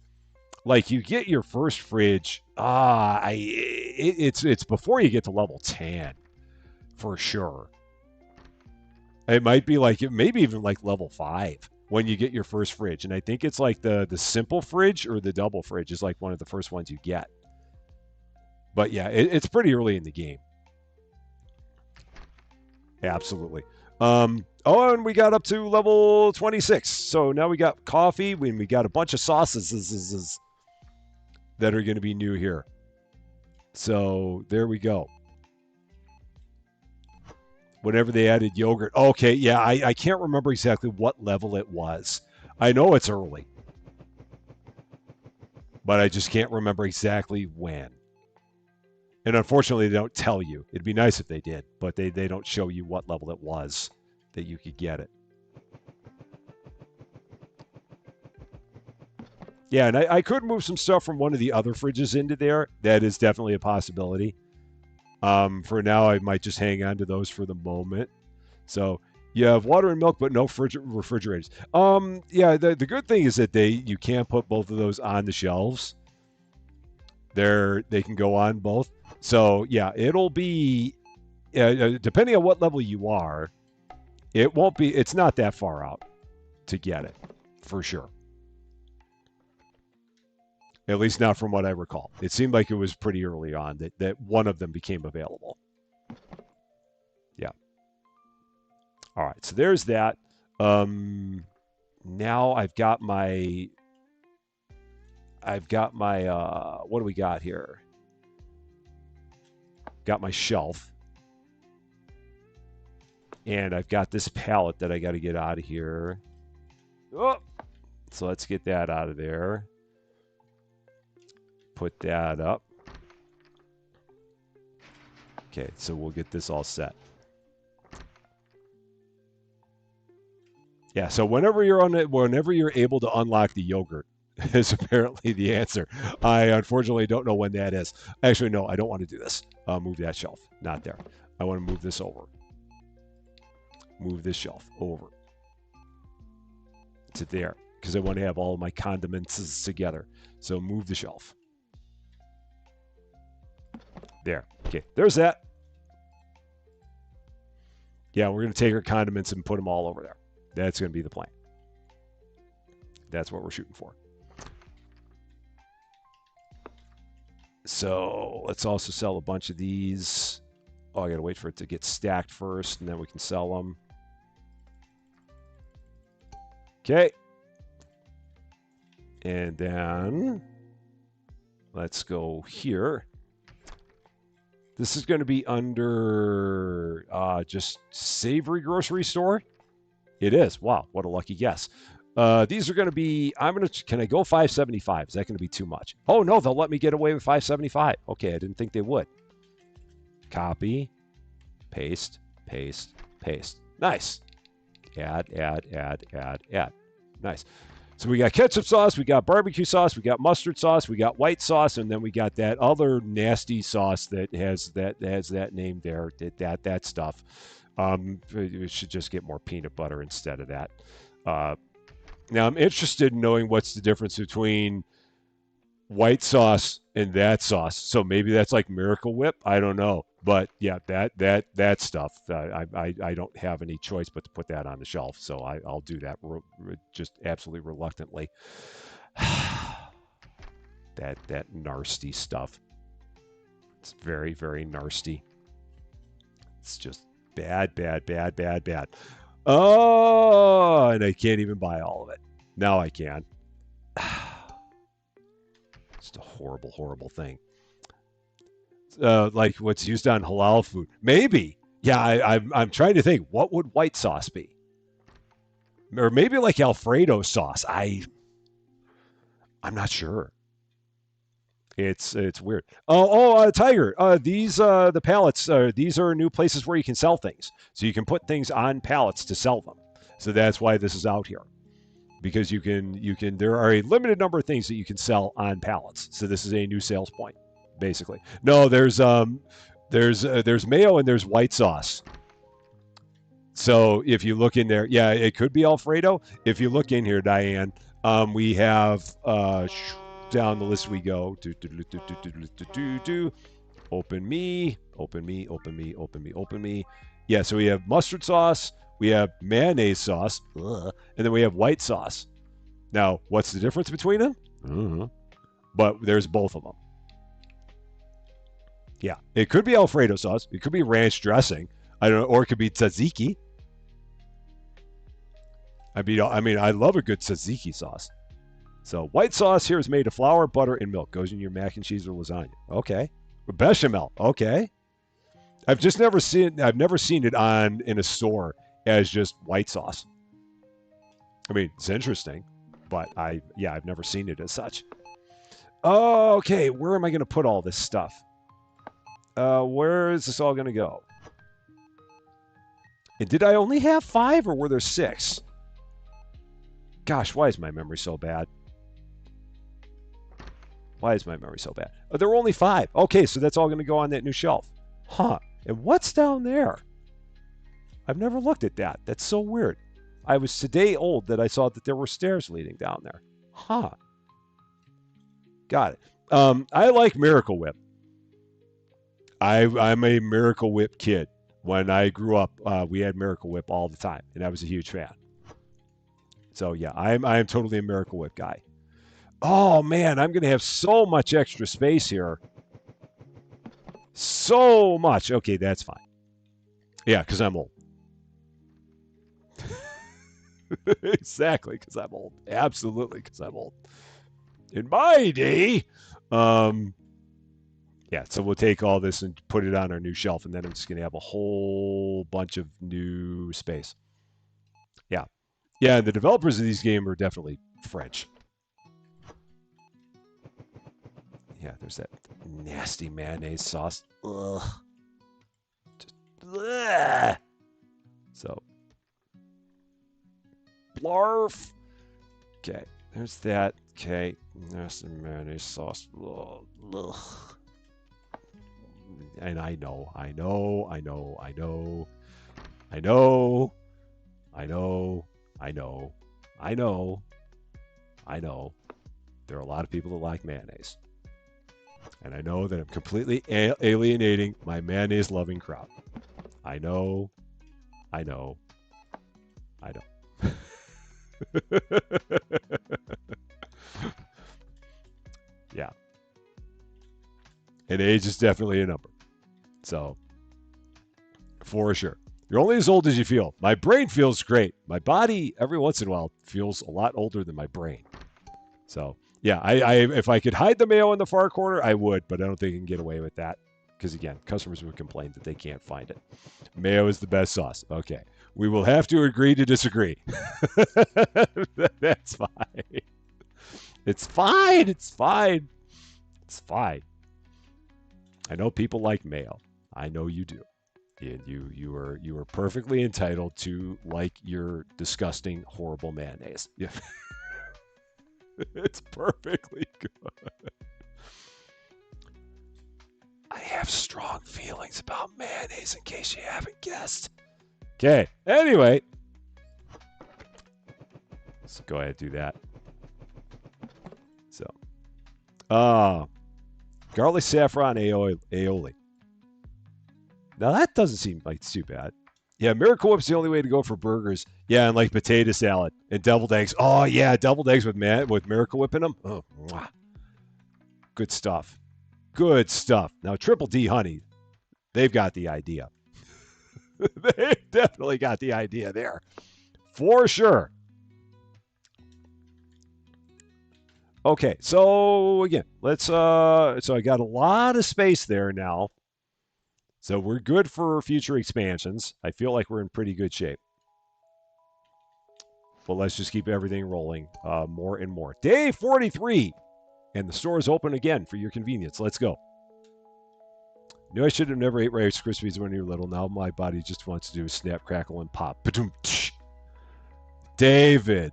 Like you get your first fridge, it's before you get to level 10 for sure. It might be like maybe even like level 5 when you get your first fridge, and I think it's like the simple fridge or the double fridge is like one of the first ones you get. But yeah, it's pretty early in the game. Absolutely. And we got up to level 26. So now we got coffee. We got a bunch of sauces that are going to be new here. So there we go. Whenever they added yogurt. Okay, yeah, I can't remember exactly what level it was. I know it's early. But I just can't remember exactly when. And unfortunately, they don't tell you. It'd be nice if they did, but they don't show you what level it was that you could get it. Yeah, and I could move some stuff from one of the other fridges into there. That is definitely a possibility. For now, I might just hang on to those for the moment. So you have water and milk, but no refrigerators. Yeah, the good thing is that you can't put both of those on the shelves. They can go on both. So yeah, it'll be depending on what level you are. It won't be. It's not that far out to get it, for sure. At least not from what I recall. It seemed like it was pretty early on that one of them became available. Yeah. All right. So there's that. Now I've got my. What do we got here? Got my shelf. And I've got this pallet that I got to get out of here. Oh, so let's get that out of there. Put that up. Okay, so we'll get this all set. Yeah, so whenever you're able to unlock the yogurt is apparently the answer. I unfortunately don't know when that is. Actually, no, I don't want to do this. Move that shelf. Not there. I want to move this over. Move this shelf over to there because I want to have all of my condiments together. So move the shelf. There. Okay, there's that. Yeah, we're going to take our condiments and put them all over there. That's going to be the plan. That's what we're shooting for. So let's also sell a bunch of these. Oh, I got to wait for it to get stacked first, and then we can sell them. Okay. And then let's go here. This is going to be under just Savory Grocery Store. It is. Wow, what a lucky guess. These are going to be, can I go 575? Is that going to be too much? Oh, no, they'll let me get away with 575. Okay, I didn't think they would. Copy, paste, paste, paste. Nice. Add. Nice. So we got ketchup sauce, we got barbecue sauce, we got mustard sauce, we got white sauce, and then we got that other nasty sauce that has that name there, that stuff. We should just get more peanut butter instead of that. Now I'm interested in knowing what's the difference between white sauce and that sauce. So maybe that's like Miracle Whip. I don't know, but yeah, that stuff. I don't have any choice but to put that on the shelf. So I'll do that just absolutely reluctantly. that nasty stuff. It's very, very nasty. It's just bad. Oh, and I can't even buy all of it. Now I can. It's a horrible, horrible thing. Like what's used on halal food. Maybe. Yeah, I'm trying to think. What would white sauce be? Or maybe like Alfredo sauce. I'm not sure. It's weird. Tiger. These the pallets. These are new places where you can sell things. So you can put things on pallets to sell them. So that's why this is out here, because you can. There are a limited number of things that you can sell on pallets. So this is a new sales point, basically. No, there's mayo and there's white sauce. So if you look in there, yeah, it could be Alfredo. If you look in here, Diane, we have down the list we go. Open me. Yeah, so we have mustard sauce, we have mayonnaise sauce, and then we have white sauce. Now, what's the difference between them? But there's both of them. Yeah, it could be Alfredo sauce. It could be ranch dressing. I don't know, or it could be tzatziki. I mean, I love a good tzatziki sauce. So white sauce here is made of flour, butter, and milk. Goes in your mac and cheese or lasagna. Okay. Bechamel. Okay. I've never seen it in a store as just white sauce. I mean, it's interesting, but I've never seen it as such. Okay, where am I going to put all this stuff? Where is this all going to go? And did I only have 5 or were there 6? Gosh, why is my memory so bad? Oh, there were only 5. Okay, so that's all going to go on that new shelf. Huh. And what's down there? I've never looked at that. That's so weird. I was today old that I saw that there were stairs leading down there. Huh. Got it. I like Miracle Whip. I'm a Miracle Whip kid. When I grew up, we had Miracle Whip all the time, and I was a huge fan. So yeah, I am totally a Miracle Whip guy. Oh man, I'm going to have so much extra space here. So much. Okay, that's fine. Yeah, because I'm old. Exactly, because I'm old. Absolutely, because I'm old. In my day, yeah, so we'll take all this and put it on our new shelf, and then I'm just going to have a whole bunch of new space. Yeah. Yeah, and the developers of these games are definitely French. Yeah, there's that nasty mayonnaise sauce. Ugh. Ugh. So, blarf. Okay, there's that. Okay, there's the mayonnaise sauce. Ugh. And I know, I know, I know, I know, I know, I know, I know, I know, I know. There are a lot of people that like mayonnaise. And I know that I'm completely alienating my mayonnaise loving crowd. I know, I know, I know. Yeah. And age is definitely a number. So, for sure. You're only as old as you feel. My brain feels great. My body, every once in a while, feels a lot older than my brain. So, yeah, if I could hide the mayo in the far corner, I would, but I don't think I can get away with that. Because, again, customers would complain that they can't find it. Mayo is the best sauce. Okay. We will have to agree to disagree. That's fine. It's fine. It's fine. It's fine. I know people like mayo. I know you do. And you are perfectly entitled to like your disgusting, horrible mayonnaise. Yeah. It's perfectly good. I have strong feelings about mayonnaise in case you haven't guessed. Okay. Anyway, let's go ahead and do that. So, garlic saffron aioli. Now that doesn't seem like it's too bad. Yeah, Miracle Whip's the only way to go for burgers. Yeah, and like potato salad and deviled eggs. Oh yeah, deviled eggs with Miracle Whip in them. Oh, mwah. Good stuff. Good stuff. Now Triple D Honey, they've got the idea. They definitely got the idea there, for sure. Okay, so again, let's so I got a lot of space there now. So we're good for future expansions. I feel like we're in pretty good shape. But let's just keep everything rolling more and more. Day 43, and the store is open again for your convenience. Let's go. Knew I should have never ate Rice Krispies when you were little. Now my body just wants to do snap, crackle, and pop. David,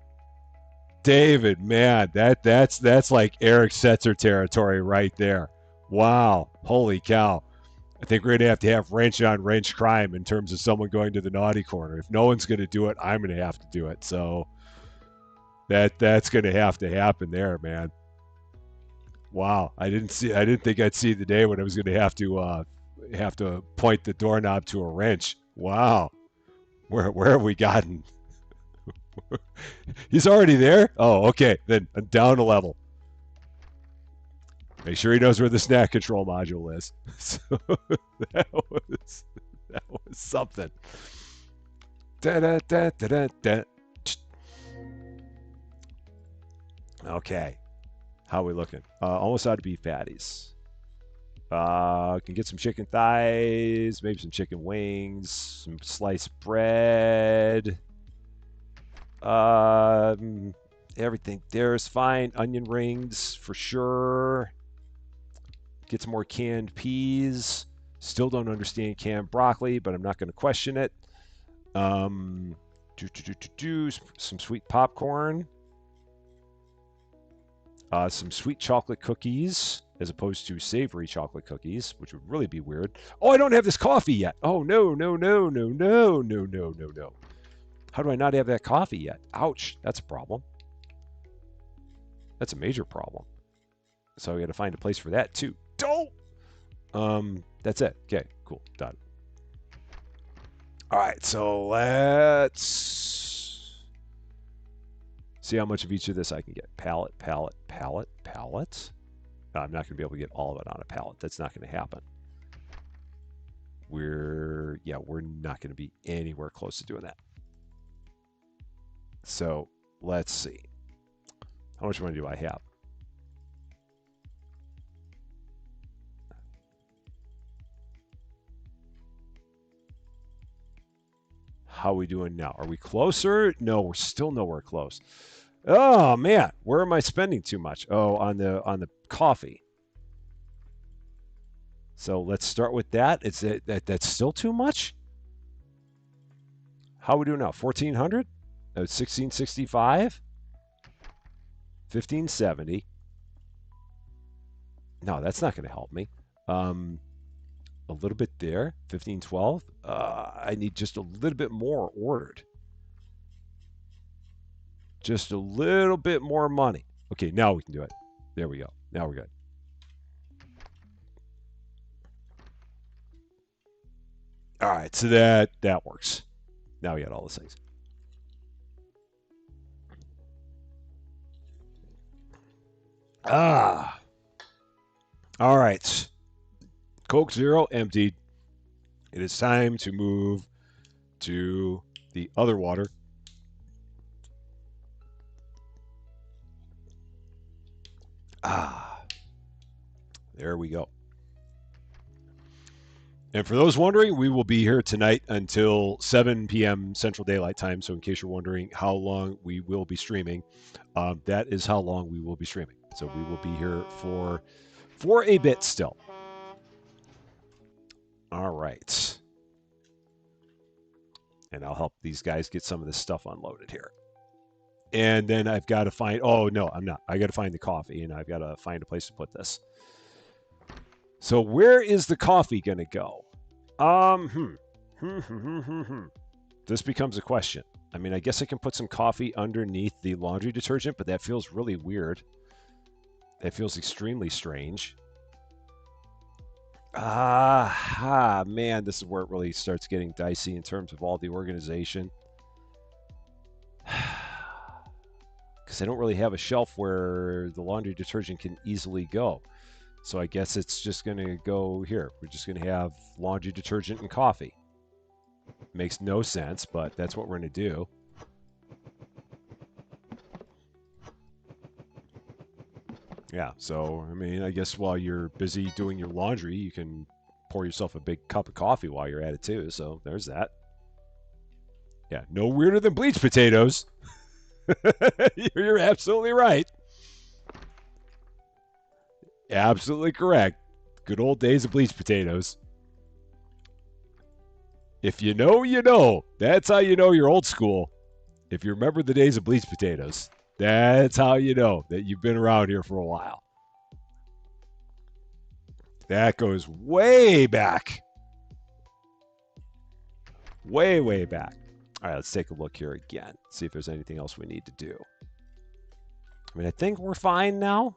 David, man, that's like Eric Setzer territory right there. Wow, holy cow! I think we're gonna have wrench on wrench crime in terms of someone going to the naughty corner. If no one's gonna do it, I'm gonna have to do it. So that's gonna have to happen there, man. Wow, I didn't think I'd see the day when I was gonna have to point the doorknob to a wrench. Wow, where have we gotten? He's already there? Oh, okay. Then down a level. Make sure he knows where the snack control module is. So that was something. Da, da, da, da, da, da. Okay. How are we looking? Almost out of beef patties. Can get some chicken thighs, maybe some chicken wings, some sliced bread. Everything there is fine. Onion rings for sure. Get some more canned peas. Still don't understand canned broccoli, but I'm not going to question it. Some sweet popcorn. Some sweet chocolate cookies as opposed to savory chocolate cookies, which would really be weird. Oh, I don't have this coffee yet. Oh, no, no, no, no, no, no, no, no, no. How do I not have that coffee yet? Ouch, that's a problem. That's a major problem. So we got to find a place for that too. Don't. That's it. Okay, cool, done. All right, so let's see how much of each of this I can get. Pallet, pallet, pallet, pallet. I'm not going to be able to get all of it on a pallet. That's not going to happen. We're not going to be anywhere close to doing that. So let's see. How much money do I have? How are we doing now? Are we closer? No, we're still nowhere close. Oh man, where am I spending too much? Oh, on the coffee. So let's start with that. That's still too much? How are we doing now? 1400? 1665? 1570? No, that's not going to help me. A little bit there. 1512? I need just a little bit more ordered. Just a little bit more money. Okay, now we can do it. There we go. Now we're good. All right, so that works. Now we got all those things. All right. Coke Zero emptied. It is time to move to the other water. There we go. And for those wondering, we will be here tonight until 7 p.m. Central Daylight Time. So in case you're wondering how long we will be streaming, that is how long we will be streaming. So we will be here for a bit still. All right. And I'll help these guys get some of this stuff unloaded here. And then I've got to find, oh, no, I'm not. I got to find the coffee, and I've got to find a place to put this. So where is the coffee going to go? This becomes a question. I mean, I guess I can put some coffee underneath the laundry detergent, but that feels really weird. That feels extremely strange. Man, this is where it really starts getting dicey in terms of all the organization. Because I don't really have a shelf where the laundry detergent can easily go. So I guess it's just going to go here. We're just going to have laundry detergent and coffee. Makes no sense, but that's what we're going to do. Yeah, so, I mean, I guess while you're busy doing your laundry, you can pour yourself a big cup of coffee while you're at it, too. So there's that. Yeah, no weirder than bleached potatoes. You're absolutely right. Absolutely correct. Good old days of bleached potatoes. If you know, you know. That's how you know you're old school. If you remember the days of bleached potatoes, that's how you know that you've been around here for a while. That goes way back. Way, way back. All right, let's take a look here again. See if there's anything else we need to do. I mean, I think we're fine now.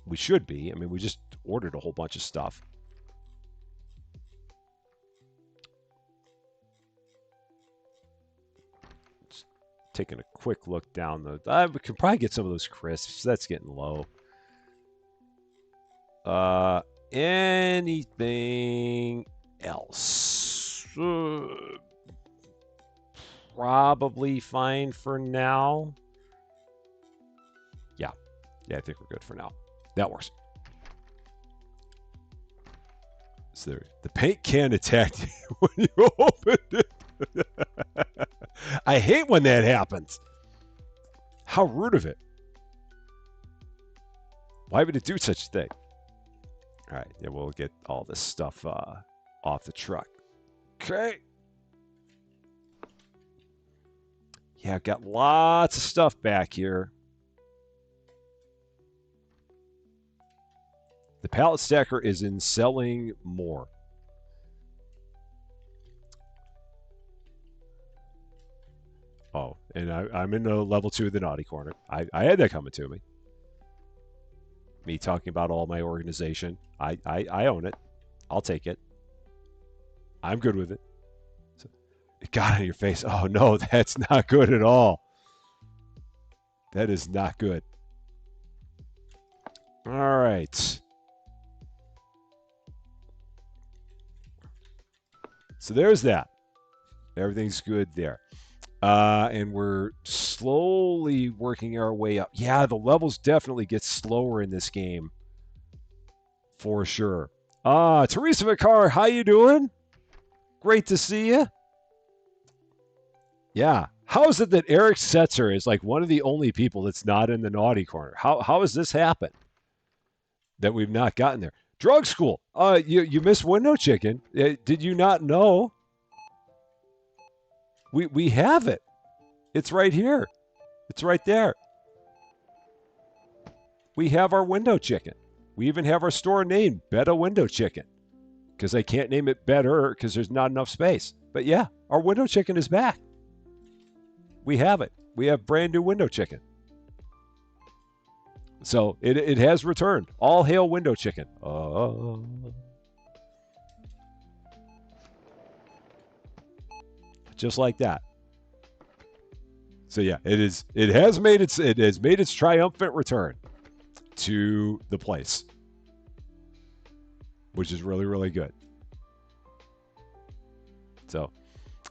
We should be. I mean, we just ordered a whole bunch of stuff. Just taking a quick look down the... we could probably get some of those crisps. That's getting low. Anything else? Probably fine for now. Yeah, I think we're good for now. That works. So there, the paint can attack you when you open it. I hate when that happens. How rude of it. Why would it do such a thing? All right, yeah, we'll get all this stuff off the truck. Okay. Yeah, I've got lots of stuff back here. The pallet stacker is in selling more. Oh, and I'm in the level 2 of the naughty corner. I had that coming to me. Me talking about all my organization. I own it. I'll take it. I'm good with it. So, it got on your face. Oh, no, that's not good at all. That is not good. All right. So there's that. Everything's good there. And we're slowly working our way up. Yeah, the levels definitely get slower in this game. For sure. Teresa Vicar, how you doing? Great to see you. Yeah. How is it that Eric Setzer is like one of the only people that's not in the naughty corner? How has this happened? That we've not gotten there. Drug school. You missed Window Chicken. Did you not know? We have it. It's right here. It's right there. We have our window chicken. We even have our store name, Betta Window Chicken, because I can't name it better because there's not enough space. But yeah, our window chicken is back. We have it. We have brand new window chicken. So it has returned. All hail window chicken. Just like that. So yeah, it has made its triumphant return to the place, which is really, really good. So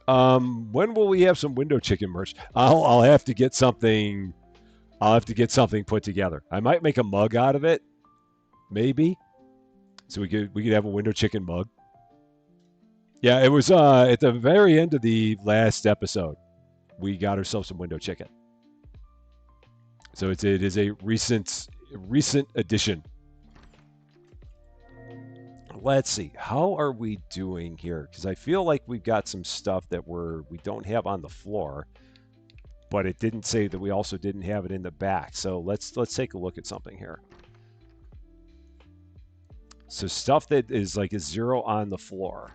when will we have some window chicken merch? I'll have to get something. I'll have to get something put together. I might make a mug out of it, maybe. So we could have a window chicken mug. Yeah, it was at the very end of the last episode. We got ourselves some window chicken. So it is a recent addition. Let's see. How are we doing here? Because I feel like we've got some stuff that we don't have on the floor, but it didn't say that we also didn't have it in the back. So let's take a look at something here. So stuff that is like a 0 on the floor.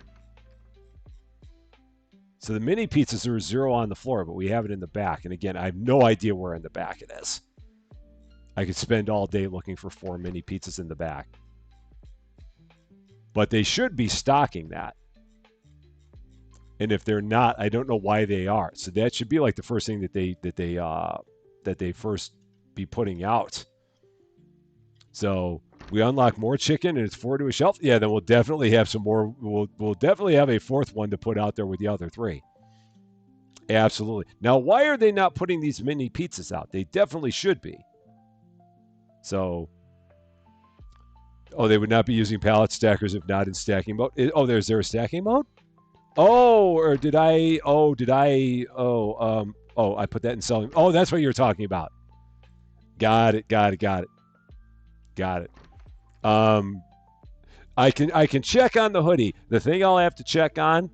So the mini pizzas are 0 on the floor, but we have it in the back. And again, I have no idea where in the back it is. I could spend all day looking for 4 mini pizzas in the back. But they should be stocking that. And if they're not, I don't know why they are. So that should be like the first thing that they first be putting out. So we unlock more chicken and it's 4 to a shelf. Yeah, then we'll definitely have some more. We'll definitely have a 4th one to put out there with the other 3. Absolutely. Now, why are they not putting these mini pizzas out? They definitely should be. So, they would not be using pallet stackers if not in stacking mode. Is there a stacking mode? I put that in selling. Oh, that's what you're talking about. Got it. I can check on the hoodie. The thing I'll have to check on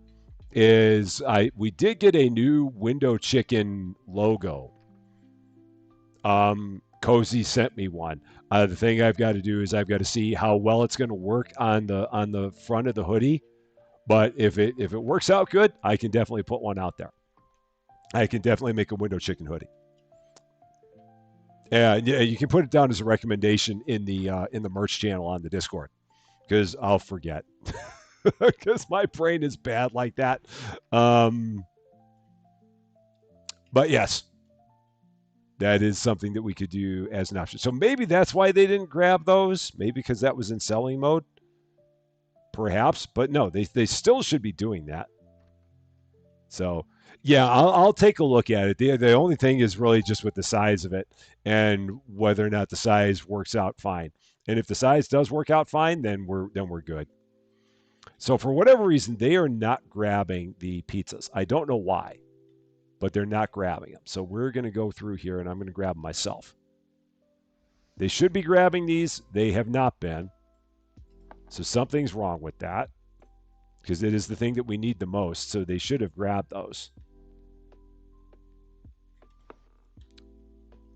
is we did get a new window chicken logo. Cozy sent me one. The thing I've got to do is I've got to see how well it's going to work on the front of the hoodie. But if it works out good, I can definitely put one out there. I can definitely make a window chicken hoodie. Yeah, you can put it down as a recommendation in the merch channel on the Discord, because I'll forget, because my brain is bad like that. But yes, that is something that we could do as an option. So maybe that's why they didn't grab those. Maybe because that was in selling mode. Perhaps, but no, they still should be doing that. So yeah, I'll take a look at it. The only thing is really just with the size of it and whether or not the size works out fine. And if the size does work out fine, then we're good. So for whatever reason, they are not grabbing the pizzas. I don't know why, but they're not grabbing them. So we're going to go through here and I'm going to grab them myself. They should be grabbing these. They have not been. So something's wrong with that, because it is the thing that we need the most. So they should have grabbed those.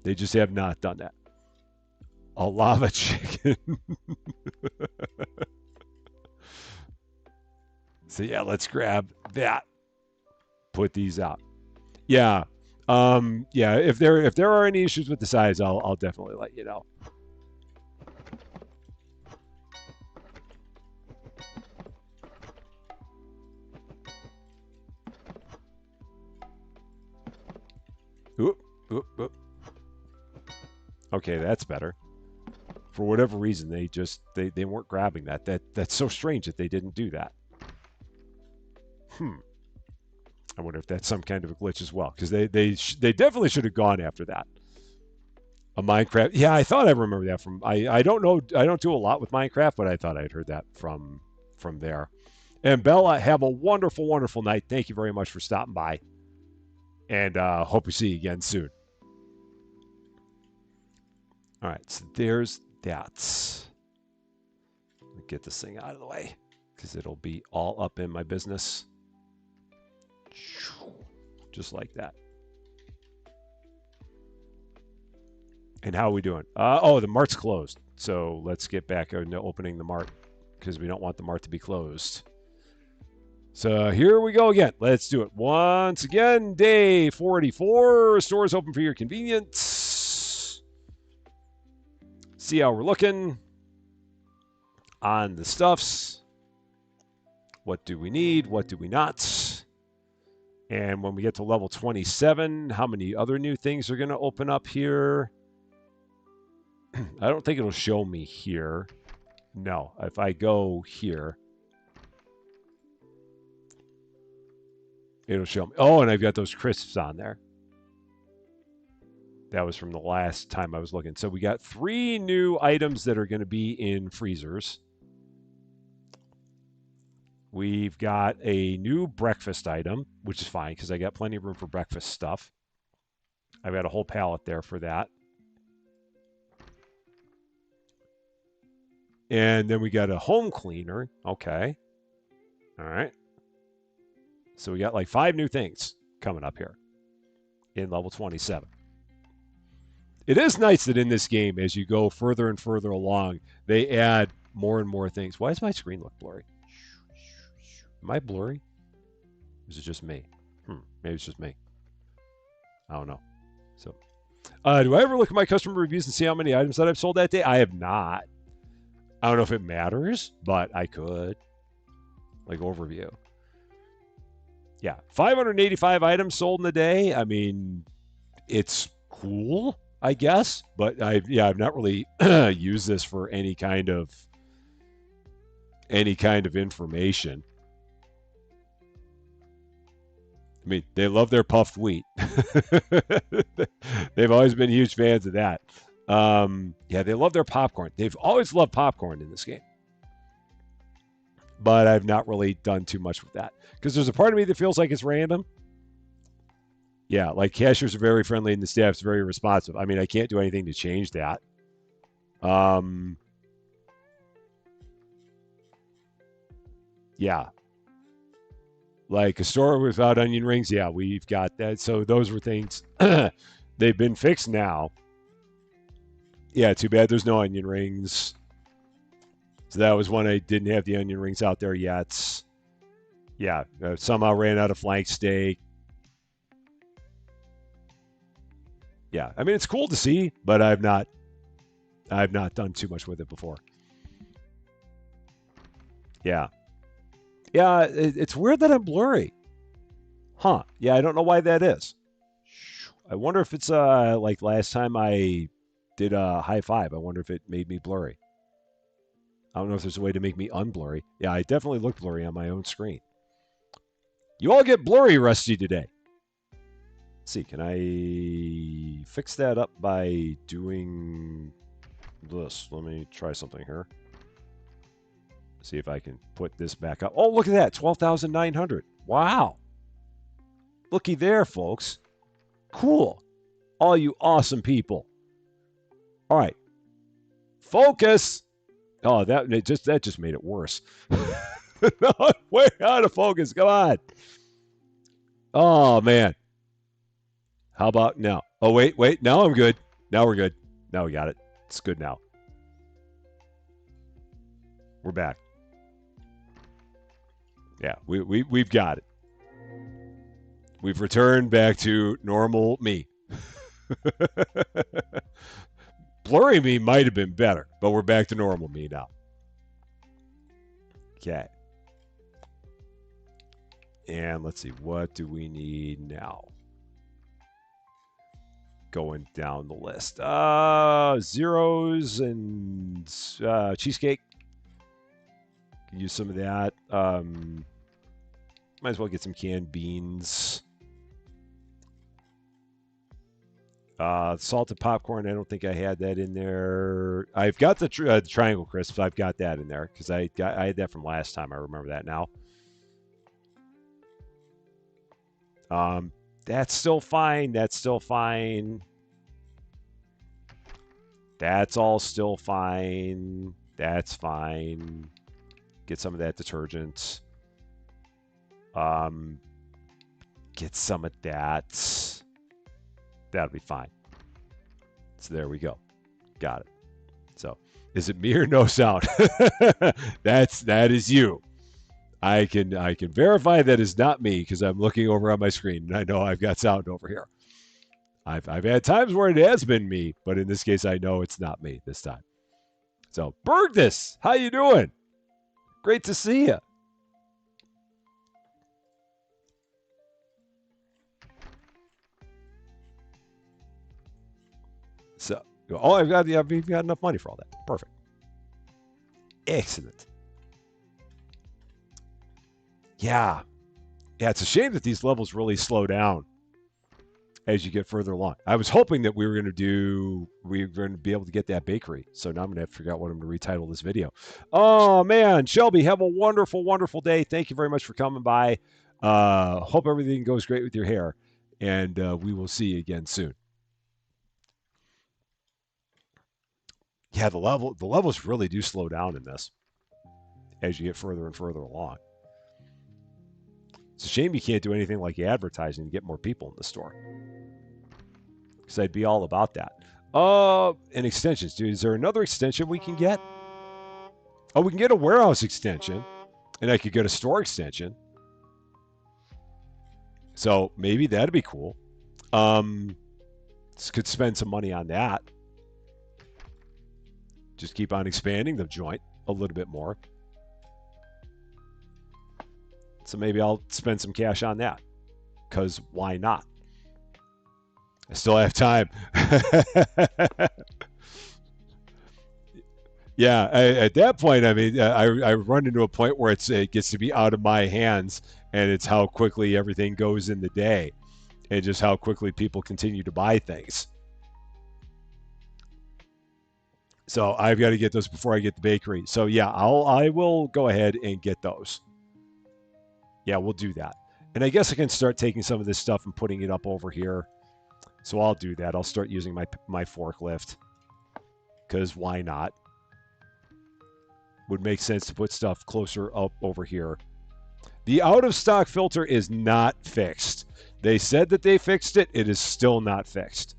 They just have not done that. A lava chicken. So yeah, let's grab that. Put these out. Yeah. Yeah, if there are any issues with the size, I'll definitely let you know. Oop, oop, oop. Okay, that's better. For whatever reason, they weren't grabbing that. That's so strange that they didn't do that. I wonder if that's some kind of a glitch as well, because they definitely should have gone after that. A Minecraft. Yeah, I thought I remember that from. I don't know. I don't do a lot with Minecraft, but I thought I'd heard that from there. And Bella, have a wonderful, wonderful night. Thank you very much for stopping by, and hope we see you again soon. All right, so there's that. Let me get this thing out of the way, because it'll be all up in my business. just like that. And how are we doing? Oh, the Mart's closed. So let's get back into opening the Mart because we don't want the Mart to be closed. So here we go again. Let's do it. Once again, day 44. Stores open for your convenience. See how we're looking on the stuffs. What do we need? What do we not? And when we get to level 27, how many other new things are going to open up here? I don't think it'll show me here. No, if I go here, it'll show me. Oh, and I've got those crisps on there. That was from the last time I was looking. So we got 3 new items that are going to be in freezers. We've got a new breakfast item, which is fine because I got plenty of room for breakfast stuff. I've got a whole pallet there for that. And then we got a home cleaner. Okay. All right. So we got like 5 new things coming up here in level 27. It is nice that in this game, as you go further and further along, they add more and more things. Why does my screen look blurry? Am I blurry? Or is it just me? Maybe it's just me. I don't know. So, do I ever look at my customer reviews and see how many items that I've sold that day? I have not. I don't know if it matters, but I could. Like overview. Yeah, 585 items sold in a day. I mean, it's cool, I guess, but I've not really used this for any kind of information. I mean, they love their puffed wheat. They've always been huge fans of that. Yeah, they love their popcorn. They've always loved popcorn in this game. But I've not really done too much with that. Because there's a part of me that feels like it's random. Yeah, like cashiers are very friendly and the staff's very responsive. I mean, I can't do anything to change that. Yeah. Like a store without onion rings, yeah, we've got that. So those were things. They've been fixed now. Yeah, too bad there's no onion rings. So that was one I didn't have the onion rings out there yet. Yeah, somehow ran out of flank steak. Yeah, I mean it's cool to see, but I've not done too much with it before. Yeah, yeah, it's weird that I'm blurry. Huh? Yeah, I don't know why that is. I wonder if it's like last time I did a high five. I wonder if it made me blurry. I don't know if there's a way to make me unblurry. Yeah, I definitely look blurry on my own screen. You all get blurry, Rusty, today. Let's see, can I fix that up by doing this? Let me try something here. See if I can put this back up. Oh, look at that, 12,900. Wow. Looky there, folks. Cool. All you awesome people. All right. Focus. Oh, that just made it worse. No, way out of focus. Come on. Oh man. How about now? Oh wait. Now I'm good. Now we're good. Now we got it. It's good now. We're back. Yeah, we've got it. We've returned back to normal me. Blurry me might have been better, but we're back to normal me now. Okay. And let's see, what do we need now? Going down the list. Zeros and cheesecake. Use some of that. Might as well get some canned beans. Salted popcorn. I don't think I had that in there. I've got the triangle crisps. I've got that in there because I had that from last time. I remember that now. That's still fine. That's still fine. That's all still fine. That's fine. Get some of that detergent. get some of that. That'll be fine. So there we go. Got it. So is it me or no sound? That is you. I can verify that is not me because I'm looking over on my screen and I know I've got sound over here. I've had times where it has been me, but in this case I know it's not me this time. So Bergdus, how you doing? Great to see you. So I've got enough money for all that. Perfect. Excellent. Yeah. Yeah, it's a shame that these levels really slow down as you get further along. I was hoping that we were going to be able to get that bakery. So now I'm going to have to figure out what I'm going to retitle this video. Oh man, Shelby, have a wonderful, wonderful day. Thank you very much for coming by. Hope everything goes great with your hair, and we will see you again soon. Yeah, the levels really do slow down in this as you get further and further along. It's a shame you can't do anything like advertising to get more people in the store. Because I'd be all about that. And extensions, dude. Is there another extension we can get? Oh, we can get a warehouse extension. And I could get a store extension. So maybe that'd be cool. Could spend some money on that. Just keep on expanding the joint a little bit more. So maybe I'll spend some cash on that. Because why not? I still have time. Yeah, at that point, I mean, I run into a point where it gets to be out of my hands, and it's how quickly everything goes in the day, and just how quickly people continue to buy things. So I've got to get those before I get the bakery. So yeah, I will go ahead and get those. Yeah, we'll do that. And I guess I can start taking some of this stuff and putting it up over here. So I'll do that. I'll start using my forklift. Because why not? Would make sense to put stuff closer up over here. The out-of-stock filter is not fixed. They said that they fixed it. It is still not fixed.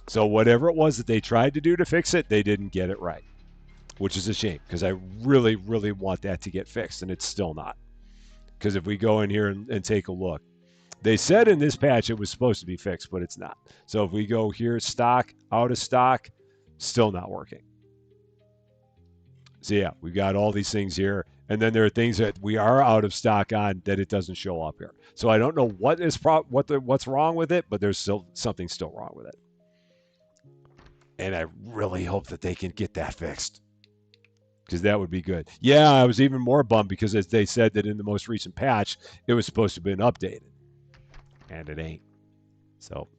So whatever it was that they tried to do to fix it, they didn't get it right. Which is a shame, because I really, really want that to get fixed, and it's still not. Because if we go in here and take a look, they said in this patch it was supposed to be fixed, but it's not. So if we go here, stock, out of stock, still not working. So yeah, we've got all these things here. And then there are things that we are out of stock on that it doesn't show up here. So I don't know what's wrong with it, but there's still something still wrong with it. And I really hope that they can get that fixed. Because that would be good. Yeah, I was even more bummed because as they said that in the most recent patch, it was supposed to have been updated. And it ain't. So,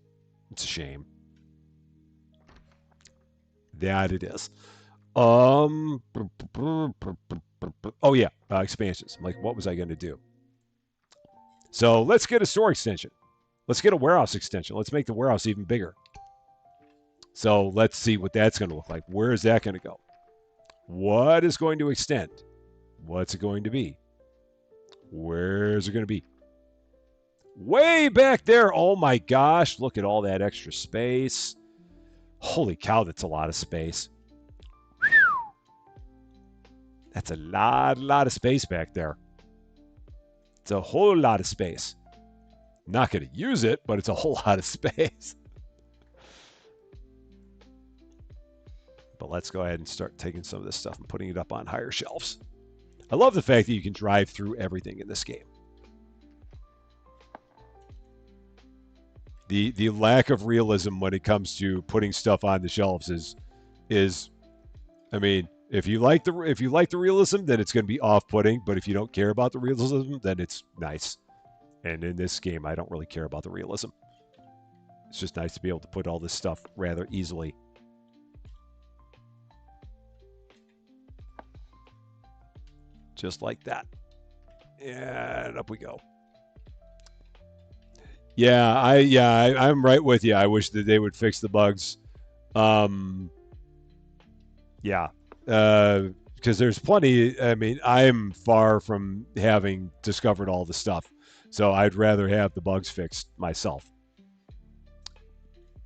it's a shame. That it is. Oh yeah, expansions. I'm like, what was I going to do? So, let's get a store extension. Let's get a warehouse extension. Let's make the warehouse even bigger. So, let's see what that's going to look like. Where is that going to go? What is going to extend? What's it going to be? Where's it going to be? Way back there. Oh my gosh. Look at all that extra space. Holy cow, that's a lot of space. That's a lot of space back there. It's a whole lot of space. I'm not going to use it, but it's a whole lot of space. But let's go ahead and start taking some of this stuff and putting it up on higher shelves. I love the fact that you can drive through everything in this game. The lack of realism when it comes to putting stuff on the shelves is I mean, if you like the realism, then it's going to be off-putting, but if you don't care about the realism, then it's nice. And in this game, I don't really care about the realism. It's just nice to be able to put all this stuff rather easily. Just like that. And up we go. Yeah, I'm right with you. I wish that they would fix the bugs. Yeah. Because there's plenty. I mean, I'm far from having discovered all the stuff. So I'd rather have the bugs fixed myself.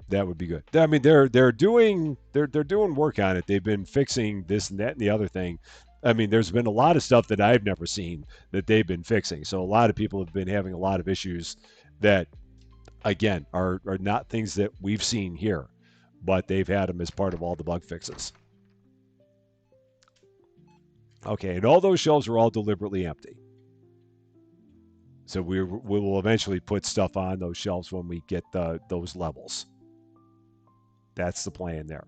That would be good. I mean, they're doing work on it. They've been fixing this and that and the other thing. I mean, there's been a lot of stuff that I've never seen that they've been fixing. So a lot of people have been having a lot of issues that, again, are not things that we've seen here, but they've had them as part of all the bug fixes. Okay, and all those shelves are all deliberately empty. So we will eventually put stuff on those shelves when we get those levels. That's the plan there.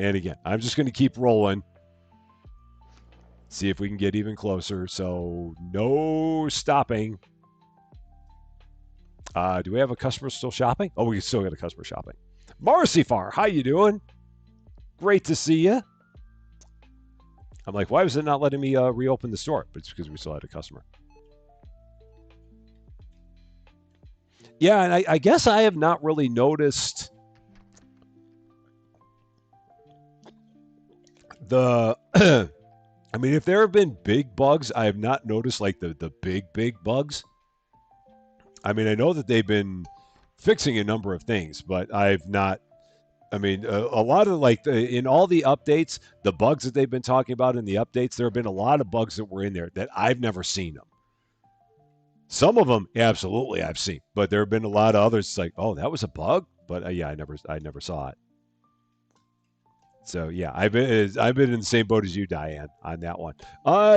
And again, I'm just going to keep rolling. See if we can get even closer. So no stopping. Do we have a customer still shopping? Oh, we still got a customer shopping. Marcyfar, how you doing? Great to see you. I'm like, why was it not letting me reopen the store? But it's because we still had a customer. Yeah, and I guess I have not really noticed the I mean, if there have been big bugs, I have not noticed like the big bugs. I mean, I know that they've been fixing a number of things, but I've not. I mean, a lot of like in all the updates, the bugs that they've been talking about in the updates, there have been a lot of bugs that were in there that I've never seen them. Some of them, absolutely, I've seen, but there have been a lot of others. It's like, oh, that was a bug, but yeah, I never saw it. So yeah, I've been in the same boat as you, Diane, on that one.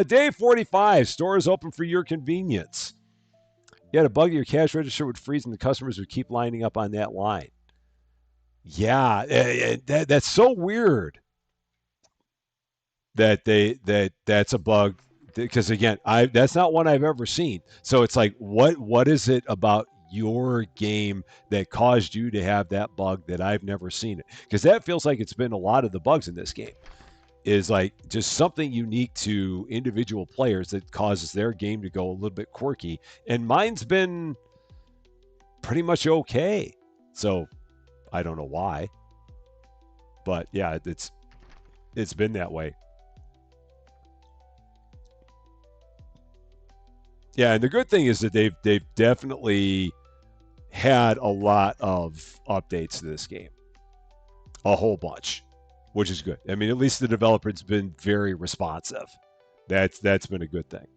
Day 45, store is open for your convenience. You had a bug, your cash register would freeze, and the customers would keep lining up on that line. Yeah, that's so weird that's a bug because again, I that's not one I've ever seen. So it's like, what is it about your game that caused you to have that bug that I've never seen it? Because that feels like it's been a lot of the bugs in this game is like just something unique to individual players that causes their game to go a little bit quirky. And mine's been pretty much okay. So I don't know why, but yeah, it's been that way. Yeah, and the good thing is that they've definitely had a lot of updates to this game, a whole bunch, which is good. I mean, at least the developer's been very responsive. That's been a good thing.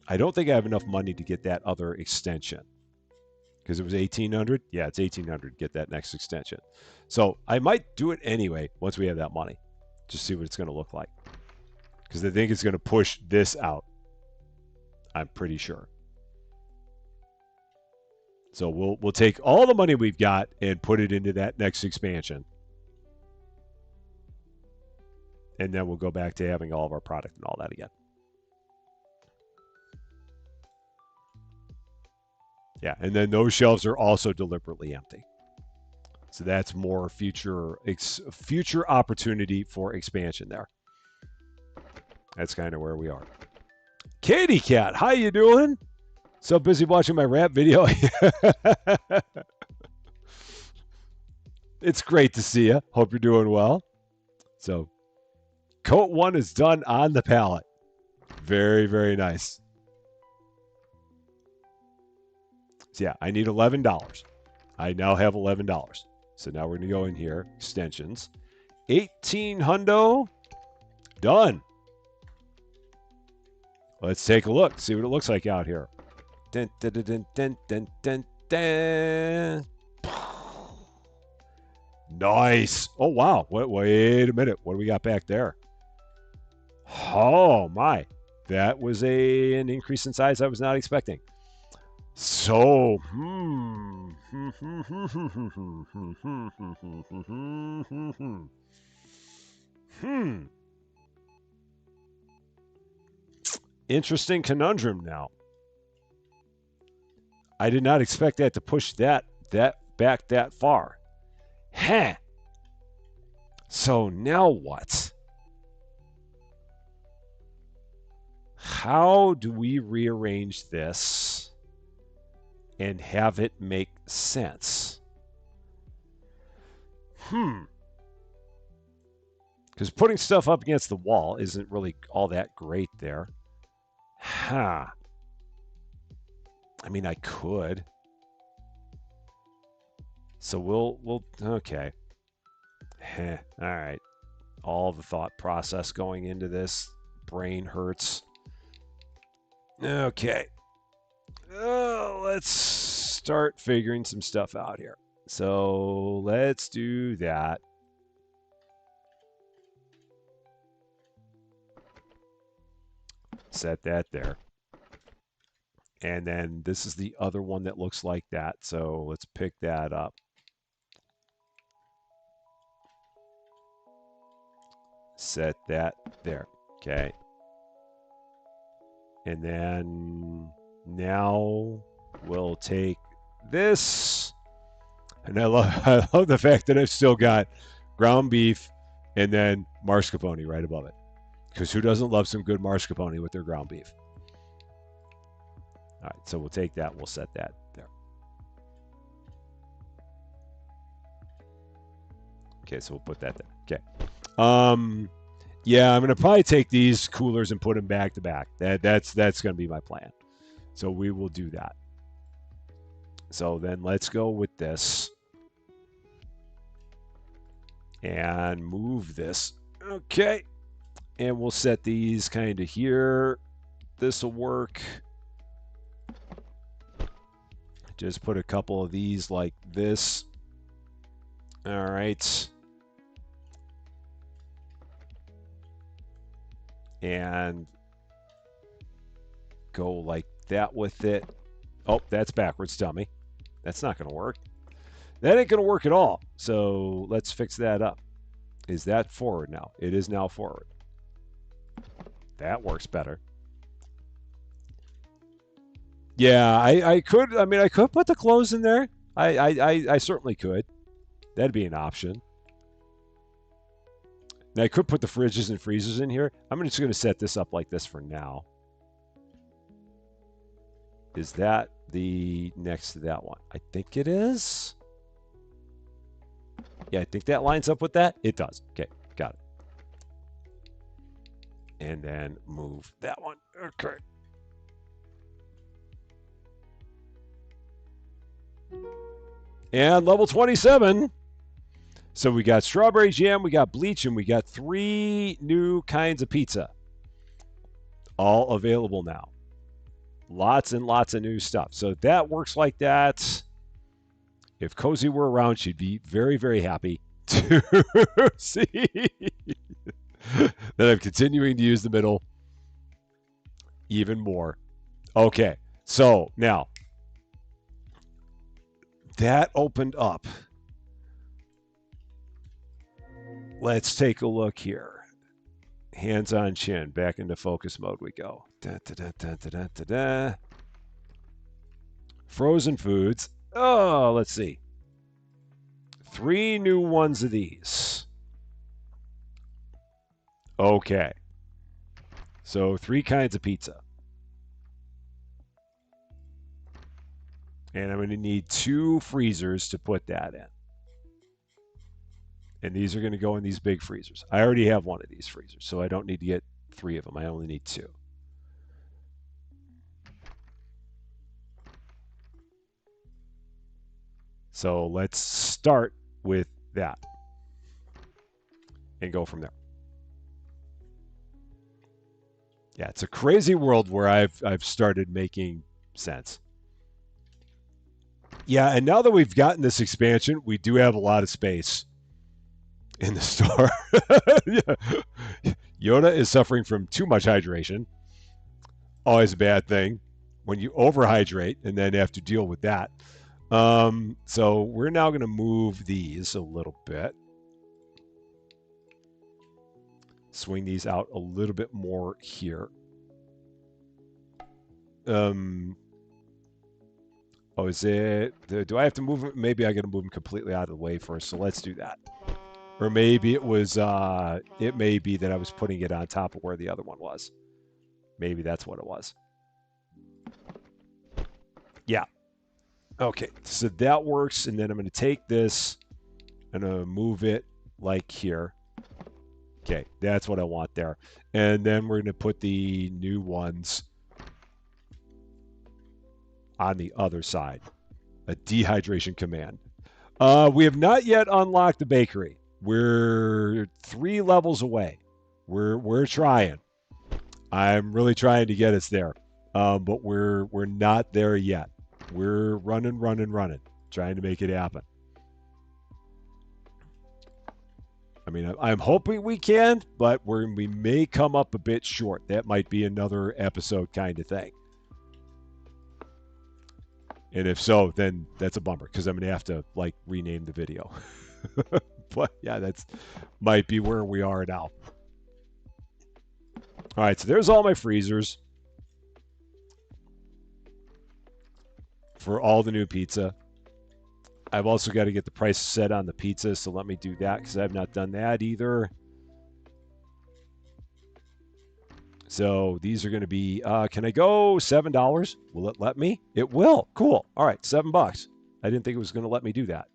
I don't think I have enough money to get that other extension because it was 1,800. Yeah, it's 1,800. Get that next extension. So I might do it anyway once we have that money, just see what it's going to look like because I think it's going to push this out. I'm pretty sure. So we'll take all the money we've got and put it into that next expansion. And then we'll go back to having all of our product and all that again. Yeah, and then those shelves are also deliberately empty. So that's more future opportunity for expansion there. That's kind of where we are. Katie Cat, how you doing? So busy watching my rap video. It's great to see you. Hope you're doing well. So, coat 1 is done on the pallet. Very, very nice. So, yeah, I need $11. I now have $11. So now we're going to go in here, extensions. 18 hundo, done. Let's take a look, see what it looks like out here. Dun, dun, dun, dun, dun, dun, dun. Nice. Oh, wow. Wait a minute. What do we got back there? Oh, my. That was an increase in size I was not expecting. So, Interesting conundrum now. I did not expect that to push that back that far. Huh. So now what? How do we rearrange this and have it make sense? Because Because putting stuff up against the wall isn't really all that great there. Huh. I mean, I could. So we'll okay. Heh. All right. All the thought process going into this. Brain hurts. Okay. Let's start figuring some stuff out here. So let's do that. Set that there. And then this is the other one that looks like that. So let's pick that up. Set that there. Okay. And then now we'll take this. And I love the fact that I've still got ground beef and then mascarpone right above it. Because who doesn't love some good mascarpone with their ground beef? All right, so we'll take that. We'll set that there. Okay, so we'll put that there. Okay. Yeah, I'm gonna probably take these coolers and put them back to back. That's gonna be my plan. So we will do that. So then let's go with this and move this. Okay, and we'll set these kind of here. This will work. Just put a couple of these like this. All right. And go like that with it. Oh, that's backwards, dummy. That's not going to work. That ain't going to work at all. So let's fix that up. Is that forward now? It is now forward. That works better. Yeah, I could. I mean, I could put the clothes in there. I certainly could. That'd be an option. Now I could put the fridges and freezers in here. I'm just going to set this up like this for now. Is that the next to that one? I think it is. Yeah, I think that lines up with that. It does. Okay, got it. And then move that one. Okay. And level 27. So we got strawberry jam, we got bleach, and we got 3 new kinds of pizza. All available now. Lots and lots of new stuff. So that works like that. If Cozy were around, she'd be very, very happy to see that I'm continuing to use the middle even more. Okay, so now that opened up. Let's take a look here. Hands on chin. Back into focus mode we go. Da, da, da, da, da, da, da, da. Frozen foods. Oh, let's see. 3 new ones of these. Okay. So 3 kinds of pizza. And I'm going to need 2 freezers to put that in. And these are going to go in these big freezers. I already have one of these freezers, so I don't need to get 3 of them. I only need 2. So let's start with that and go from there. Yeah, it's a crazy world where I've started making sense. Yeah, and now that we've gotten this expansion, we do have a lot of space in the store. Yeah. Yoda is suffering from too much hydration. Always a bad thing when you overhydrate and then have to deal with that. So we're now going to move these a little bit. Swing these out a little bit more here. Oh, is it? Do I have to move them? Maybe I got to move them completely out of the way first. So let's do that. Or maybe it was. It may be that I was putting it on top of where the other one was. Maybe that's what it was. Yeah. Okay. So that works. And then I'm going to take this and move it like here. Okay, that's what I want there. And then we're going to put the new ones on the other side. A dehydration command. We have not yet unlocked the bakery. We're 3 levels away. We're trying. I'm really trying to get us there, but we're not there yet. We're running, trying to make it happen. I mean, I'm hoping we can, but we may come up a bit short. That might be another episode kind of thing. And if so, then that's a bummer because I'm gonna have to like rename the video. But yeah, that's might be where we are now. All right, so there's all my freezers for all the new pizza. I've also got to get the price set on the pizza, so let me do that because I've not done that either. So these are going to be, can I go $7? Will it let me? It will. Cool. All right, $7. I didn't think it was going to let me do that.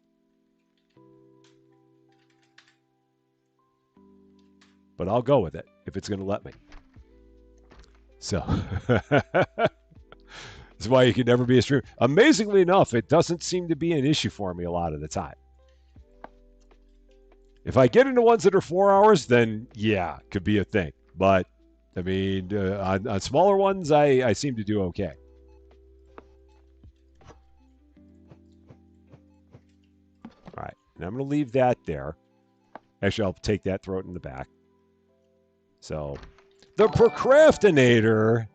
But I'll go with it if it's going to let me. So that's why you can never be a streamer. Amazingly enough, it doesn't seem to be an issue for me a lot of the time. If I get into ones that are 4 hours, then yeah, could be a thing. But I mean, on smaller ones, I seem to do okay. All right, and I'm going to leave that there. Actually, I'll take that, throw it in the back. So, the procrastinator.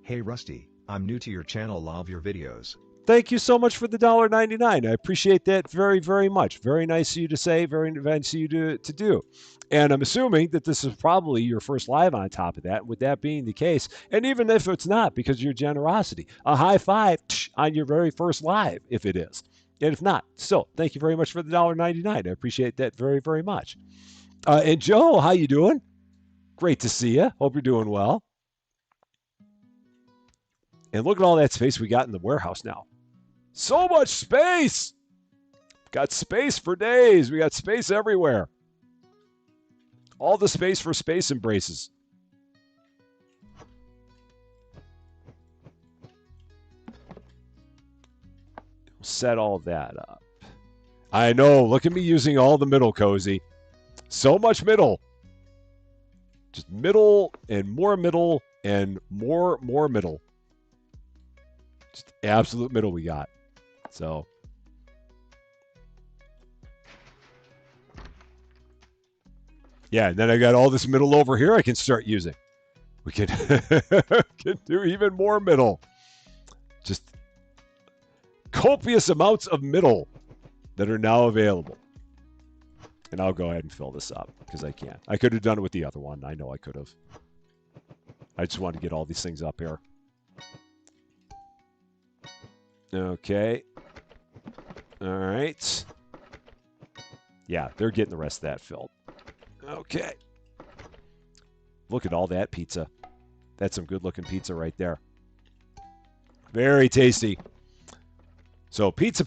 Hey Rusty, I'm new to your channel, love your videos. Thank you so much for the $1.99. I appreciate that very, very much. Very nice of you to say, very nice of you to do. And I'm assuming that this is probably your first live on top of that. With that being the case, and even if it's not, because of your generosity, a high five on your very first live, if it is. And if not, still, thank you very much for the $1.99. I appreciate that very, very much. And Joe, how you doing? Great to see you. Hope you're doing well. And look at all that space we got in the warehouse now. So much space. Got space for days. We got space everywhere. All the space for space embraces. Set all that up. I know. Look at me using all the middle, Cozy. So much middle. Just middle and more middle and more middle. Just absolute middle we got. So. Yeah, and then I got all this middle over here I can start using. We can, can do even more middle. Just copious amounts of middle that are now available. And I'll go ahead and fill this up because I can. I could have done it with the other one. I know I could have. I just want to get all these things up here. Okay. All right. Yeah, they're getting the rest of that filled. Okay. Look at all that pizza. That's some good-looking pizza right there. Very tasty. So pizza.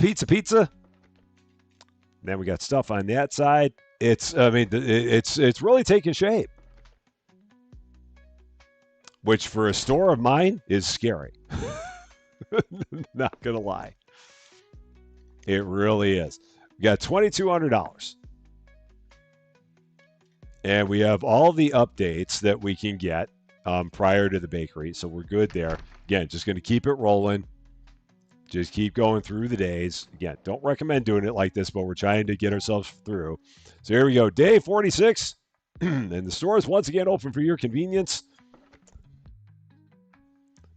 Then we got stuff on that side. It's really taking shape. Which for a store of mine is scary. Not gonna lie. It really is. We got $2,200. And we have all the updates that we can get prior to the bakery. So we're good there. Again, just going to keep it rolling. Just keep going through the days. Again, don't recommend doing it like this, but we're trying to get ourselves through. So here we go. Day 46. And the store is once again open for your convenience.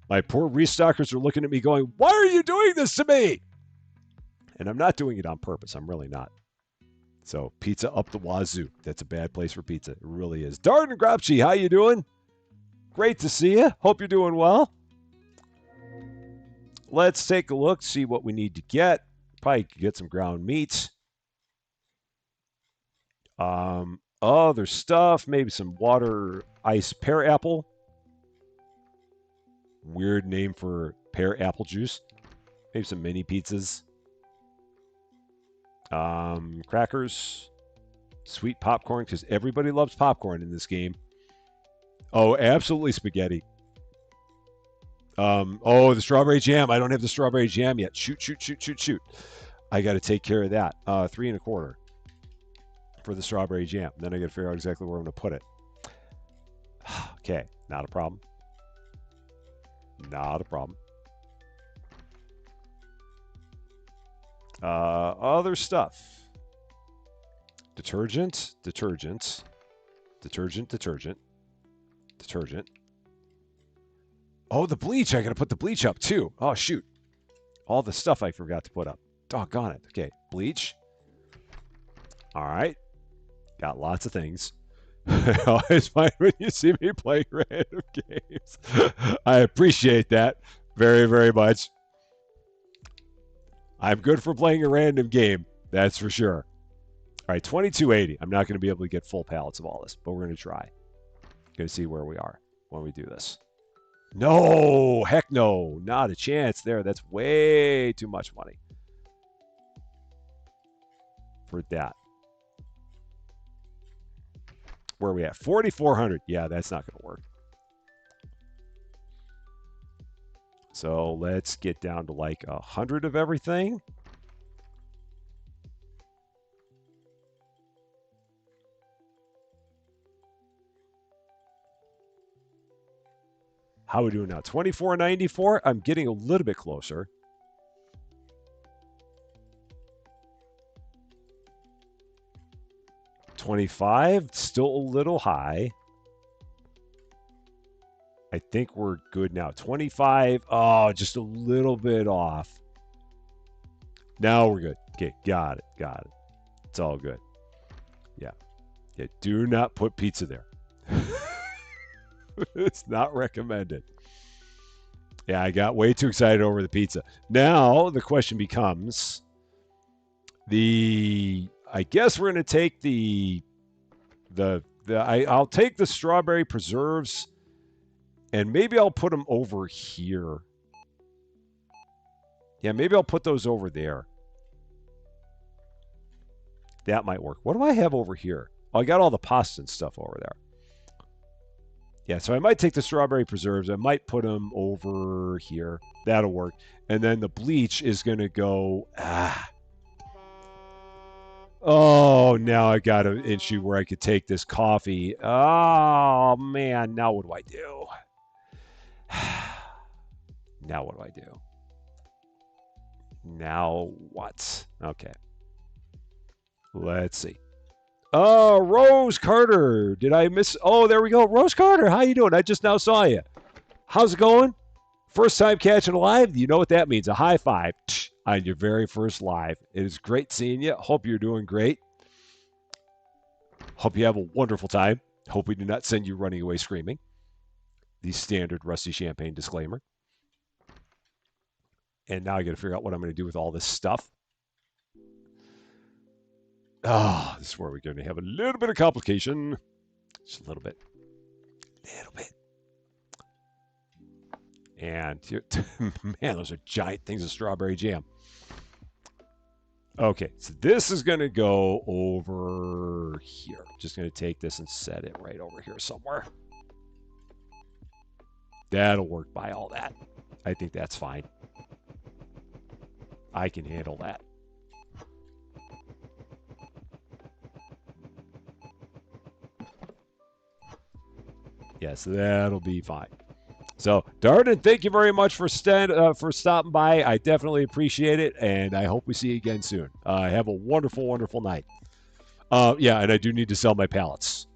My poor restockers are looking at me going, why are you doing this to me? And I'm not doing it on purpose. I'm really not. So pizza up the wazoo. That's a bad place for pizza. It really is. Darden Gropchi, how you doing? Great to see you. Hope you're doing well. Let's take a look, see what we need to get. Probably get some ground meats. Other stuff, maybe some water ice pear apple. Weird name for pear apple juice. Maybe some mini pizzas. Crackers. Sweet popcorn, because everybody loves popcorn in this game. Oh, absolutely spaghetti. Oh, the strawberry jam. I don't have the strawberry jam yet. Shoot, shoot, shoot, shoot, shoot. I got to take care of that. 3.25 for the strawberry jam. Then I got to figure out exactly where I'm going to put it. Okay, not a problem. Not a problem. Other stuff. Detergent, detergent, detergent, detergent, detergent. Oh, the bleach. I got to put the bleach up too. Oh, shoot. All the stuff I forgot to put up. Doggone it. Okay, bleach. All right. Got lots of things. I always find when you see me play random games. I appreciate that very, very much. I'm good for playing a random game, that's for sure. All right, 2280. I'm not going to be able to get full pallets of all this, but we're going to try. Going to see where we are when we do this. No, heck no, not a chance there. That's way too much money for that. Where are we at? 4,400. Yeah, that's not going to work. So let's get down to like 100 of everything. How are we doing now? 24.94. I'm getting a little bit closer. $25, still a little high. I think we're good now. 25, oh, just a little bit off. Now we're good. Okay, got it, got it. It's all good. Yeah. Yeah, do not put pizza there. It's not recommended. Yeah, I got way too excited over the pizza. Now the question becomes I guess we're going to take I'll take the strawberry preserves and maybe I'll put them over here. Yeah, maybe I'll put those over there. That might work. What do I have over here? Oh, I got all the pasta and stuff over there. Yeah, so I might take the strawberry preserves. I might put them over here. That'll work. And then the bleach is going to go... Oh, now I got an issue where I could take this coffee. Oh, man. Now what do I do? Now what do I do? Now what? Okay. Let's see. Oh, Rose Carter. Did I miss? Oh, there we go. Rose Carter, how you doing? I just now saw you. How's it going? First time catching a live? You know what that means. A high five on your very first live. It is great seeing you. Hope you're doing great. Hope you have a wonderful time. Hope we do not send you running away screaming. The standard Rusty Champagne disclaimer. And now I got to figure out what I'm going to do with all this stuff. Oh, this is where we're going to have a little bit of complication. Just a little bit. Little bit. And, man, those are giant things of strawberry jam. Okay, so this is going to go over here. Just going to take this and set it right over here somewhere. That'll work by all that. I think that's fine. I can handle that. Yes, that'll be fine. So, Darden, thank you very much for stopping by. I definitely appreciate it, and I hope we see you again soon. Have a wonderful, wonderful night. Yeah, and I do need to sell my pallets.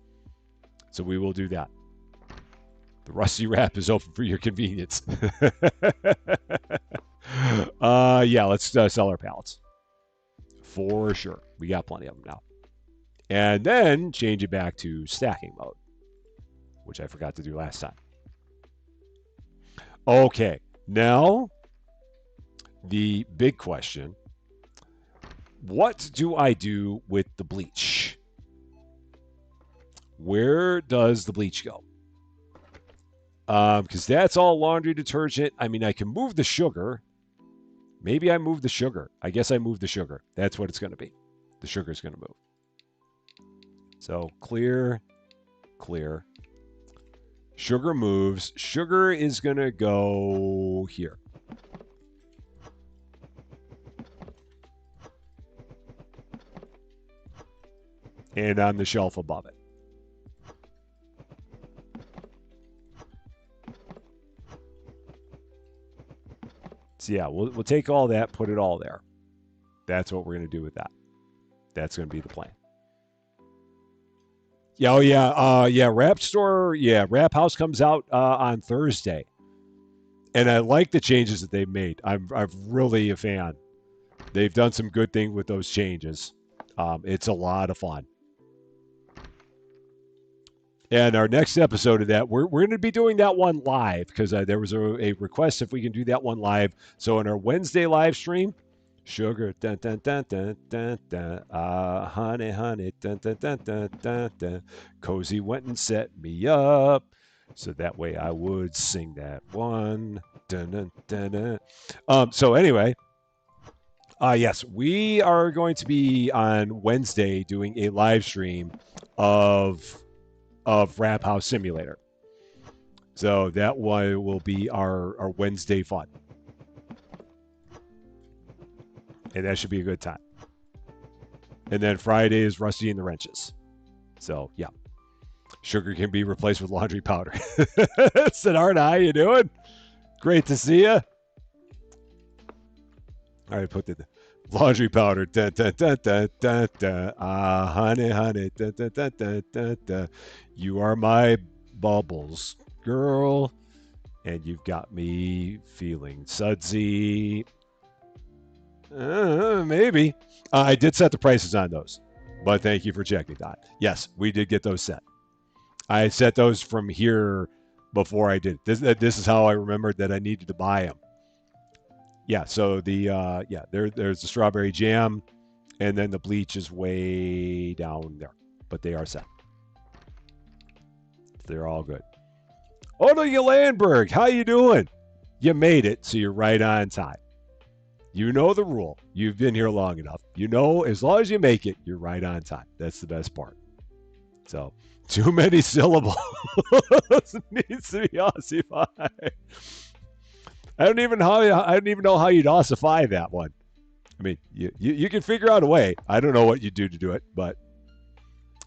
So we will do that. The Rusty Wrap is open for your convenience. Yeah, let's sell our pallets. For sure. We got plenty of them now. And then change it back to stacking mode, which I forgot to do last time. Okay, now the big question. What do I do with the bleach? Where does the bleach go? Because that's all laundry detergent. I mean, I can move the sugar. Maybe I move the sugar. I guess I move the sugar. That's what it's going to be. The sugar is going to move. So clear, clear. Sugar moves. Sugar is going to go here. And on the shelf above it. So yeah, we'll take all that, put it all there. That's what we're going to do with that. That's going to be the plan. Yeah, oh yeah, yeah. Wrap store, yeah. Wrap House comes out on Thursday, and I like the changes that they've made. I'm really a fan. They've done some good things with those changes. It's a lot of fun. And our next episode of that, we're going to be doing that one live because there was a request if we can do that one live. So in our Wednesday live stream, sugar, dun, dun, dun, dun, dun, dun, honey, honey, dun, dun, dun, dun, dun, dun. Cozy went and set me up. So that way I would sing that one. Dun, dun, dun, dun. So anyway, yes, we are going to be on Wednesday doing a live stream of Wrap House Simulator. So that one will be our Wednesday fun. And that should be a good time. And then Friday is Rusty and the Wrenches. So, yeah. Sugar can be replaced with laundry powder. Siddhartha, how you doing? Great to see you. All right, put the laundry powder. Da, da, da, da, da, da. Honey, honey. Da, da, da, da, da, da. You are my bubbles, girl. And you've got me feeling sudsy. Maybe. I did set the prices on those, but thank you for checking that. Yes, we did get those set. I set those from here before I did. This is how I remembered that I needed to buy them. Yeah, so there's the strawberry jam, and then the bleach is way down there, but they are set. They're all good. Odo Landberg, how you doing? You made it, so you're right on time. You know the rule. You've been here long enough. You know, as long as you make it, you're right on time. That's the best part. So, too many syllables needs to be ossified. I don't even know how you'd ossify that one. I mean, you can figure out a way. I don't know what you do to do it, but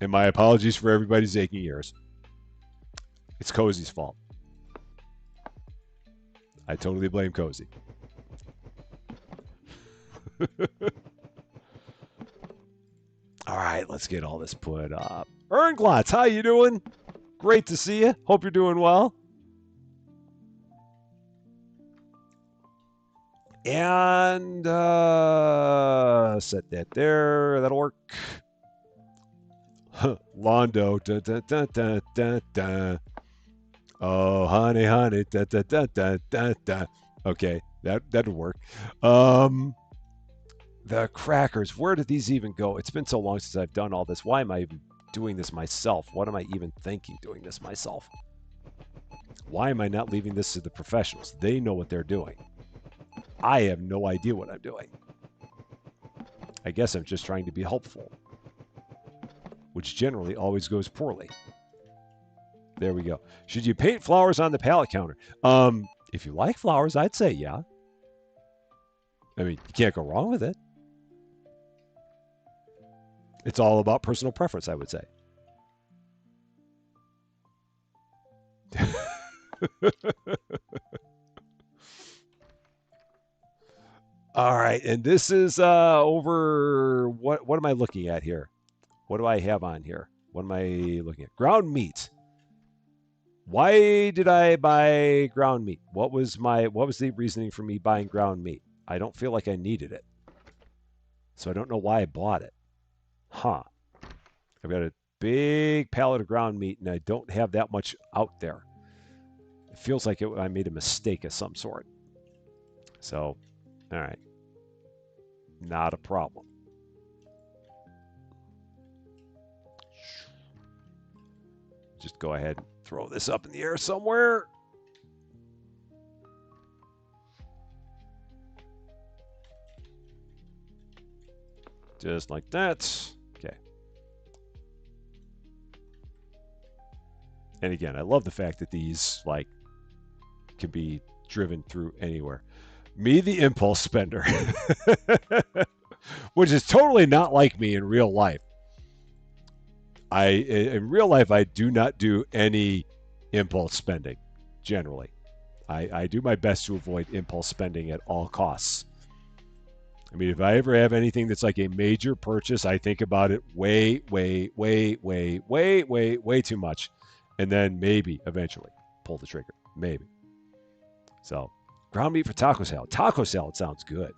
and my apologies for everybody's aching ears. It's Cozy's fault. I totally blame Cozy. All right, let's get all this put up. Ernglots, how you doing? Great to see you. Hope you're doing well. And set that there. That'll work. Londo. Da, da, da, da, da, da. Oh, honey, honey. Da, da, da, da, da, da. Okay, that'll work. The crackers, where did these even go? It's been so long since I've done all this. Why am I even doing this myself? What am I even thinking doing this myself? Why am I not leaving this to the professionals? They know what they're doing. I have no idea what I'm doing. I guess I'm just trying to be helpful, which generally always goes poorly. There we go. Should you paint flowers on the pallet counter? If you like flowers, I'd say yeah. I mean, you can't go wrong with it. It's all about personal preference, I would say. All right, and this is over. What am I looking at here? What do I have on here? What am I looking at? Ground meat. Why did I buy ground meat? What was the reasoning for me buying ground meat? I don't feel like I needed it. So I don't know why I bought it. Huh. I've got a big pallet of ground meat and I don't have that much out there. It feels like I made a mistake of some sort. So, all right. Not a problem. Just go ahead and throw this up in the air somewhere. Just like that. Okay. And again, I love the fact that these like can be driven through anywhere. Me, the impulse spender, which is totally not like me in real life. In real life I do not do any impulse spending generally. I do my best to avoid impulse spending at all costs. I mean, if I ever have anything that's like a major purchase, I think about it way too much, and then maybe eventually pull the trigger. Maybe. So, ground meat for taco salad. Taco salad sounds good.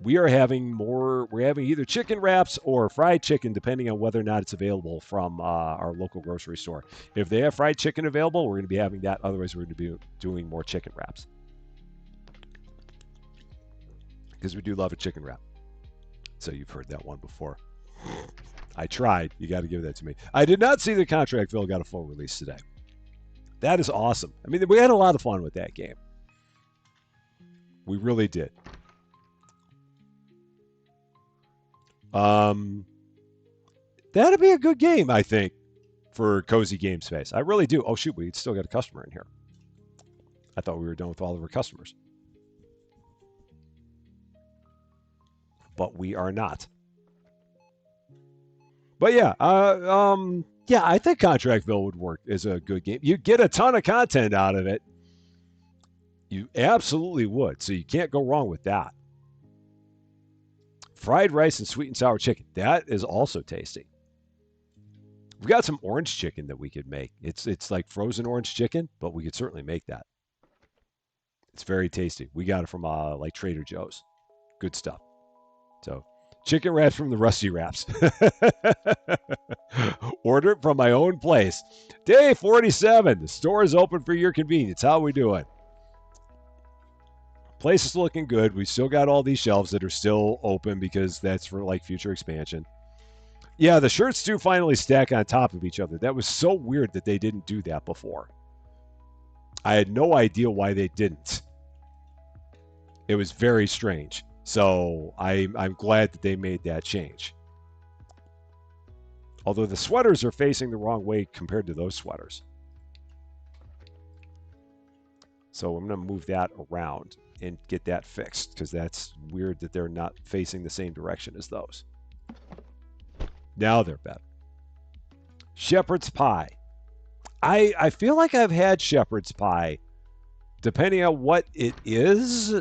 We are having more. We're having either chicken wraps or fried chicken, depending on whether or not it's available from our local grocery store. If they have fried chicken available, we're going to be having that. Otherwise, we're going to be doing more chicken wraps because we do love a chicken wrap. So you've heard that one before. I tried. You got to give that to me. I did not see the Contractville got a full release today. That is awesome. I mean, we had a lot of fun with that game. We really did. That'd be a good game, I think, for Cozy Game Space. I really do. Oh, shoot, we still got a customer in here. I thought we were done with all of our customers. But we are not. But yeah, yeah, I think Contractville would work as a good game. You get a ton of content out of it. You absolutely would. So you can't go wrong with that. Fried rice and sweet and sour chicken. That is also tasty. We've got some orange chicken that we could make. It's like frozen orange chicken, but we could certainly make that. It's very tasty. We got it from like Trader Joe's. Good stuff. So chicken wraps from the Rusty Wraps. Order it from my own place. Day 47. The store is open for your convenience. How we doing? Place is looking good. We still got all these shelves that are still open because that's for like future expansion. Yeah, the shirts do finally stack on top of each other. That was so weird that they didn't do that before. I had no idea why they didn't. It was very strange. So I'm glad that they made that change. Although the sweaters are facing the wrong way compared to those sweaters. So I'm going to move that around and get that fixed because that's weird that they're not facing the same direction as those. Now they're better. Shepherd's pie. I feel like I've had shepherd's pie. Depending on what it is,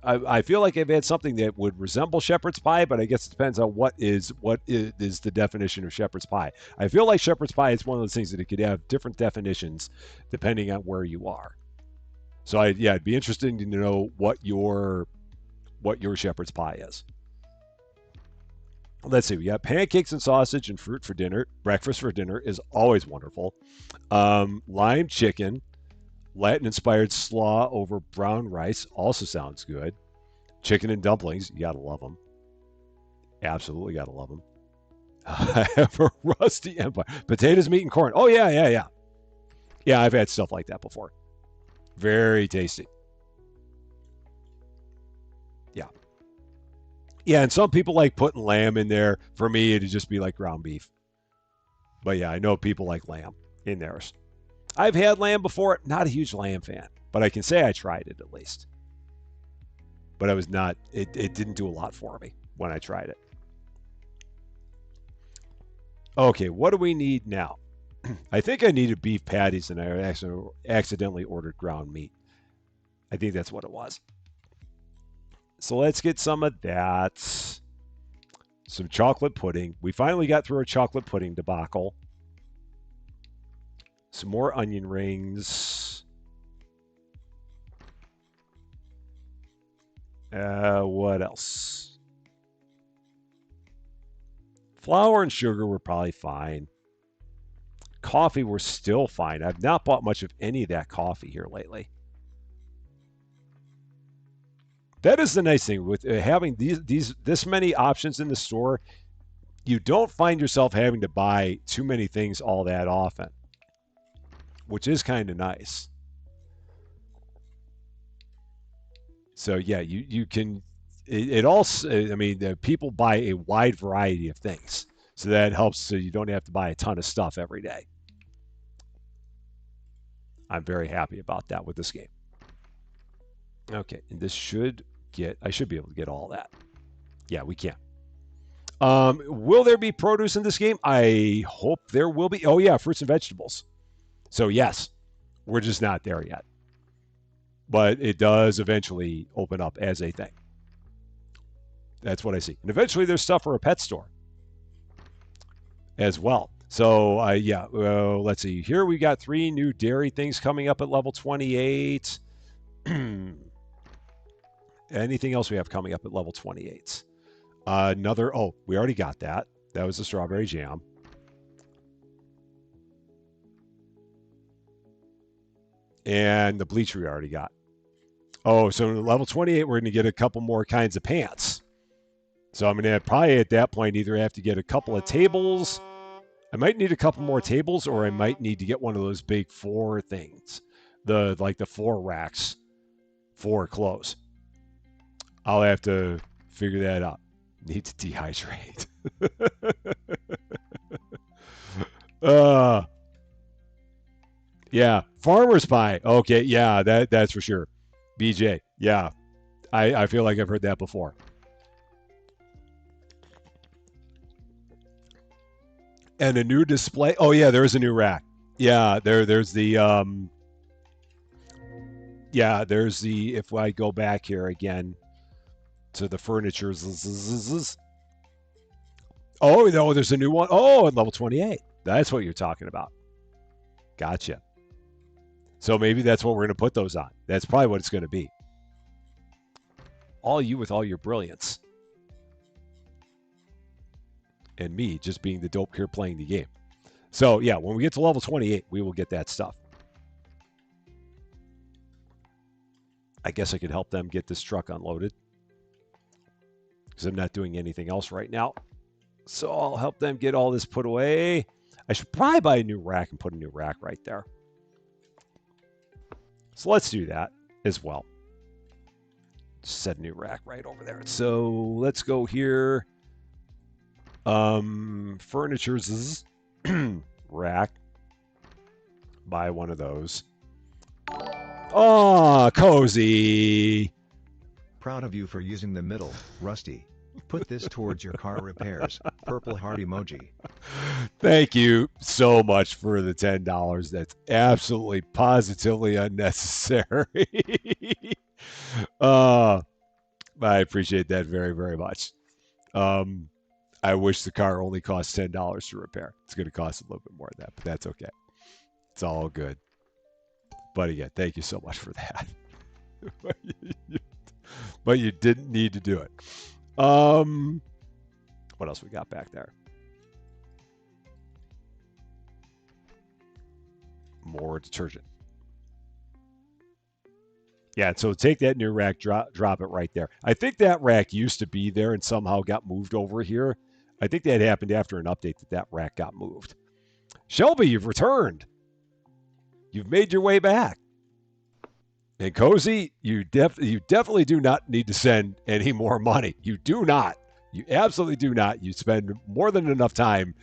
I feel like I've had something that would resemble shepherd's pie, but I guess it depends on what is the definition of shepherd's pie. I feel like shepherd's pie is one of those things that it could have different definitions depending on where you are. So it'd be interesting to know what your shepherd's pie is. Let's see. We got pancakes and sausage and fruit for dinner. Breakfast for dinner is always wonderful. Lime chicken, Latin-inspired slaw over brown rice also sounds good. Chicken and dumplings, you gotta love them. Absolutely gotta love them. I have a rusty empire. Potatoes, meat, and corn. Oh yeah. Yeah, I've had stuff like that before. Very tasty. Yeah. Yeah, and some people like putting lamb in there. For me, it'd just be like ground beef. But yeah, I know people like lamb in theirs. I've had lamb before. Not a huge lamb fan, but I can say I tried it at least. But I was not, it didn't do a lot for me when I tried it. Okay, what do we need now? I think I needed beef patties and I accidentally ordered ground meat. I think that's what it was. So let's get some of that. Some chocolate pudding. We finally got through our chocolate pudding debacle. Some more onion rings. What else? Flour and sugar were probably fine. Coffee were still fine. I've not bought much of any of that coffee here lately. That is the nice thing with having this many options in the store. You don't find yourself having to buy too many things all that often, which is kind of nice. So yeah, you can. It also, I mean, people buy a wide variety of things, so that helps. So you don't have to buy a ton of stuff every day. I'm very happy about that with this game. Okay, and this should get, I should be able to get all that. Yeah, we can. Will there be produce in this game? I hope there will be. Oh, yeah, fruits and vegetables. So, yes, we're just not there yet. But it does eventually open up as a thing. That's what I see. And eventually there's stuff for a pet store as well. So, yeah, let's see. Here we got 3 new dairy things coming up at level 28. Anything else we have coming up at level 28? Another, oh, we already got that. That was the strawberry jam. And the bleach we already got. Oh, so level 28, we're going to get a couple more kinds of pants. So I'm going to probably at that point either have to get a couple of tables. I might need a couple more tables, or I might need to get one of those big 4 things. Like the 4 racks for clothes. I'll have to figure that out. Need to dehydrate. Yeah, farmer's pie. Okay, yeah, that's for sure. BJ, yeah, I feel like I've heard that before. And a new display. Oh yeah, there's a new rack. Yeah, there's the yeah, there's the, if I go back here again to the furniture. Oh no, there's a new one. Oh, at level 28. That's what you're talking about. Gotcha. So maybe that's what we're going to put those on. That's probably what it's going to be. All you with all your brilliance. And me just being the dope here playing the game. So yeah, when we get to level 28, we will get that stuff. I guess I could help them get this truck unloaded, because I'm not doing anything else right now. So I'll help them get all this put away. I should probably buy a new rack and put a new rack right there. So let's do that as well. Set a new rack right over there. So let's go here. Furniture's rack. Buy one of those. Oh, cozy. Proud of you for using the middle, Rusty. Put this towards your car repairs. Purple heart emoji. Thank you so much for the $10. That's absolutely positively unnecessary. I appreciate that very, very much. I wish the car only costs $10 to repair. It's going to cost a little bit more than that, but that's okay. It's all good. But again, thank you so much for that. But you didn't need to do it. What else we got back there? More detergent. Yeah, so take that new rack, drop it right there. I think that rack used to be there and somehow got moved over here. I think that happened after an update that rack got moved. Shelby, you've returned. You've made your way back. And Cozy, you definitely do not need to send any more money. You do not. You absolutely do not. You spend more than enough time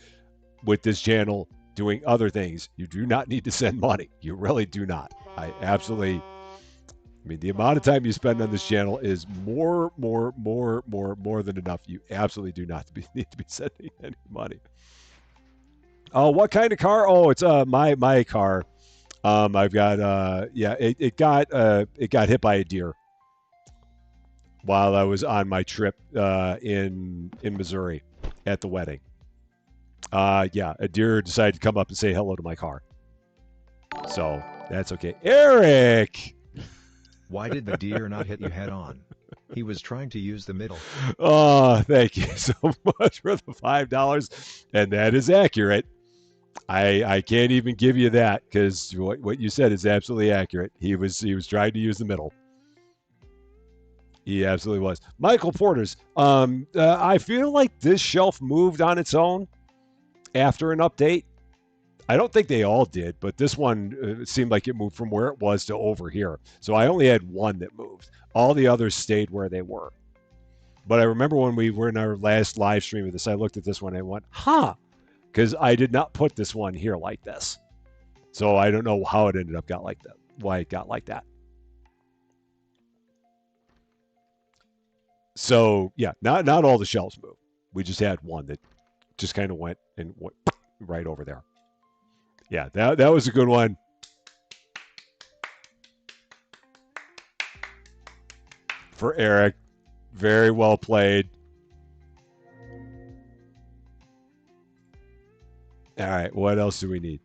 with this channel doing other things. You do not need to send money. You really do not. I mean, the amount of time you spend on this channel is more than enough. You absolutely do not need to be sending any money. Oh, what kind of car? Oh, it's my car. I've got yeah, it got hit by a deer while I was on my trip in Missouri at the wedding. Yeah, a deer decided to come up and say hello to my car. So that's okay. Eric! Why did the deer not hit you head on? He was trying to use the middle. Oh, thank you so much for the $5. And that is accurate. I can't even give you that, because what you said is absolutely accurate. He was trying to use the middle. He absolutely was. Michael Porter's. I feel like this shelf moved on its own after an update. I don't think they all did, but this one seemed like it moved from where it was to over here. So I only had one that moved. All the others stayed where they were. But I remember when we were in our last live stream of this, I looked at this one and I went, huh, because I did not put this one here like this. So I don't know how it ended up got like that. Why it got like that. So yeah, not all the shelves moved. We just had one that just kind of went and went right over there. Yeah, that was a good one. For Eric. Very well played. All right, what else do we need?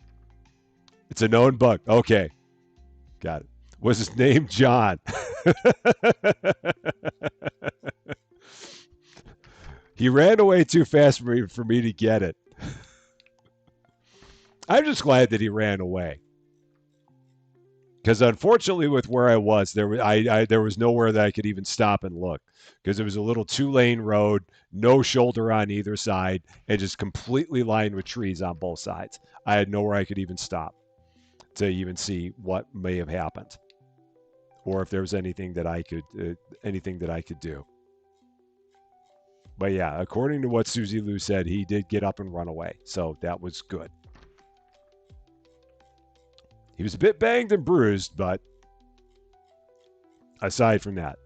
It's a known bug. Okay, got it. Was his name John? He ran away too fast for me to get it. I'm just glad that he ran away. Because unfortunately, with where I was, there was nowhere that I could even stop and look, because it was a little 2-lane road, no shoulder on either side, and just completely lined with trees on both sides. I had nowhere I could even stop to even see what may have happened, or if there was anything that I could do. But yeah, according to what Susie Lou said, he did get up and run away, so that was good. He was a bit banged and bruised, but aside from that,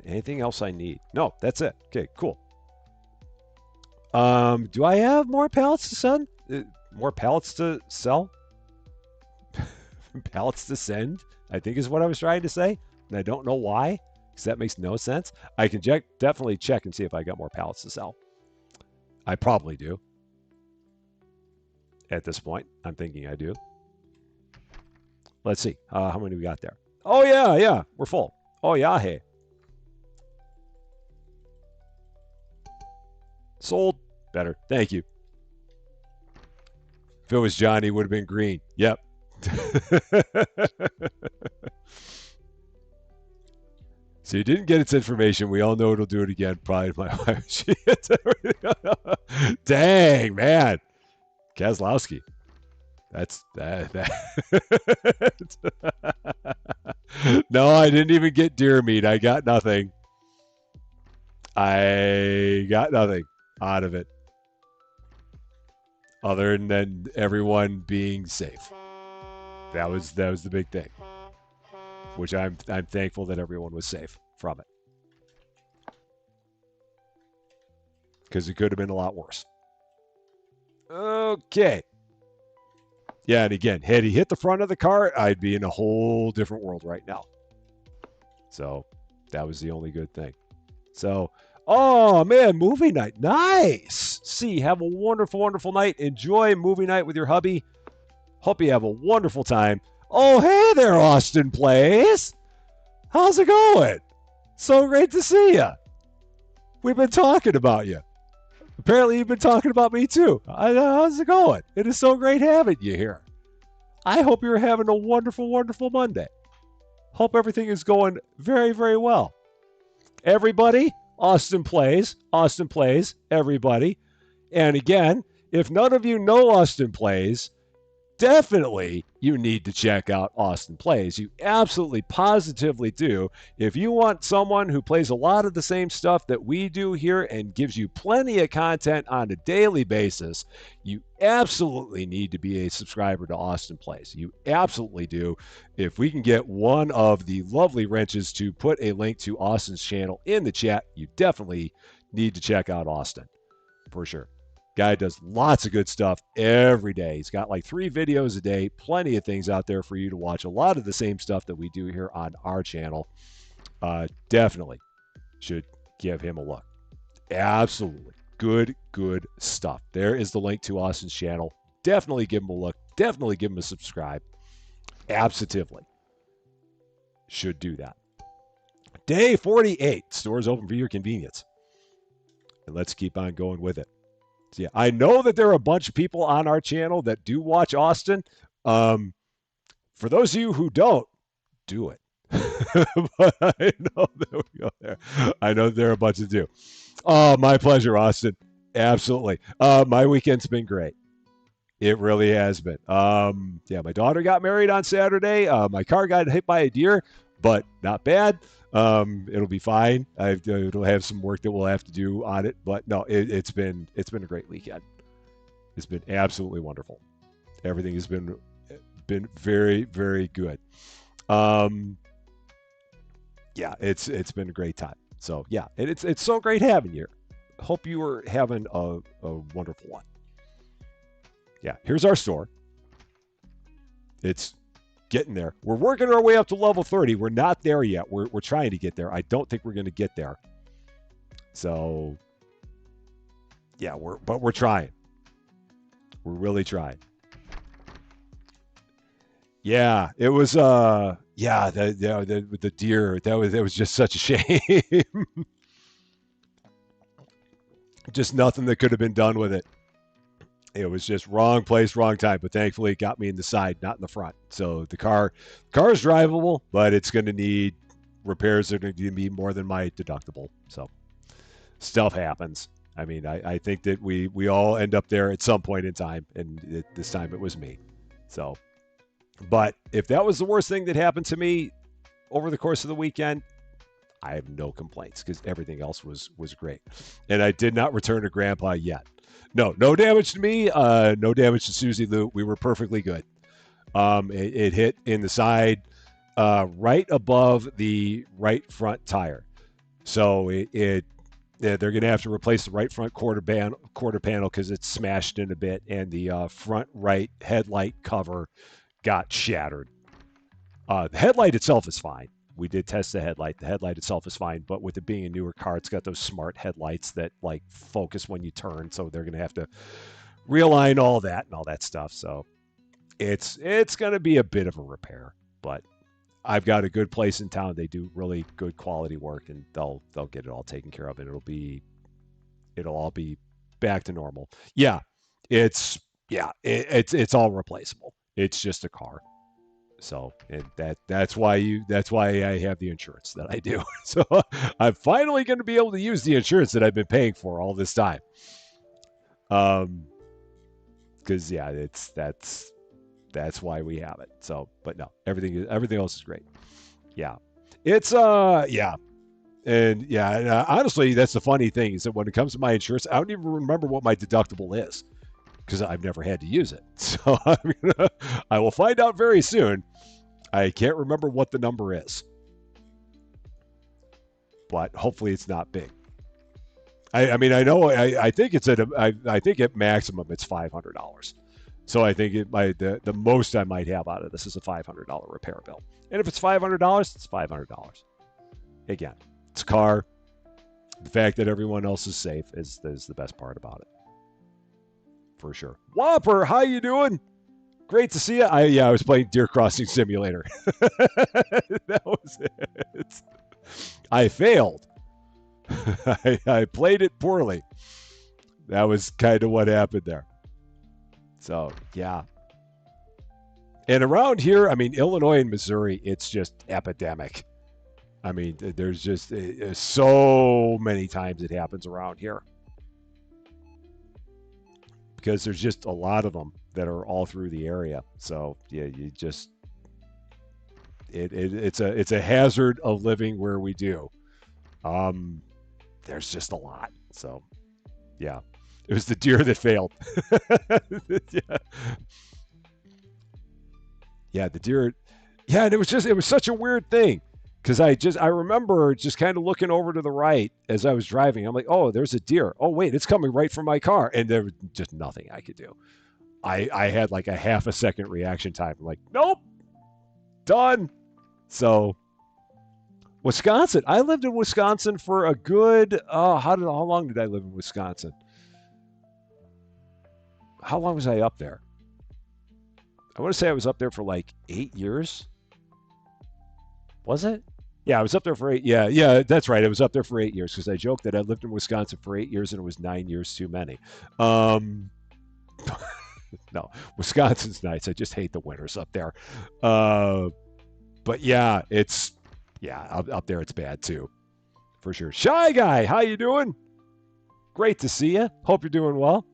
anything else I need? No, that's it. Okay, cool. Do I have more pallets to send? More pallets to sell? Pallets to send? I think is what I was trying to say, and I don't know why, because that makes no sense. I can definitely check and see if I got more pallets to sell. I probably do. At this point, I'm thinking I do. Let's see. How many we got there? Oh, yeah. We're full. Oh, yeah, hey. Sold. Better. Thank you. If it was Johnny, it would have been green. Yep. So you didn't get its information. We all know it'll do it again. Probably my wife. She hits everything. Dang, man. Kozlowski. That's that. No, I didn't even get deer meat. I got nothing. I got nothing out of it, other than everyone being safe. That was the big thing, which I'm thankful that everyone was safe from it, because it could have been a lot worse. Okay. Yeah, and again, had he hit the front of the car, I'd be in a whole different world right now. So that was the only good thing. So, oh man, movie night. Nice. See, have a wonderful, wonderful night. Enjoy movie night with your hubby. Hope you have a wonderful time. Oh, hey there, Austin Plays. How's it going? So great to see you. We've been talking about you. Apparently, you've been talking about me too. How's it going? It is so great having you here. I hope you're having a wonderful, wonderful Monday. Hope everything is going very, very well. Everybody, Austin Plays, everybody. And again, if none of you know Austin Plays, definitely you need to check out Austin Plays. You absolutely positively do. If you want someone who plays a lot of the same stuff that we do here and gives you plenty of content on a daily basis, you absolutely need to be a subscriber to Austin Plays. You absolutely do. If we can get one of the lovely wrenches to put a link to Austin's channel in the chat, you definitely need to check out Austin for sure. Guy does lots of good stuff every day. He's got like 3 videos a day, plenty of things out there for you to watch. A lot of the same stuff that we do here on our channel. Definitely should give him a look. Absolutely. Good stuff. There is the link to Austin's channel. Definitely give him a look. Definitely give him a subscribe. Absolutely. Should do that. Day 48. Stores open for your convenience. And let's keep on going with it. Yeah, I know that there are a bunch of people on our channel that do watch Austin. For those of you who don't, do it. But I know that we go there. I know there are a bunch that do. Oh, my pleasure, Austin. Absolutely. My weekend's been great. It really has been. Yeah, my daughter got married on Saturday. My car got hit by a deer, but not bad. It'll be fine. It'll have some work that we'll have to do on it, but no, it's been a great weekend. It's been absolutely wonderful. Everything has been very, very good. Um, yeah, it's been a great time. So yeah, and it's so great having you. Hope you were having a wonderful one. Yeah, here's our store. It's getting there. We're working our way up to level 30. We're not there yet. We're trying to get there. I don't think we're going to get there. So yeah, we're trying. We're really trying. Yeah, it was yeah, the deer, that was just such a shame. Just nothing that could have been done with it. It was just wrong place, wrong time. But thankfully, it got me in the side, not in the front. So the car is drivable, but it's going to need repairs that are going to be more than my deductible. So stuff happens. I mean, I think that we all end up there at some point in time, and this time it was me. So, but if that was the worst thing that happened to me over the course of the weekend, I have no complaints because everything else was great, and I did not return to Grandpa yet. No damage to me. No damage to Susie Lou. We were perfectly good. It hit in the side, right above the right front tire. So yeah, they're going to have to replace the right front quarter panel because it's smashed in a bit, and the front right headlight cover got shattered. The headlight itself is fine. We did test the headlight. The headlight itself is fine, but with it being a newer car, it's got those smart headlights that like focus when you turn. So they're going to have to realign all that and all that stuff. So it's going to be a bit of a repair, but I've got a good place in town. They do really good quality work, and they'll get it all taken care of, and it'll all be back to normal. Yeah, it's all replaceable. It's just a car. So and that's why I have the insurance that I do. So I'm finally going to be able to use the insurance that I've been paying for all this time. Um, because yeah, that's why we have it. So, but no, everything else is great. Yeah, it's yeah, and honestly, that's the funny thing is that when it comes to my insurance, I don't even remember what my deductible is because I've never had to use it. So I will find out very soon. I can't remember what the number is, but hopefully it's not big. I mean I know I think it's I think at maximum it's $500. So I think the most I might have out of this is a $500 repair bill. And if it's $500, it's $500. Again, it's a car. The fact that everyone else is safe is the best part about it, for sure. Whopper, how you doing? Great to see you. I was playing Deer Crossing Simulator. That was it. I failed. I played it poorly. That was kind of what happened there. So yeah. And around here, I mean, Illinois and Missouri, it's just epidemic. I mean, there's just so many times it happens around here because there's just a lot of them that are all through the area. So yeah, you just it's a hazard of living where we do. There's just a lot. So yeah, it was the deer that failed. Yeah. Yeah, the deer. Yeah, and it was such a weird thing because I remember just kind of looking over to the right as I was driving. I'm like, oh, there's a deer. Oh wait, it's coming right from my car, and there was just nothing I could do. I had like a half a second reaction time. I'm like, nope, done. So Wisconsin. I lived in Wisconsin for a good. How long did I live in Wisconsin? How long was I up there? I want to say I was up there for like 8 years. Was it? Yeah, I was up there for eight. Yeah, that's right. I was up there for 8 years because I joked that I lived in Wisconsin for 8 years and it was 9 years too many. Um, no, Wisconsin's nice. I just hate the winters up there. Uh, but yeah, up there. It's bad too, for sure. Shy guy, how you doing? Great to see you. Hope you're doing well.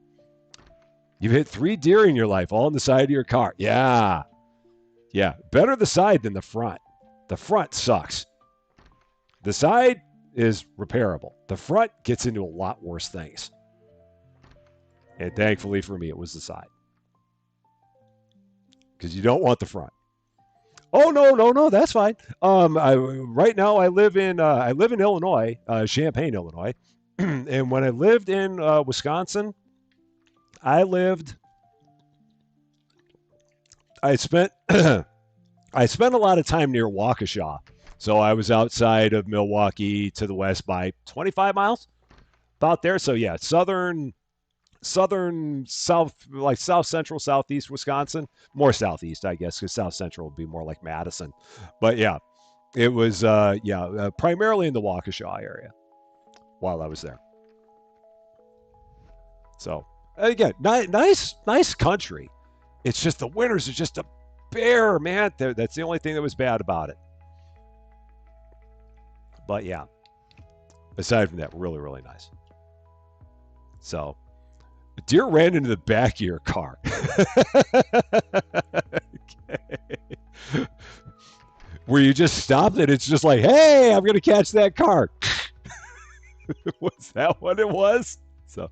You've hit 3 deer in your life, all on the side of your car. Yeah. Better the side than the front. The front sucks. The side is repairable. The front gets into a lot worse things. And thankfully for me, it was the side because you don't want the front. Oh no, no, no, that's fine. Right now I live in Illinois, Champaign, Illinois, and when I lived in Wisconsin, I lived. I spent I spent a lot of time near Waukesha, so I was outside of Milwaukee to the west by 25 miles, about there. So yeah, southern south, like south central southeast Wisconsin, more southeast I guess, because south central would be more like Madison. But yeah, it was primarily in the Waukesha area while I was there. So again, nice country. It's just the winters are just a bear, man. That's the only thing that was bad about it. But yeah, aside from that, really really nice. So a deer ran into the back of your car. Okay. Where you just stopped it, it's just like, hey, I'm gonna catch that car. Was that what it was? So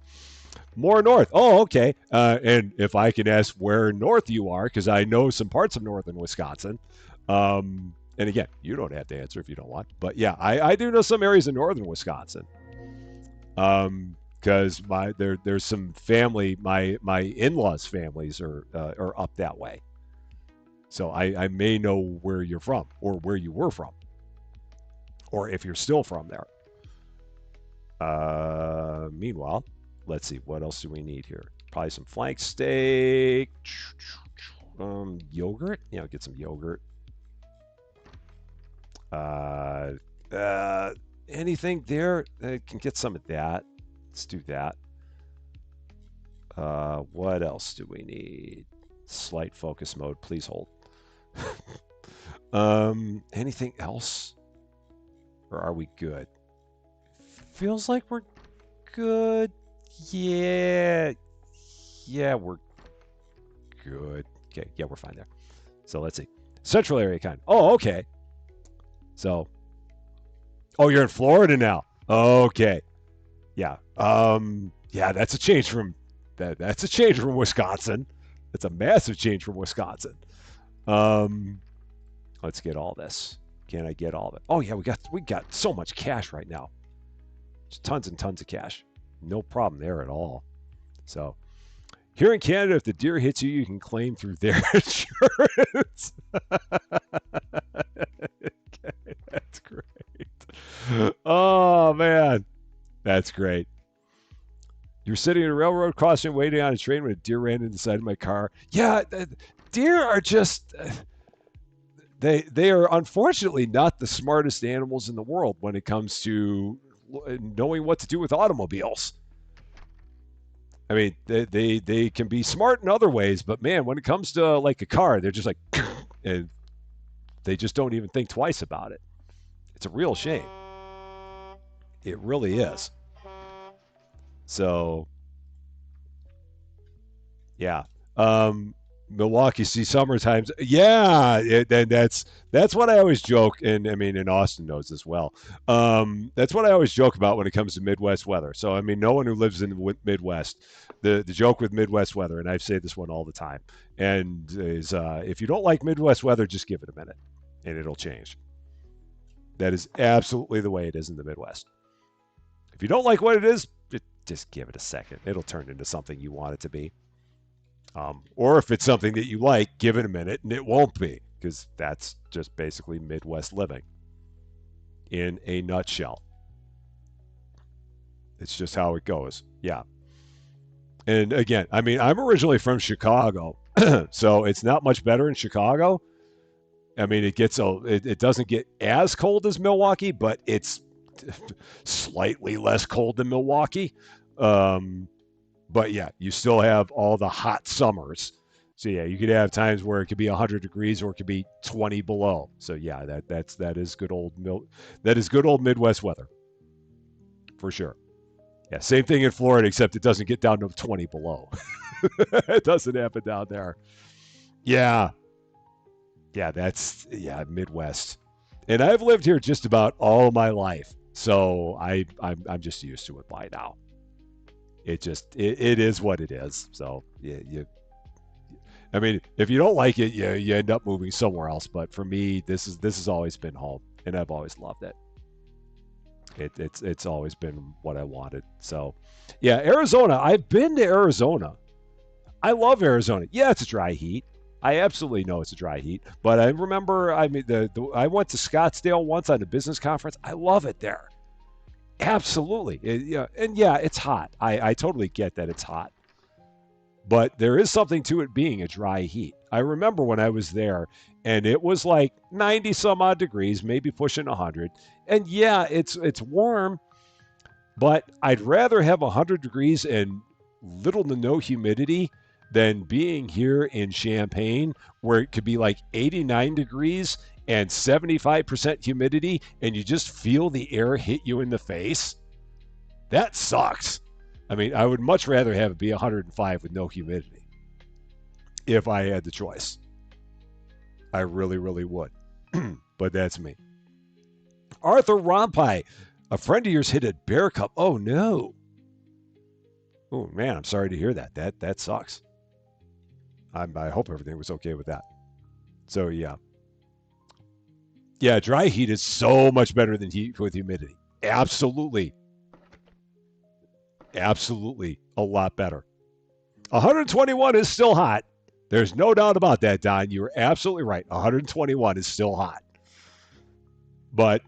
more north. Oh, okay. And if I can ask where north you are, because I know some parts of northern Wisconsin. And again, you don't have to answer if you don't want. But yeah, I do know some areas in northern Wisconsin. Because there's some family, my in-laws' families are up that way. So I may know where you're from or where you were from, or if you're still from there. Meanwhile, let's see, what else do we need here? Probably some flank steak, yogurt. Yeah, get some yogurt. Uh, uh, Anything there? Can get some of that. Let's do that. What else do we need? Slight focus mode. Please hold. Anything else? Or are we good? Feels like we're good. Yeah. Yeah, we're good. Okay, yeah, we're fine there. So let's see. Central area kind. Oh, okay. So, oh, you're in Florida now. Okay. Yeah. Yeah, that's a change from that's a change from Wisconsin. That's a massive change from Wisconsin. Um, let's get all this. Can I get all of it? Oh yeah, we got so much cash right now. Just tons and tons of cash. No problem there at all. So here in Canada, if the deer hits you, you can claim through their insurance. Okay, that's great. Oh man, that's great. You're sitting at a railroad crossing waiting on a train when a deer ran into the side of my car. Yeah, deer are just they are unfortunately not the smartest animals in the world when it comes to knowing what to do with automobiles. I mean, they can be smart in other ways, but man, when it comes to like a car, they're just like, and they just don't even think twice about it. It's a real shame. It really is. So yeah. Milwaukee, see summertimes. Yeah, and that's what I always joke, and I mean, and Austin knows as well. That's what I always joke about when it comes to Midwest weather. So I mean, no one who lives in the Midwest, the joke with Midwest weather, and I say this one all the time, and is if you don't like Midwest weather, just give it a minute, and it'll change. That is absolutely the way it is in the Midwest. If you don't like what it is, just give it a second. It'll turn into something you want it to be. Or if it's something that you like, give it a minute and it won't be, because that's just basically Midwest living in a nutshell. It's just how it goes. Yeah. And again, I mean, I'm originally from Chicago, so it's not much better in Chicago. I mean, it doesn't get as cold as Milwaukee, but it's slightly less cold than Milwaukee. Um, but yeah, you still have all the hot summers. So yeah, you could have times where it could be 100 degrees or it could be 20 below. So yeah, that is good old Midwest weather for sure. Yeah, same thing in Florida, except it doesn't get down to 20 below. It doesn't happen down there. Yeah, yeah, that's Midwest, and I've lived here just about all my life, so I'm just used to it by now. it is what it is. So yeah, I mean, if you don't like it, you end up moving somewhere else. But for me, this has always been home, and I've always loved it. It's always been what I wanted. So, yeah, Arizona. I've been to Arizona. I love Arizona. Yeah, it's a dry heat. I absolutely know it's a dry heat. But I remember, I mean, I went to Scottsdale once on a business conference. I love it there. Absolutely. Yeah, and yeah, it's hot. I totally get that it's hot. But there is something to it being a dry heat. I remember when I was there and it was like 90 some odd degrees, maybe pushing 100. And yeah, it's warm, but I'd rather have 100 degrees and little to no humidity than being here in Champaign where it could be like 89 degrees and 75% humidity and you just feel the air hit you in the face. That sucks. I mean, I would much rather have it be 105 with no humidity if I had the choice. I really, really would. But that's me. Arthur Rompai, a friend of yours hit a bear cup. Oh no. Oh man, I'm sorry to hear that. That sucks. I hope everything was okay with that. So yeah, yeah. Dry heat is so much better than heat with humidity. Absolutely, absolutely, a lot better. 121 is still hot. There's no doubt about that, Don. You're absolutely right. 121 is still hot. But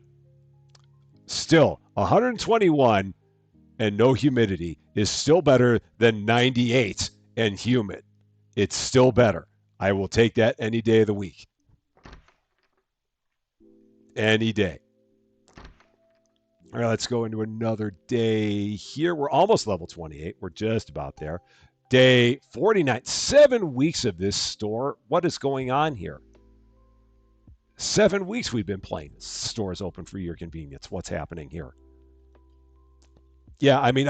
still, 121 and no humidity is still better than 98 and humid. It's still better. I will take that any day of the week. Any day. All right, let's go into another day here. We're almost level 28. We're just about there. Day 49. 7 weeks of this store. What is going on here? 7 weeks we've been playing. This store is open for your convenience. What's happening here? Yeah, I mean,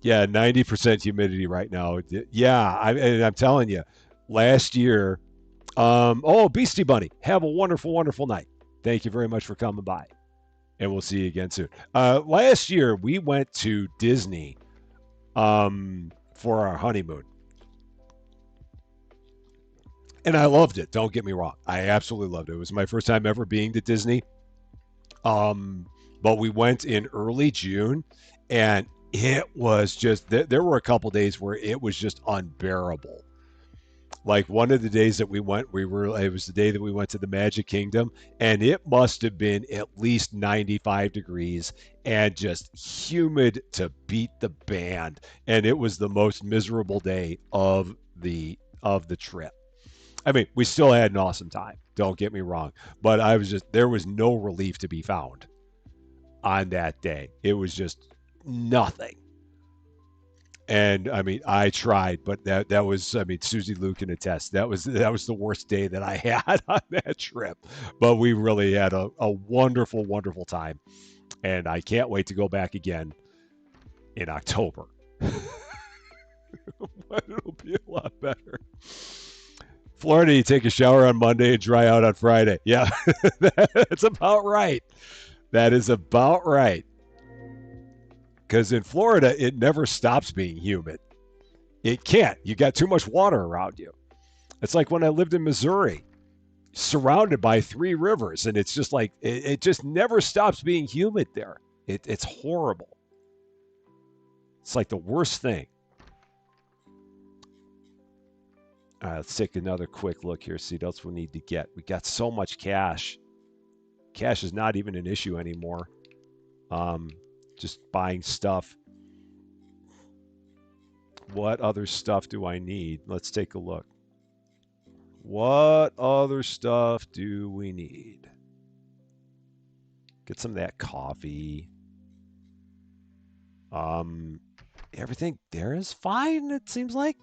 yeah, 90% humidity right now. Yeah, I'm telling you, last year, oh, Beastie Bunny, have a wonderful, wonderful night. Thank you very much for coming by, and we'll see you again soon. Last year, we went to Disney for our honeymoon, and I loved it. Don't get me wrong, I absolutely loved it. It was my first time ever being to Disney. Um, but we went in early June, and it was just there were a couple days where it was just unbearable. Like one of the days that we went, it was the day that we went to the Magic Kingdom, and it must have been at least 95 degrees and just humid to beat the band. And it was the most miserable day of the trip. I mean, we still had an awesome time. Don't get me wrong, but I was just there was no relief to be found on that day. It was just nothing. And I mean, I tried, but that was I mean, Susie Lou can attest. That was the worst day that I had on that trip. But we really had a wonderful, wonderful time. And I can't wait to go back again in October. But it'll be a lot better. Florida, you take a shower on Monday and dry out on Friday. Yeah, that's about right. That is about right. Because in Florida, it never stops being humid. It can't. You got too much water around you. It's like when I lived in Missouri, surrounded by three rivers, and it's just like it just never stops being humid there. It's horrible. It's like the worst thing. All right, let's take another quick look here, see what else we need to get. We got so much cash. Cash is not even an issue anymore. Just buying stuff. What other stuff do I need? Let's take a look. What other stuff do we need? Get some of that coffee. Everything there is fine, it seems like.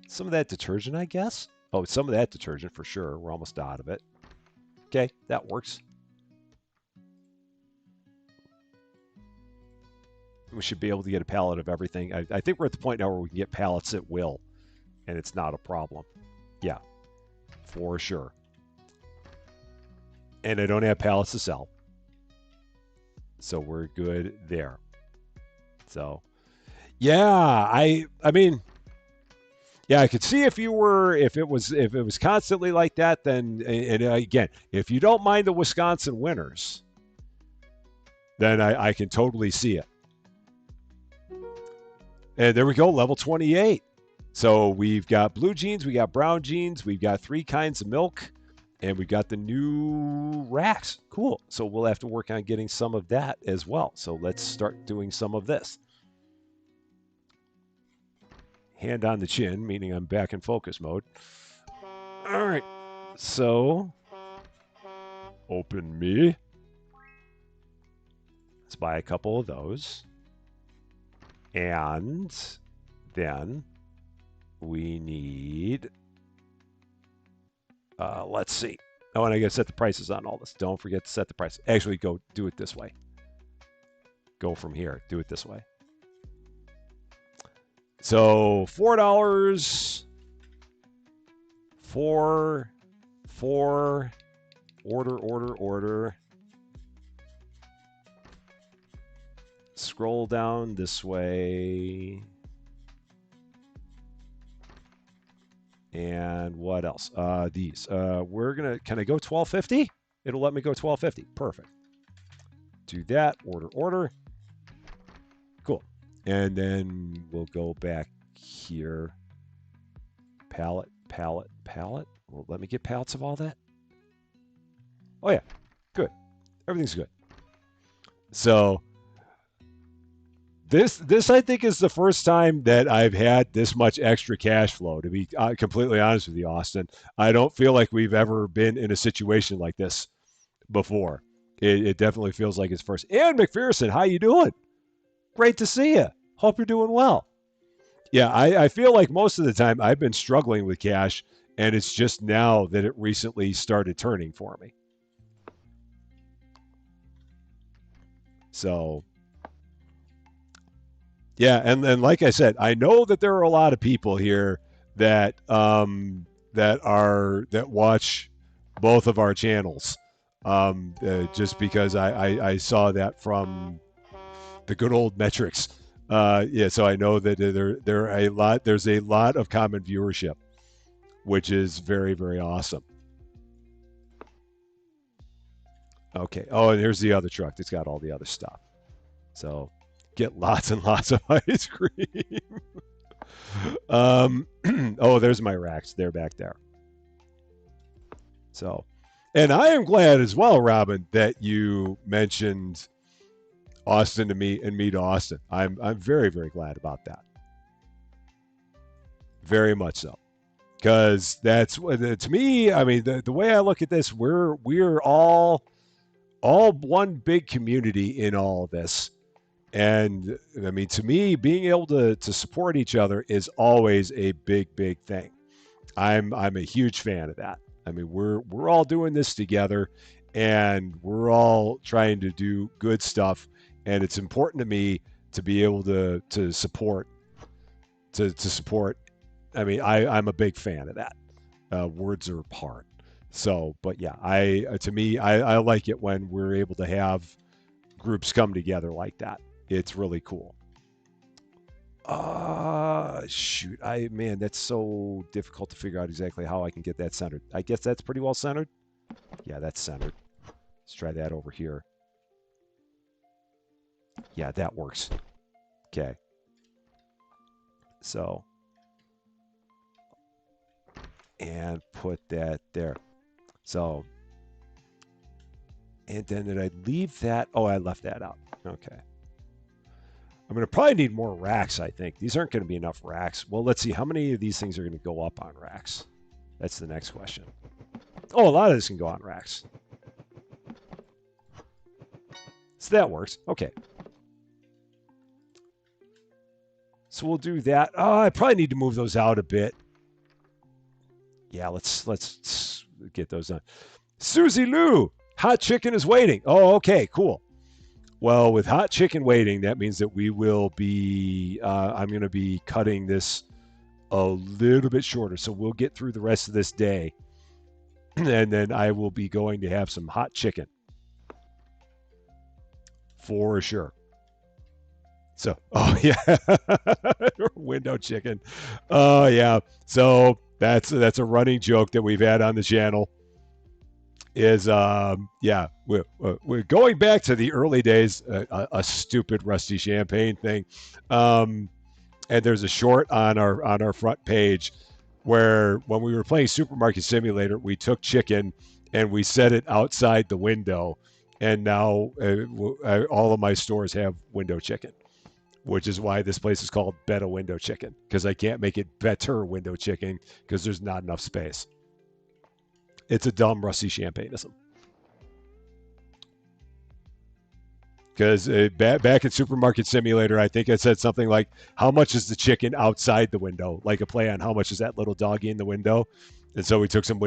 Some of that detergent, I guess. Oh, some of that detergent for sure. We're almost out of it. Okay, that works. We should be able to get a pallet of everything. I think we're at the point now where we can get pallets at will, and it's not a problem. Yeah, for sure. And I don't have pallets to sell. So we're good there. So yeah, I mean, yeah, I could see if it was constantly like that, then and again, if you don't mind the Wisconsin winters, then I can totally see it. And there we go, level 28. So we've got blue jeans, we got brown jeans, we've got 3 kinds of milk, and we've got the new racks. Cool. So we'll have to work on getting some of that as well. So let's start doing some of this. Hand on the chin, meaning I'm back in focus mode. All right. So open me. Let's buy a couple of those. And then we need, let's see. Oh, and I got to set the prices on all this. Don't forget to set the price. Actually, go do it this way. Go from here. Do it this way. So $4. Four. Order. Scroll down this way. And what else? These. We're gonna. Can I go 1250? It'll let me go 1250. Perfect. Do that. Order. Cool. And then we'll go back here. Pallet. Well, let me get pallets of all that. Oh yeah. Good. Everything's good. So this I think is the first time that I've had this much extra cash flow. To be completely honest with you, Austin, I don't feel like we've ever been in a situation like this before. It definitely feels like it's first. And McPherson, how you doing? Great to see you. Hope you're doing well. Yeah, I feel like most of the time I've been struggling with cash, and it's just now that it recently started turning for me. So yeah, and like I said, I know that there are a lot of people here that watch both of our channels, just because I saw that from the good old metrics. Yeah, so I know that there's a lot of common viewership, which is very, very awesome. Okay. Oh, and here's the other truck that's got all the other stuff. So get lots and lots of ice cream. um, oh, there's my racks. They're back there. So, and I am glad as well, Robin, that you mentioned Austin to me and me to Austin. I'm very, very glad about that. Very much so. Because that's to me. I mean, the way I look at this, we're all one big community in all of this. And I mean, to me, being able to support each other is always a big, big thing. I'm a huge fan of that. I mean, we're all doing this together, and we're all trying to do good stuff. And it's important to me to be able to support to support. I mean, I'm a big fan of that. Words are apart. So, but yeah, I to me, I like it when we're able to have groups come together like that. It's really cool. Shoot. Man, that's so difficult to figure out exactly how I can get that centered. I guess that's pretty well centered. Yeah, that's centered. Let's try that over here. Yeah, that works. Okay. So, and put that there. So, and then did I leave that? Oh, I left that out. Okay. I'm going to probably need more racks, I think. These aren't going to be enough racks. Well, let's see. How many of these things are going to go up on racks? That's the next question. Oh, a lot of this can go on racks. So that works. Okay. So we'll do that. Oh, I probably need to move those out a bit. Yeah, let's get those done. Susie Lou, hot chicken is waiting. Oh, okay, cool. Well, with hot chicken waiting, that means that we will be, I'm going to be cutting this a little bit shorter. So we'll get through the rest of this day. And then I will be going to have some hot chicken for sure. So, oh yeah, window chicken. Oh yeah. So that's a running joke that we've had on the channel. Is yeah, we're going back to the early days, a stupid Rusty Champagne thing. And there's a short on our front page where when we were playing Supermarket Simulator, we took chicken and we set it outside the window, and now all of my stores have window chicken, which is why this place is called Better Window Chicken, because I can't make it better window chicken because there's not enough space. It's a dumb Rusty Champagneism. Because back at Supermarket Simulator, I think I said something like, "How much is the chicken outside the window?" Like a play on how much is that little doggy in the window. And so we took some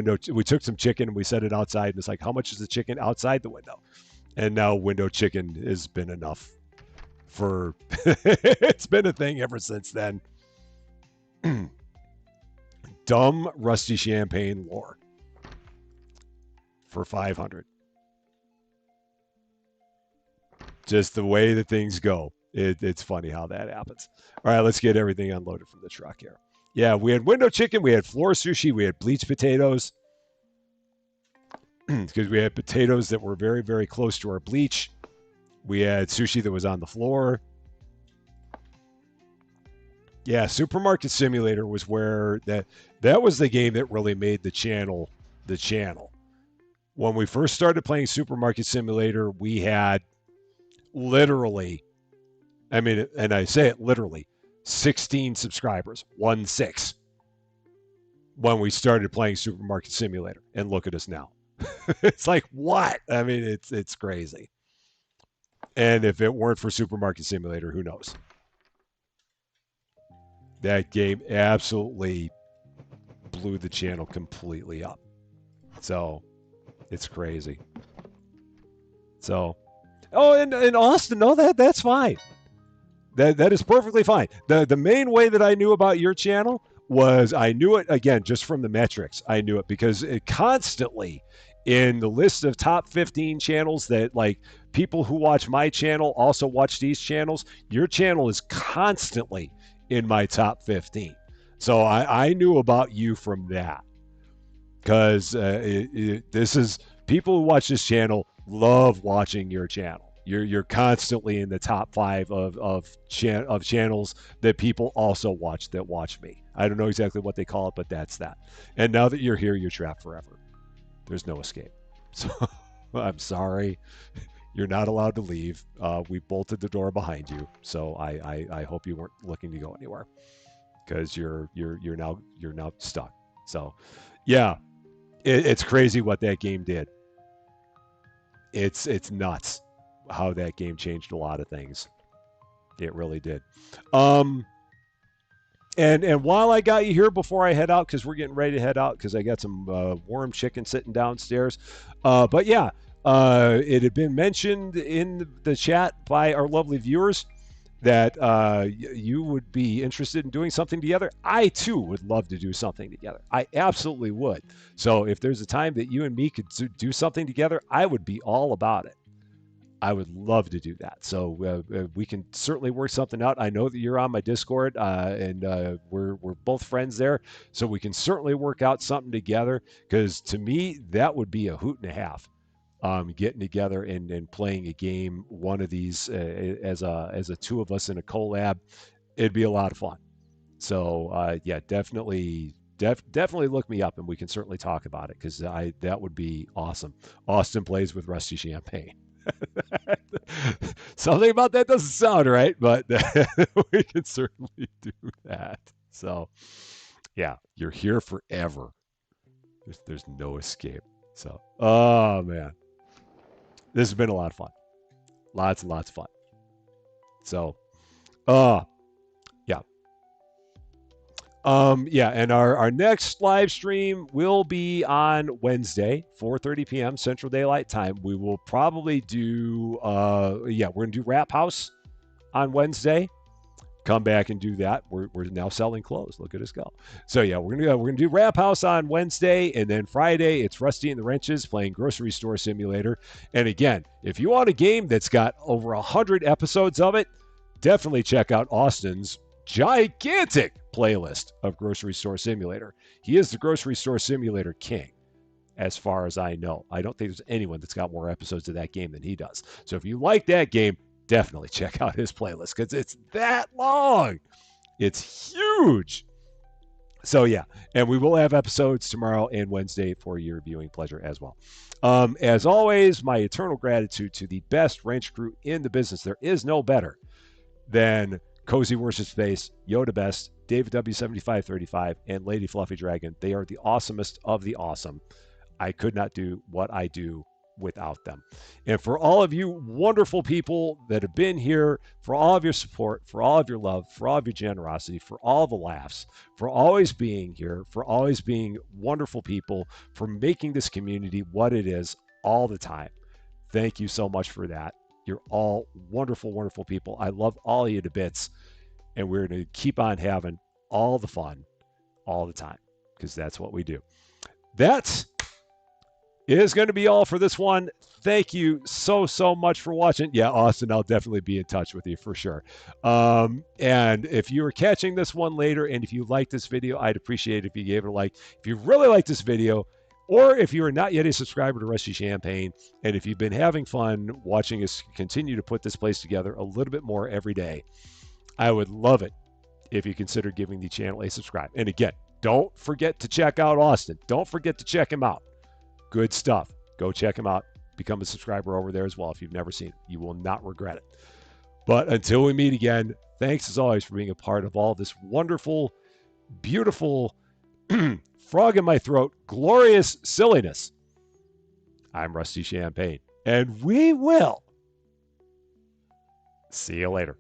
chicken and we set it outside, and it's like, "How much is the chicken outside the window?" And now window chicken has been enough for. It's been a thing ever since then. Dumb Rusty Champagne lore for 500. Just the way that things go. It's funny how that happens. All right, let's get everything unloaded from the truck here. Yeah, we had window chicken, we had floor sushi, we had bleached potatoes because we had potatoes that were very, very close to our bleach. We had sushi that was on the floor. Yeah, Supermarket Simulator was where that was the game that really made the channel the channel. When we first started playing Supermarket Simulator, we had literally, I mean, and I say it literally, 16 subscribers, 1-6, when we started playing Supermarket Simulator. And look at us now. It's like, what? I mean, it's crazy. And if it weren't for Supermarket Simulator, who knows? That game absolutely blew the channel completely up. So it's crazy. So, oh, and Austin, no, that's fine. That is perfectly fine. The main way that I knew about your channel was I knew it again just from the metrics. I knew it because it constantly in the list of top 15 channels that like people who watch my channel also watch these channels. Your channel is constantly in my top 15. So I knew about you from that because this is people who watch this channel love watching your channel. You're constantly in the top 5 of channels that people also watch that watch me. I don't know exactly what they call it, but that's that. And now that you're here, you're trapped forever. There's no escape. So I'm sorry, you're not allowed to leave. We bolted the door behind you, so I hope you weren't looking to go anywhere because you're now stuck. So yeah, it's crazy what that game did. It's nuts how that game changed a lot of things. It really did. Um, and while I got you here before I head out, because we're getting ready to head out, because I got some warm chicken sitting downstairs. But yeah, it had been mentioned in the chat by our lovely viewers that you would be interested in doing something together. I too would love to do something together. I absolutely would. So if there's a time that you and me could do something together, I would be all about it. I would love to do that. So we can certainly work something out. I know that you're on my Discord, and we're both friends there, so we can certainly work out something together. Because to me, that would be a hoot and a half. Getting together and playing a game, one of these as a two of us in a collab, it'd be a lot of fun. So yeah, definitely look me up, and we can certainly talk about it because that would be awesome. Austin plays with Rusty Champagne. Something about that doesn't sound right, but we can certainly do that. So, yeah, you're here forever. There's no escape. So, oh man, this has been a lot of fun. Lots and lots of fun. So, uh, yeah. Yeah, and our next live stream will be on Wednesday, 4:30 p.m. Central Daylight Time. We will probably do yeah, we're gonna do Rap House on Wednesday. come back and do that. We're now selling clothes. Look at us go. So yeah, we're gonna do Rap House on Wednesday, and then Friday it's Rusty and the Wrenches playing Grocery Store Simulator. And again, if you want a game that's got over 100 episodes of it, definitely check out Austin's gigantic playlist of Grocery Store Simulator. He is the Grocery Store Simulator king, as far as I know. I don't think there's anyone that's got more episodes of that game than he does. So if you like that game, definitely check out his playlist because it's that long. It's huge. So yeah, and we will have episodes tomorrow and Wednesday for your viewing pleasure as well. As always, my eternal gratitude to the best wrench crew in the business. There is no better than Cozy Worship Space, Yoda Best, David W7535, and Lady Fluffy Dragon. They are the awesomest of the awesome. I could not do what I do without them. And for all of you wonderful people that have been here, for all of your support, for all of your love, for all of your generosity, for all the laughs, for always being here, for always being wonderful people, for making this community what it is all the time. Thank you so much for that. You're all wonderful, wonderful people. I love all of you to bits. And we're going to keep on having all the fun all the time because that's what we do. That is going to be all for this one. Thank you so much for watching. Yeah, Austin, I'll definitely be in touch with you for sure. And if you are catching this one later, and if you like this video, I'd appreciate it if you gave it a like. If you really like this video, or if you are not yet a subscriber to Rusty Champaign, and if you've been having fun watching us continue to put this place together a little bit more every day, I would love it if you consider giving the channel a subscribe. And again, don't forget to check out Austin. Don't forget to check him out. Good stuff. Go check him out. Become a subscriber over there as well if you've never seen it. You will not regret it. But until we meet again, thanks as always for being a part of all this wonderful, beautiful, frog in my throat, glorious silliness. I'm Rusty Champaign, and we will see you later.